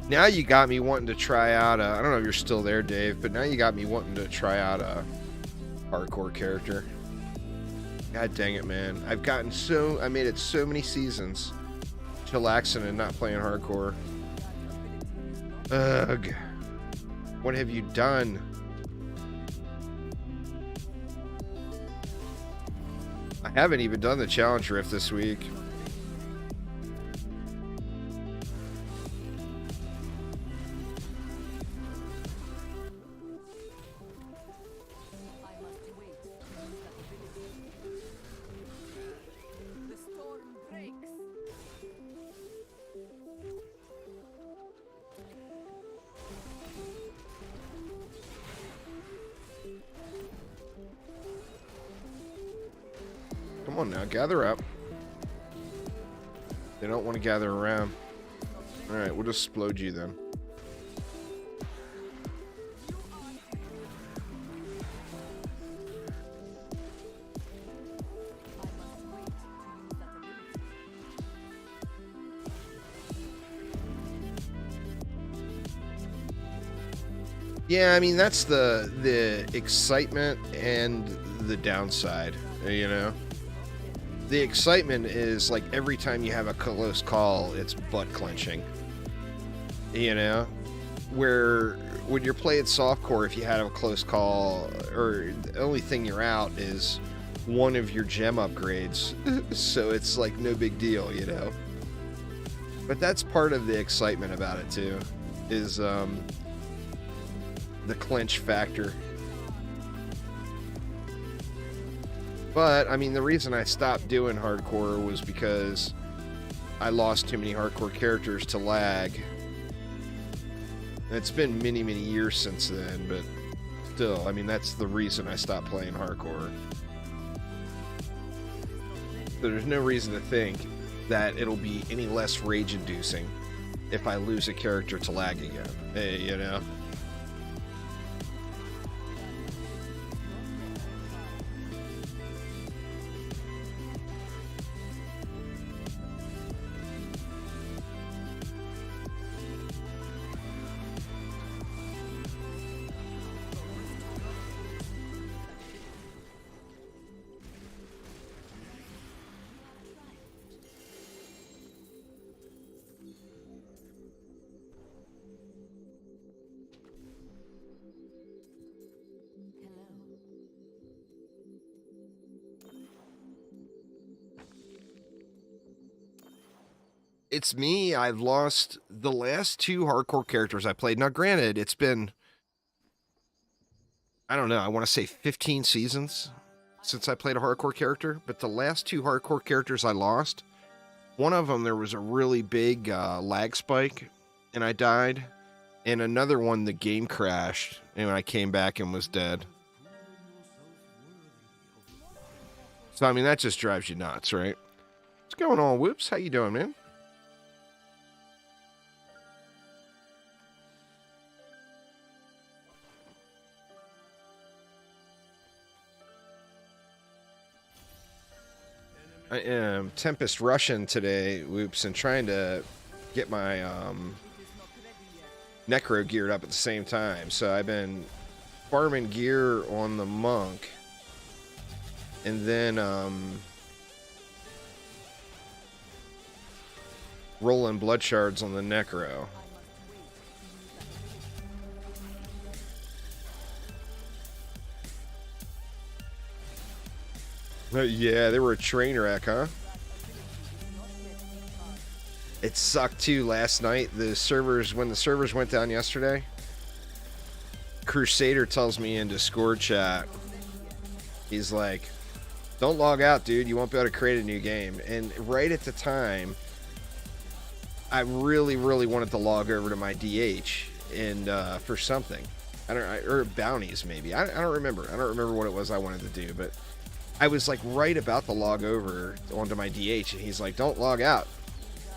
A: Now you got me wanting to try out I don't know if you're still there, Dave, but now you got me wanting to try out a hardcore character. God dang it, man. I made it so many seasons chillaxing and not playing hardcore. Ugh. What have you done? I haven't even done the challenge rift this week. Come on now, gather up. They don't want to gather around. Alright, we'll just explode you then. Yeah, I mean, that's the excitement and the downside, you know? The excitement is like every time you have a close call, it's butt clenching. You know, where when you're playing softcore, if you had a close call, or the only thing you're out is one of your gem upgrades, so it's like no big deal, you know. But that's part of the excitement about it too, is the clench factor. But, I mean, the reason I stopped doing hardcore was because I lost too many hardcore characters to lag. And it's been many, many years since then, but still, I mean, that's the reason I stopped playing hardcore. So there's no reason to think that it'll be any less rage-inducing if I lose a character to lag again, you know? It's me. I've lost the last 2 hardcore characters I played. Now, granted, it's been, I don't know, I want to say 15 seasons since I played a hardcore character, but the last 2 hardcore characters I lost, one of them, there was a really big lag spike, and I died, and another one, the game crashed, and I came back and was dead. So, I mean, that just drives you nuts, right? What's going on, Whoops? How you doing, man? I am Tempest Russian today, Whoops, and trying to get my Necro geared up at the same time. So I've been farming gear on the Monk, and then rolling blood shards on the Necro. Yeah, they were a train wreck, huh? It sucked too last night. When the servers went down yesterday, Crusader tells me in Discord chat, he's like, don't log out, dude. You won't be able to create a new game. And right at the time, I really, really wanted to log over to my DH and for something. Or bounties maybe. I don't remember. I don't remember what it was I wanted to do, but I was like right about to log over onto my DH, and he's like, don't log out.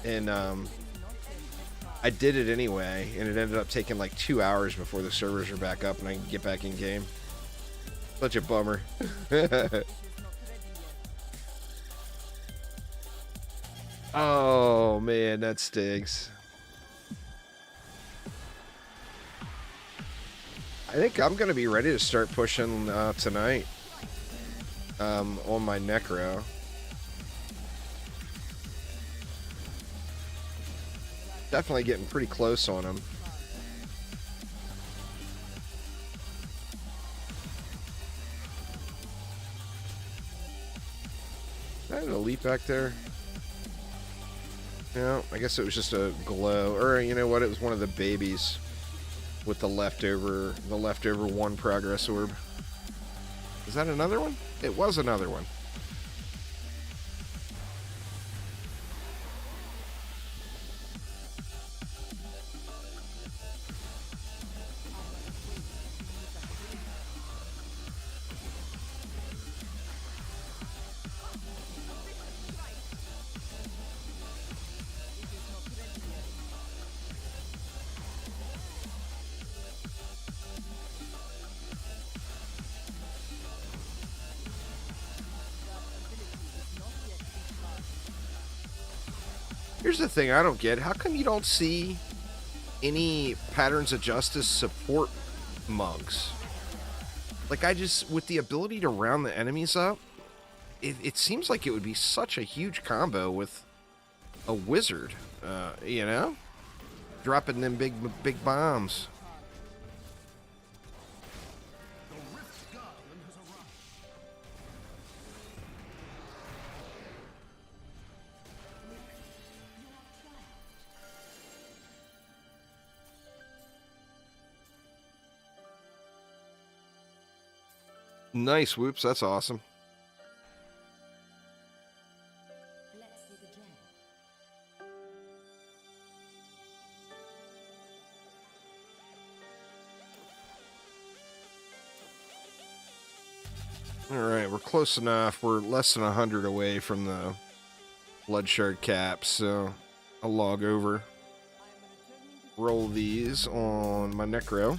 A: And I did it anyway, and it ended up taking like 2 hours before the servers are back up and I can get back in game. Such a bummer. Oh man, that stinks. I think I'm gonna be ready to start pushing tonight on my Necro. Definitely getting pretty close on him. Is that an elite back there? No, I guess it was just a glow. Or you know what? It was one of the babies with the leftover one progress orb. Is that another one? It was another one. Here's the thing I don't get. How come you don't see any Patterns of Justice support mugs? Like, with the ability to round the enemies up, it seems like it would be such a huge combo with a wizard, you know? Dropping them big bombs. Nice, Whoops. That's awesome.
B: Let's see the gem.
A: All right, we're close enough. We're less than 100 away from the blood shard cap, so I'll log over. Roll these on my Necro.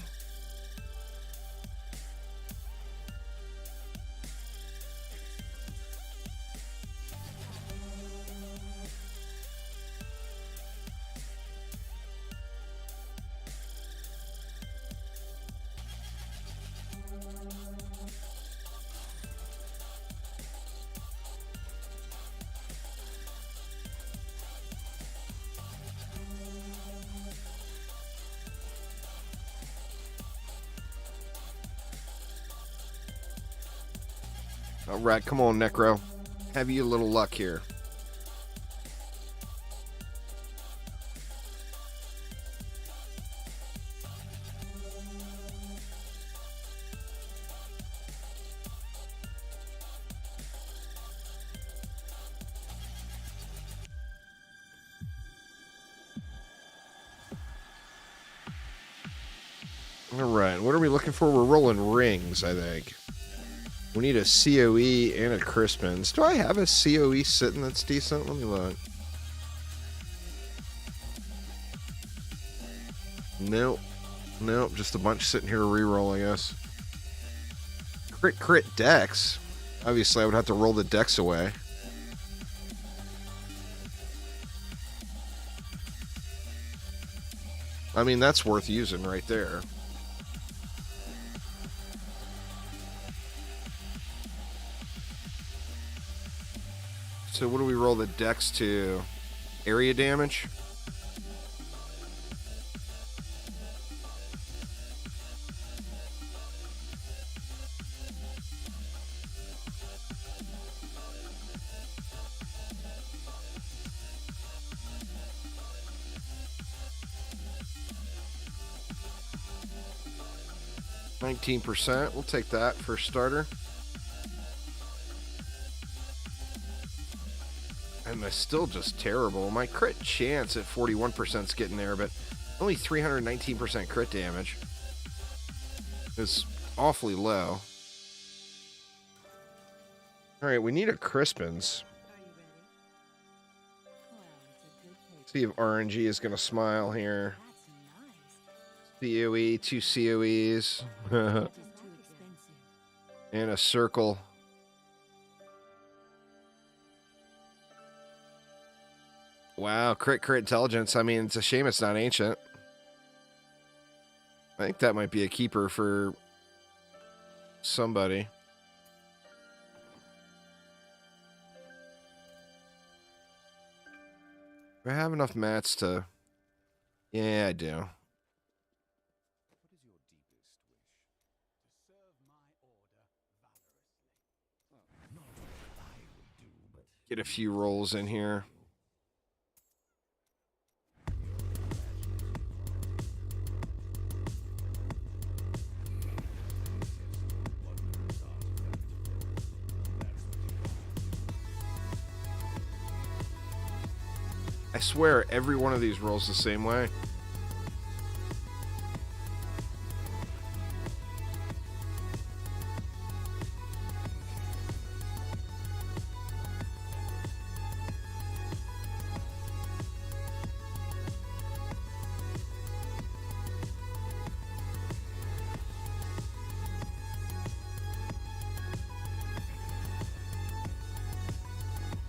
A: All right, come on, Necro. Have you a little luck here. All right, what are we looking for? We're rolling rings, I think. We need a COE and a Crispins. Do I have a COE sitting that's decent? Let me look. Nope. Nope, just a bunch sitting here to reroll, I guess. Crit decks. Obviously, I would have to roll the decks away. I mean, that's worth using right there. So what do we roll the decks to? Area damage? %. We'll take that for a starter. And that's still just terrible. My crit chance at 41% is getting there, but only 319% crit damage. It's awfully low. Alright, we need a Crispins. See if RNG is going to smile here. COE, 2 COEs. And a circle. Wow, crit intelligence. I mean, it's a shame it's not ancient. I think that might be a keeper for somebody. Do I have enough mats to... Yeah, I do. Get a few rolls in here. I swear every one of these rolls the same way.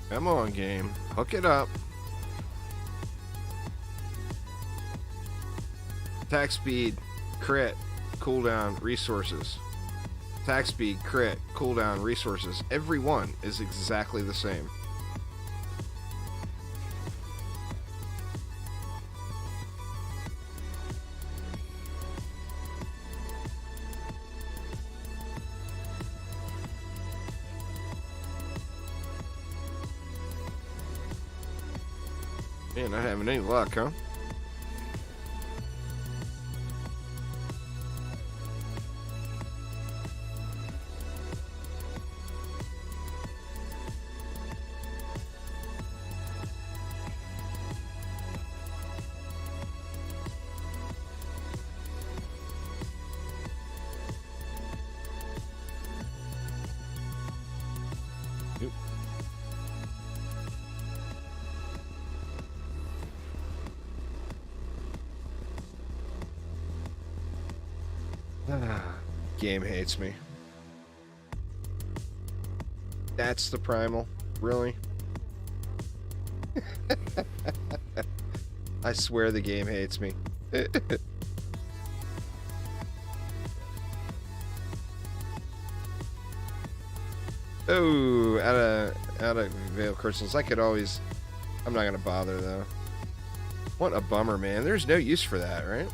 A: Come on, game. Hook it up. Attack speed, crit, cooldown, resources. Attack speed, crit, cooldown, resources. Every one is exactly the same. Man, not having any luck, huh? Game hates me. That's the primal? Really? I swear the game hates me. Oh, out of Veil Crystals. I could always... I'm not gonna bother though. What a bummer, man. There's no use for that, right?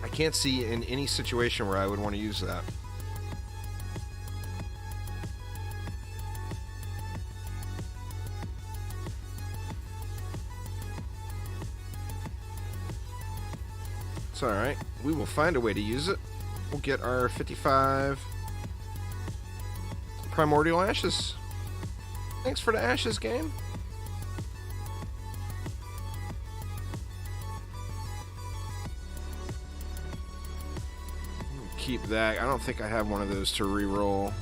A: I can't see in any situation where I would want to use that. It's alright. We will find a way to use it. We'll get our 55 Primordial Ashes. Thanks for the Ashes, game. keep that. I don't think I have one of those to re-roll.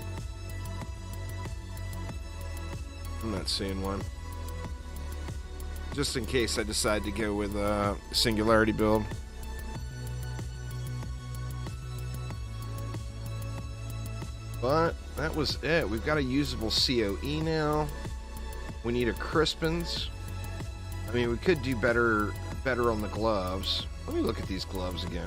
A: I'm not seeing one. Just in case I decide to go with a Singularity build. But that was it. We've got a usable COE now. We need a Crispins. I mean, we could do better on the gloves. Let me look at these gloves again.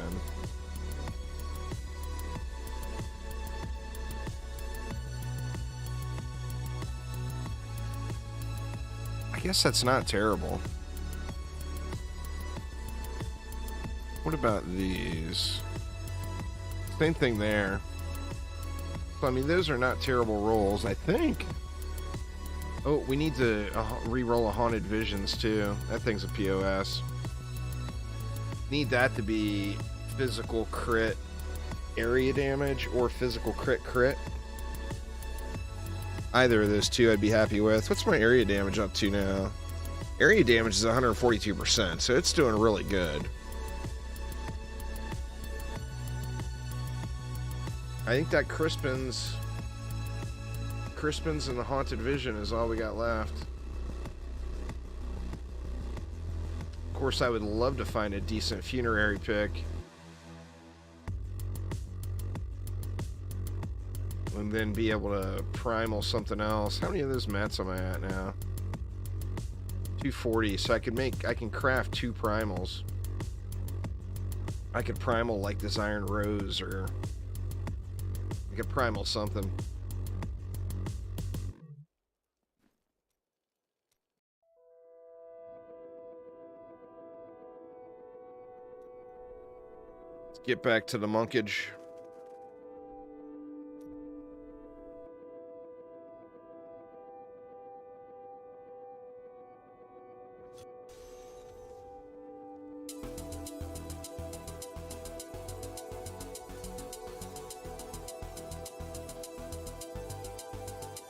A: I guess that's not terrible. What about these? Same thing there. So, I mean, those are not terrible rolls, I think. Oh, we need to re-roll a Haunted Visions, too. That thing's a POS. Need that to be physical crit area damage or physical crit. Either of those two I'd be happy with. What's my area damage up to now? Area damage is 142%, so it's doing really good. I think that Crispins and the Haunted Vision is all we got left. Of course, I would love to find a decent funerary pick. And then be able to primal something else. How many of those mats am I at now? 240, so I can craft 2 primals. I could primal like this Iron Rose, or I could primal something. Let's get back to the monkage.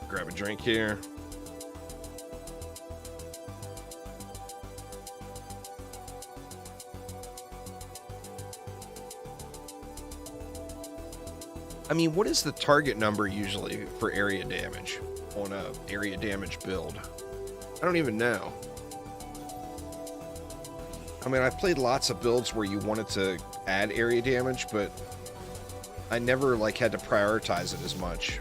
A: Grab a drink here. I mean, what is the target number usually for area damage on a area damage build? I don't even know. I mean, I've played lots of builds where you wanted to add area damage, but I never like had to prioritize it as much.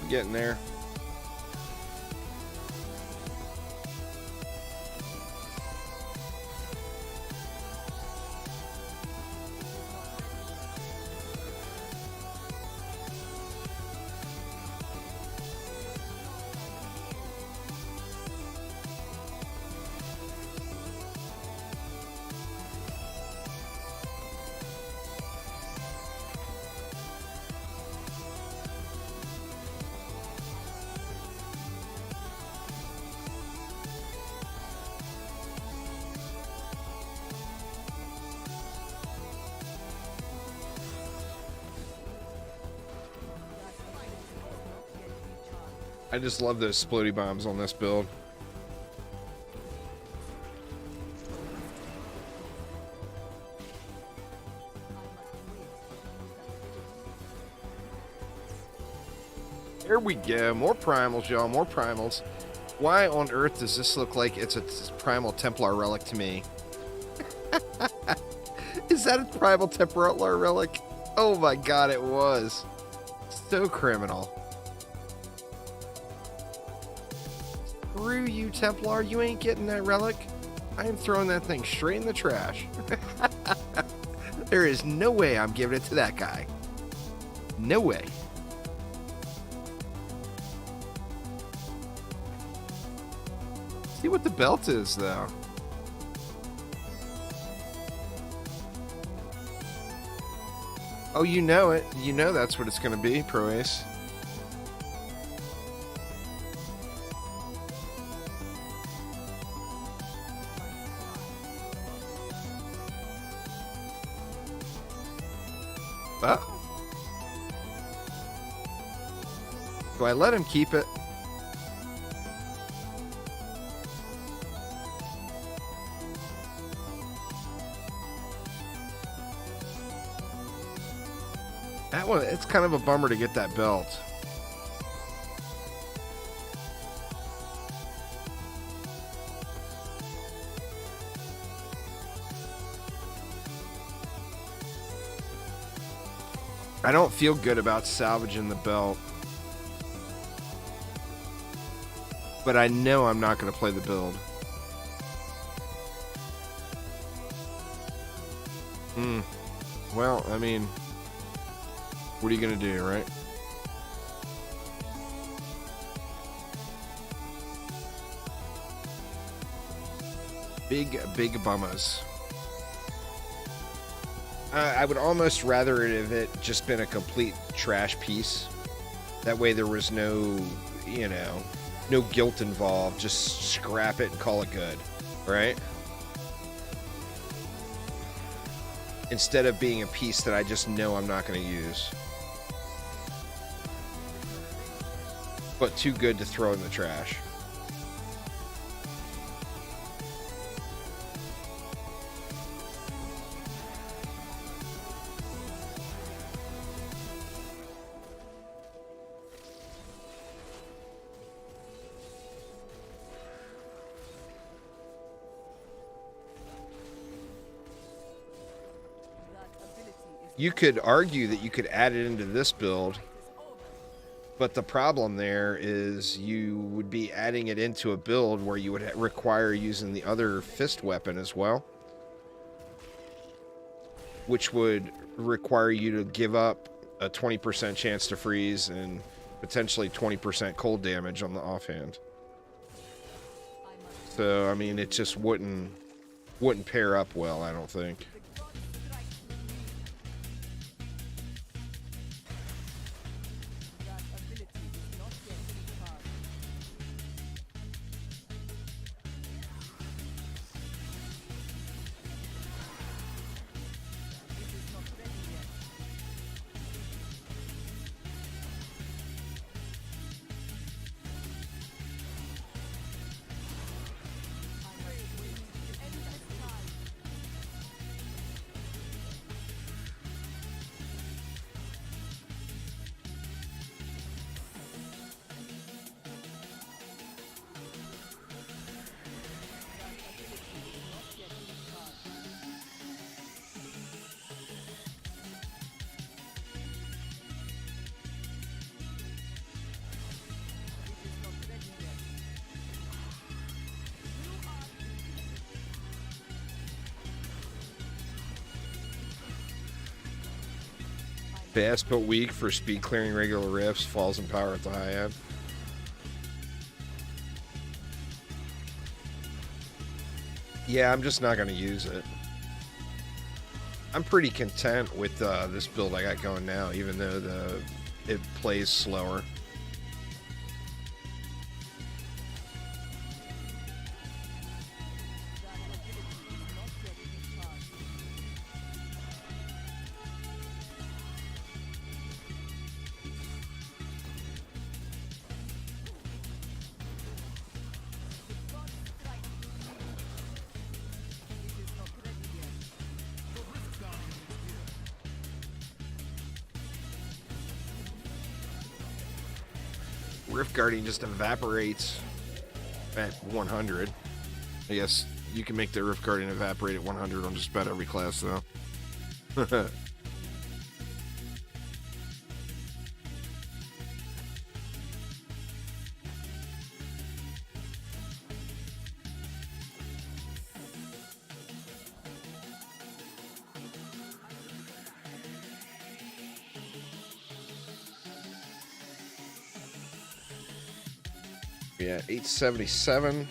A: Getting there. I just love those splody bombs on this build. There we go. More primals, y'all. More primals. Why on earth does this look like it's a primal Templar relic to me? Is that a primal Templar relic? Oh my god, it was. So criminal. Screw you, Templar. You ain't getting that relic. I am throwing that thing straight in the trash. There is no way I'm giving it to that guy. No way. See what the belt is, though. Oh, you know it. You know that's what it's going to be, Pro Ace. Oh. Do I let him keep it? That one, it's kind of a bummer to get that belt. I don't feel good about salvaging the belt. But I know I'm not going to play the build. Well, I mean, what are you going to do, right? Big bummers. I would almost rather it if it just been a complete trash piece. That way there was no, you know, no guilt involved. Just scrap it and call it good, right? Instead of being a piece that I just know I'm not going to use. But too good to throw in the trash. You could argue that you could add it into this build, but the problem there is you would be adding it into a build where you would require using the other fist weapon as well, which would require you to give up a 20% chance to freeze and potentially 20% cold damage on the offhand. So, I mean, it just wouldn't pair up well, I don't think. Fast but weak for speed clearing regular riffs, falls in power at the high end. Yeah, I'm just not going to use it. I'm pretty content with this build I got going now, even though it plays slower. Rift Guardian just evaporates at 100. I guess you can make the Rift Guardian evaporate at 100 on just about every class, though. Yeah, 877.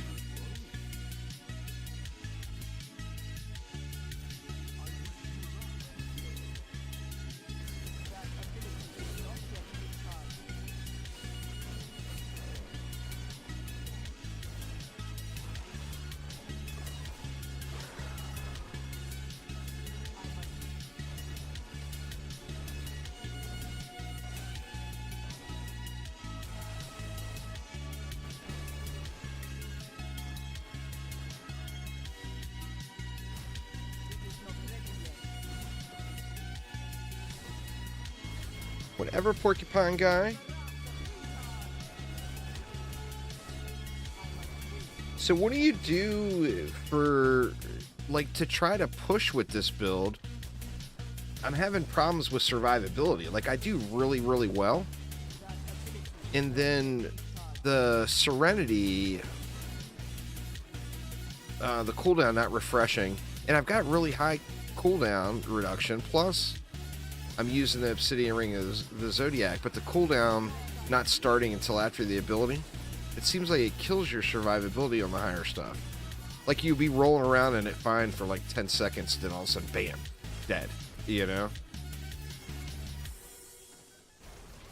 A: Whatever, Porcupine Guy. So what do you do for, like, to try to push with this build? I'm having problems with survivability. Like, I do really, really well. And then the Serenity, the cooldown not refreshing. And I've got really high cooldown reduction. Plus, I'm using the Obsidian Ring as the Zodiac, but the cooldown not starting until after the ability. It seems like it kills your survivability on the higher stuff. Like you'd be rolling around in it fine for like 10 seconds, then all of a sudden, bam, dead. You know?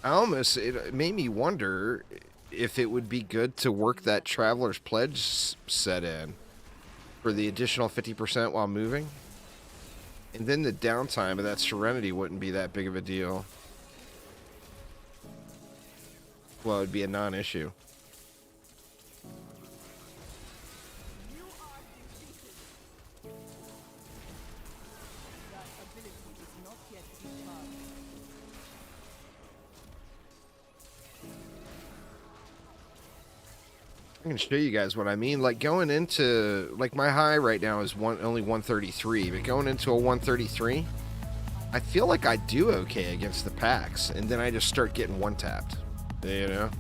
A: It made me wonder if it would be good to work that Traveler's Pledge set in for the additional 50% while moving. And then the downtime of that Serenity wouldn't be that big of a deal. Well, it would be a non-issue. I can show you guys what I mean. Like going into, like my high right now is only 133, but going into a 133, I feel like I do okay against the packs, and then I just start getting one-tapped, you know?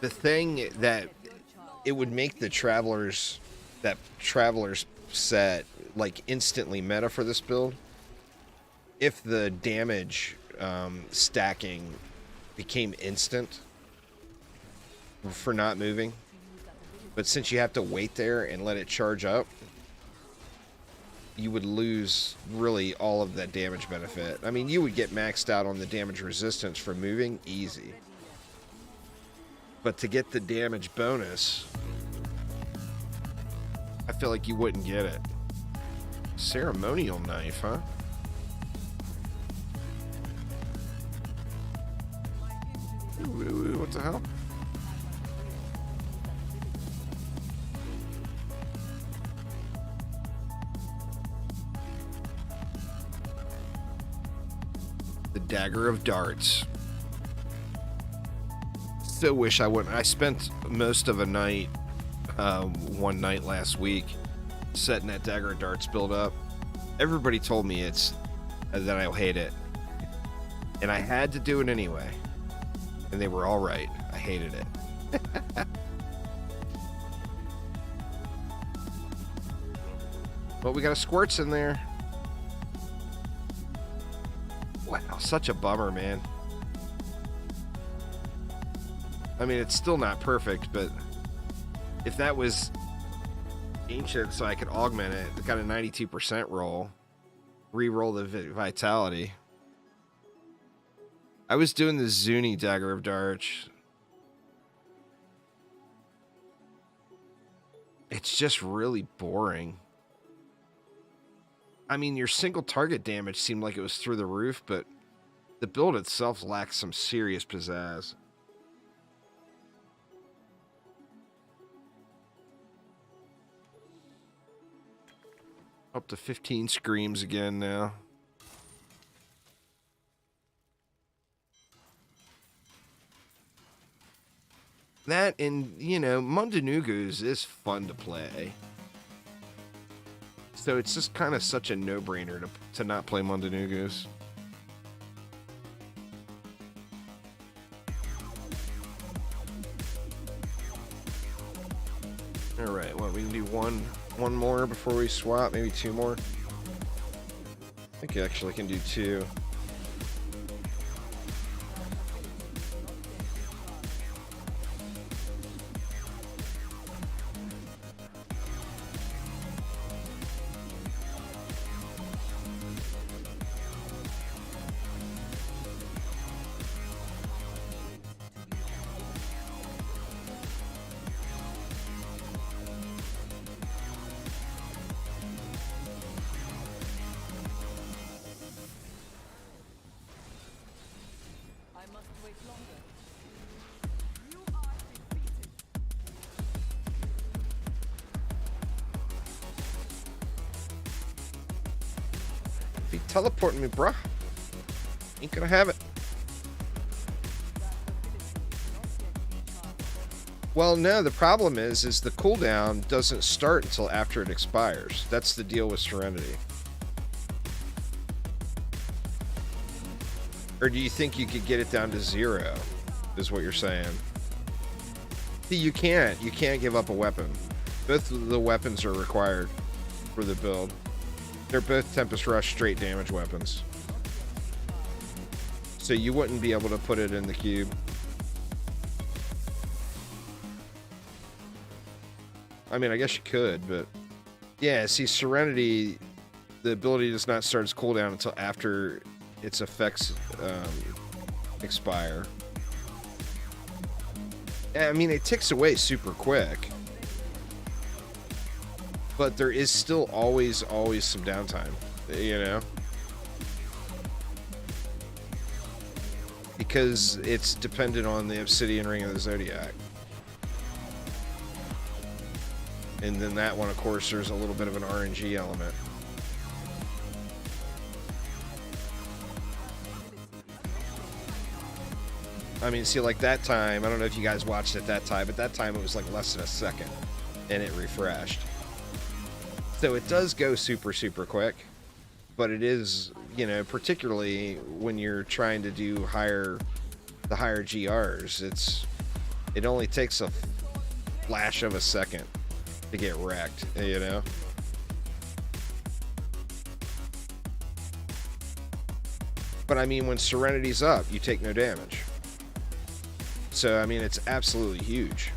A: The thing that it would make that Traveler's set like instantly meta for this build if the damage stacking became instant for not moving. But since you have to wait there and let it charge up, you would lose really all of that damage benefit. I mean, you would get maxed out on the damage resistance for moving easy. But to get the damage bonus, I feel like you wouldn't get it. Ceremonial knife, huh? What the hell? The Dagger of Darts. So wish I wouldn't. I spent most of a night, one night last week, setting that Dagger of Darts build up. Everybody told me that I'll hate it, and I had to do it anyway. And they were all right. I hated it. But we got a squirts in there. Wow, such a bummer, man. I mean, it's still not perfect, but if that was ancient so I could augment it, it got a 92% roll. Re-roll the vitality. I was doing the Zuni Dagger of Darch. It's just really boring. I mean, your single target damage seemed like it was through the roof, but the build itself lacks some serious pizzazz. Up to 15 screams again now. That and, you know, Mundanugus is fun to play. So it's just kind of such a no-brainer to not play Mundanugus. Alright, well, we can do one more before we swap, maybe two more. I think you actually can do two. Be teleporting me, bruh. Ain't gonna have it. Well, no, the problem is the cooldown doesn't start until after it expires. That's the deal with Serenity. Or do you think you could get it down to 0, is what you're saying? See, you can't. You can't give up a weapon. Both of the weapons are required for the build. They're both Tempest Rush straight damage weapons. So you wouldn't be able to put it in the cube. I mean, I guess you could, but... Yeah, see, Serenity, the ability does not start its cooldown until after its effects expire. I mean, it ticks away super quick. But there is still always some downtime, you know? Because it's dependent on the Obsidian Ring of the Zodiac. And then that one, of course, there's a little bit of an RNG element. I mean, see, like that time, I don't know if you guys watched it that time, but that time it was like less than a second, and it refreshed. So it does go super quick, but it is, you know, particularly when you're trying to do the higher GRs, it only takes a flash of a second to get wrecked, you know? But I mean, when Serenity's up, you take no damage. So, I mean, it's absolutely huge.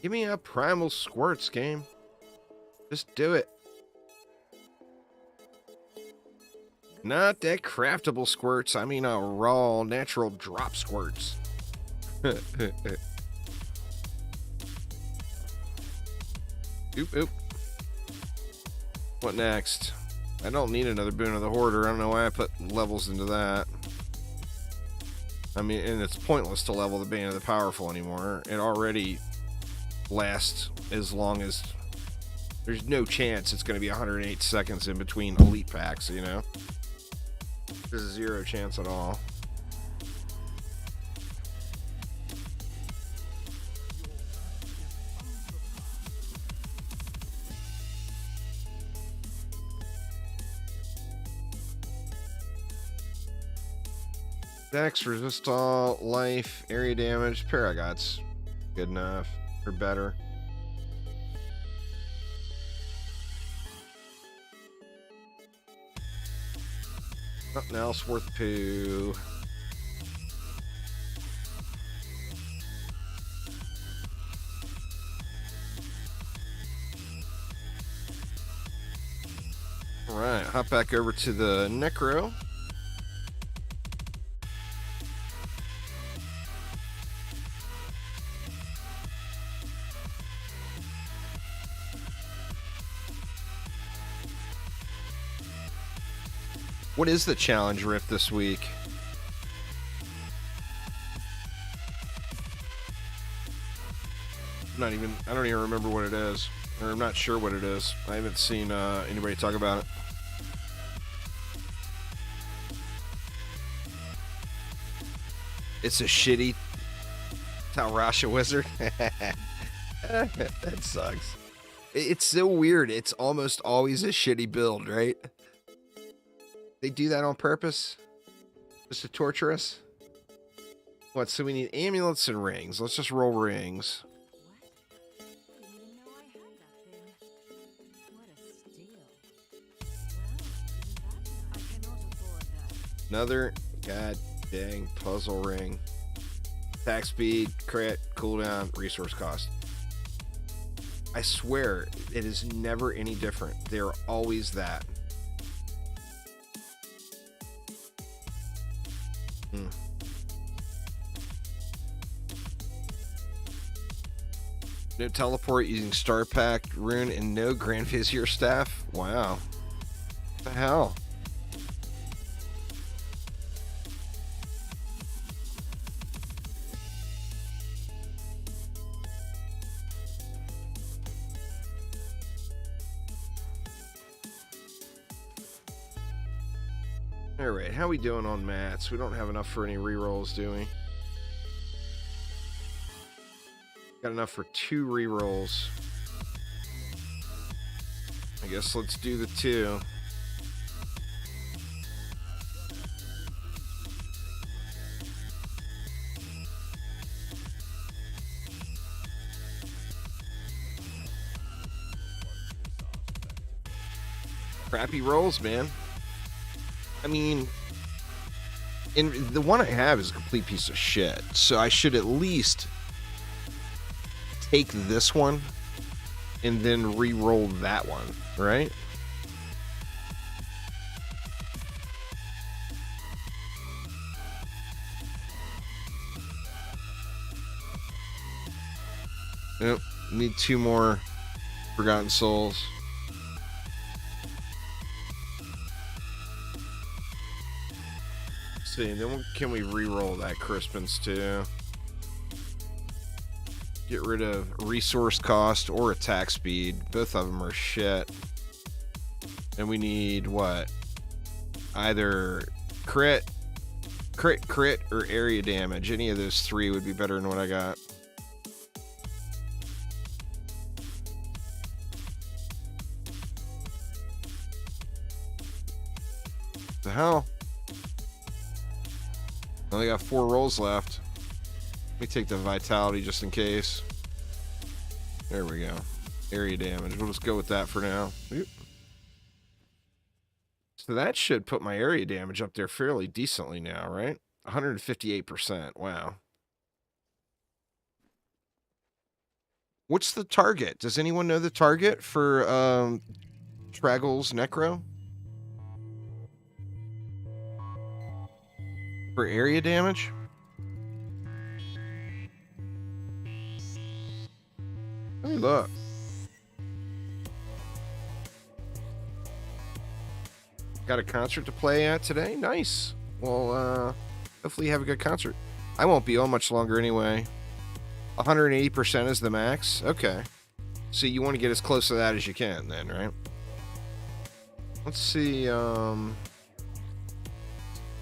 A: Give me a primal squirts game. Just do it. Not that craftable squirts. I mean, raw, natural drop squirts. Oop, oop. What next? I don't need another Boon of the Hoarder. I don't know why I put levels into that. I mean, and it's pointless to level the Bane of the Powerful anymore. It already lasts as long as... There's no chance it's going to be 108 seconds in between elite packs, you know? There's zero chance at all. Dex, resist all, life, area damage, Paragot's good enough, or better. Nothing else worth poo. Alright, hop back over to the Necro. What is the challenge rift this week? I don't even remember what it is. Or I'm not sure what it is. I haven't seen anybody talk about it. It's a shitty Talrasha wizard. That sucks. It's so weird. It's almost always a shitty build, right? They do that on purpose? Just to torture us? What, so we need amulets and rings. Let's just roll rings.
B: What? I didn't even know I had that thing. What a steal. Wow, isn't that nice? I cannot afford that.
A: Another god dang puzzle ring. Attack speed, crit, cooldown, resource cost. I swear, it is never any different. They're always that. No teleport using Star Pack rune and no Grand Vizier staff? Wow. What the hell? Alright, how we doing on mats? We don't have enough for any rerolls, do we? Got enough for 2 rerolls. I guess let's do the 2. Crappy rolls, man. I mean, and the one I have is a complete piece of shit, so I should at least take this one and then re-roll that one, right? Nope, need 2 more Forgotten Souls. See, then can we re-roll that Crispin's too? Get rid of resource cost or attack speed. Both of them are shit. And we need what? Either crit, or area damage. Any of those 3 would be better than what I got. The hell? Only got 4 rolls left. Let me take the vitality just in case. There we go. Area damage. We'll just go with that for now. Oop. So that should put my area damage up there fairly decently now, right? 158%. Wow. What's the target? Does anyone know the target for Traggle's Necro? For area damage? Let me look. Got a concert to play at today? Nice. Well, hopefully you have a good concert. I won't be on much longer anyway. 180% is the max? Okay. So you want to get as close to that as you can then, right? Let's see,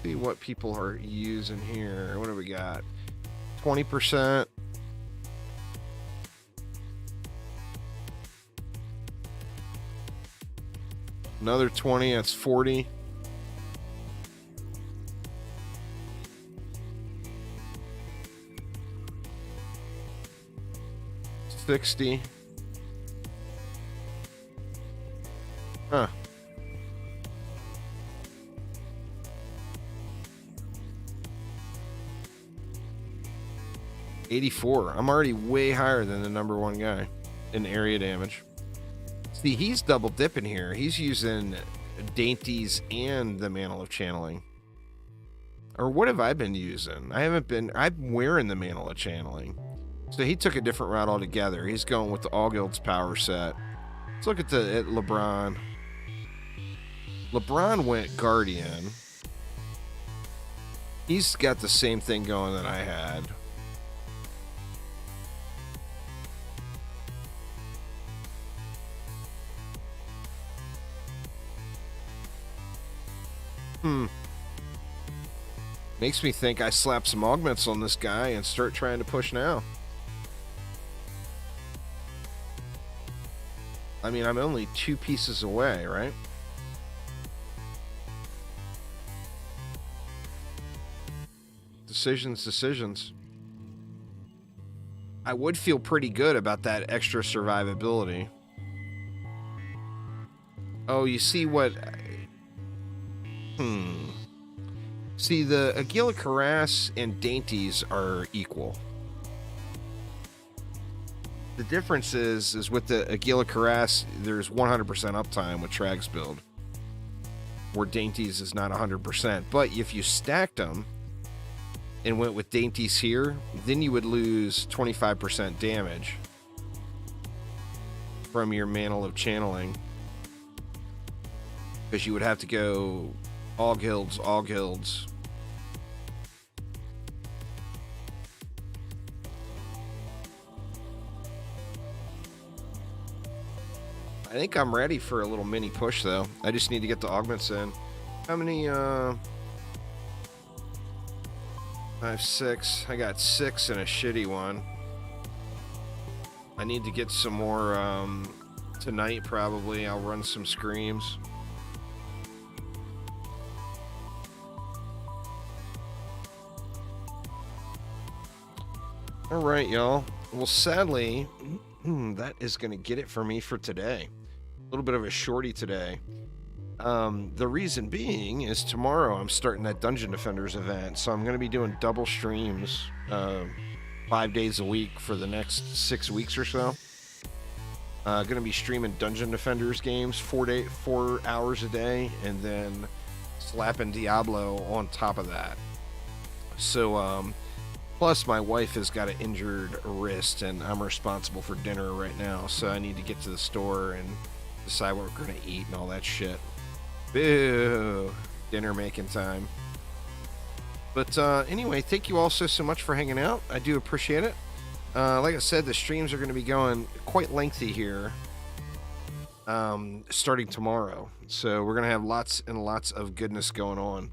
A: see what people are using here. What do we got? 20%. Another 20, that's 40. $60. Huh. $84. I'm already way higher than the number one guy in area damage. See, he's double dipping here. He's using dainties and the Mantle of Channeling. Or what have I been using? I'm wearing the Mantle of Channeling. So he took a different route altogether. He's going with the All Guilds power set. Let's look at LeBron. LeBron went Guardian. He's got the same thing going that I had. Makes me think I slap some augments on this guy and start trying to push now. I mean, I'm only 2 pieces away, right? Decisions. I would feel pretty good about that extra survivability. Oh, you see what... See, the Aguila Cuirass and Dainties are equal. The difference is with the Aguila Cuirass, there's 100% uptime with Trag's build, where Dainties is not 100%. But if you stacked them and went with Dainties here, then you would lose 25% damage from your Mantle of Channeling, because you would have to go all guilds. I think I'm ready for a little mini push, though. I just need to get the augments in. How many, 5, 6. I got 6 and a shitty one. I need to get some more, tonight, probably. I'll run some screams. All right, y'all. Well, sadly, that is going to get it for me for today. A little bit of a shorty today. The reason being is tomorrow I'm starting that Dungeon Defenders event, so I'm going to be doing double streams 5 days a week for the next 6 weeks or so. Going to be streaming Dungeon Defenders games 4 hours a day, and then slapping Diablo on top of that. So, plus my wife has got an injured wrist, and I'm responsible for dinner right now, so I need to get to the store and decide what we're going to eat and all that shit. Boo! Dinner making time. But anyway, thank you all so much for hanging out. I do appreciate it. Like I said, the streams are going to be going quite lengthy here, starting tomorrow. So we're going to have lots and lots of goodness going on.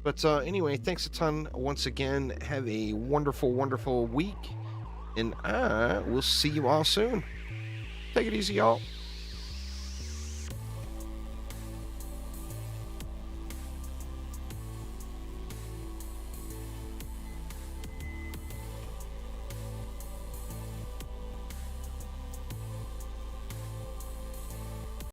A: But anyway, thanks a ton once again. Have a wonderful, wonderful week, and I will see you all soon. Take it easy, y'all.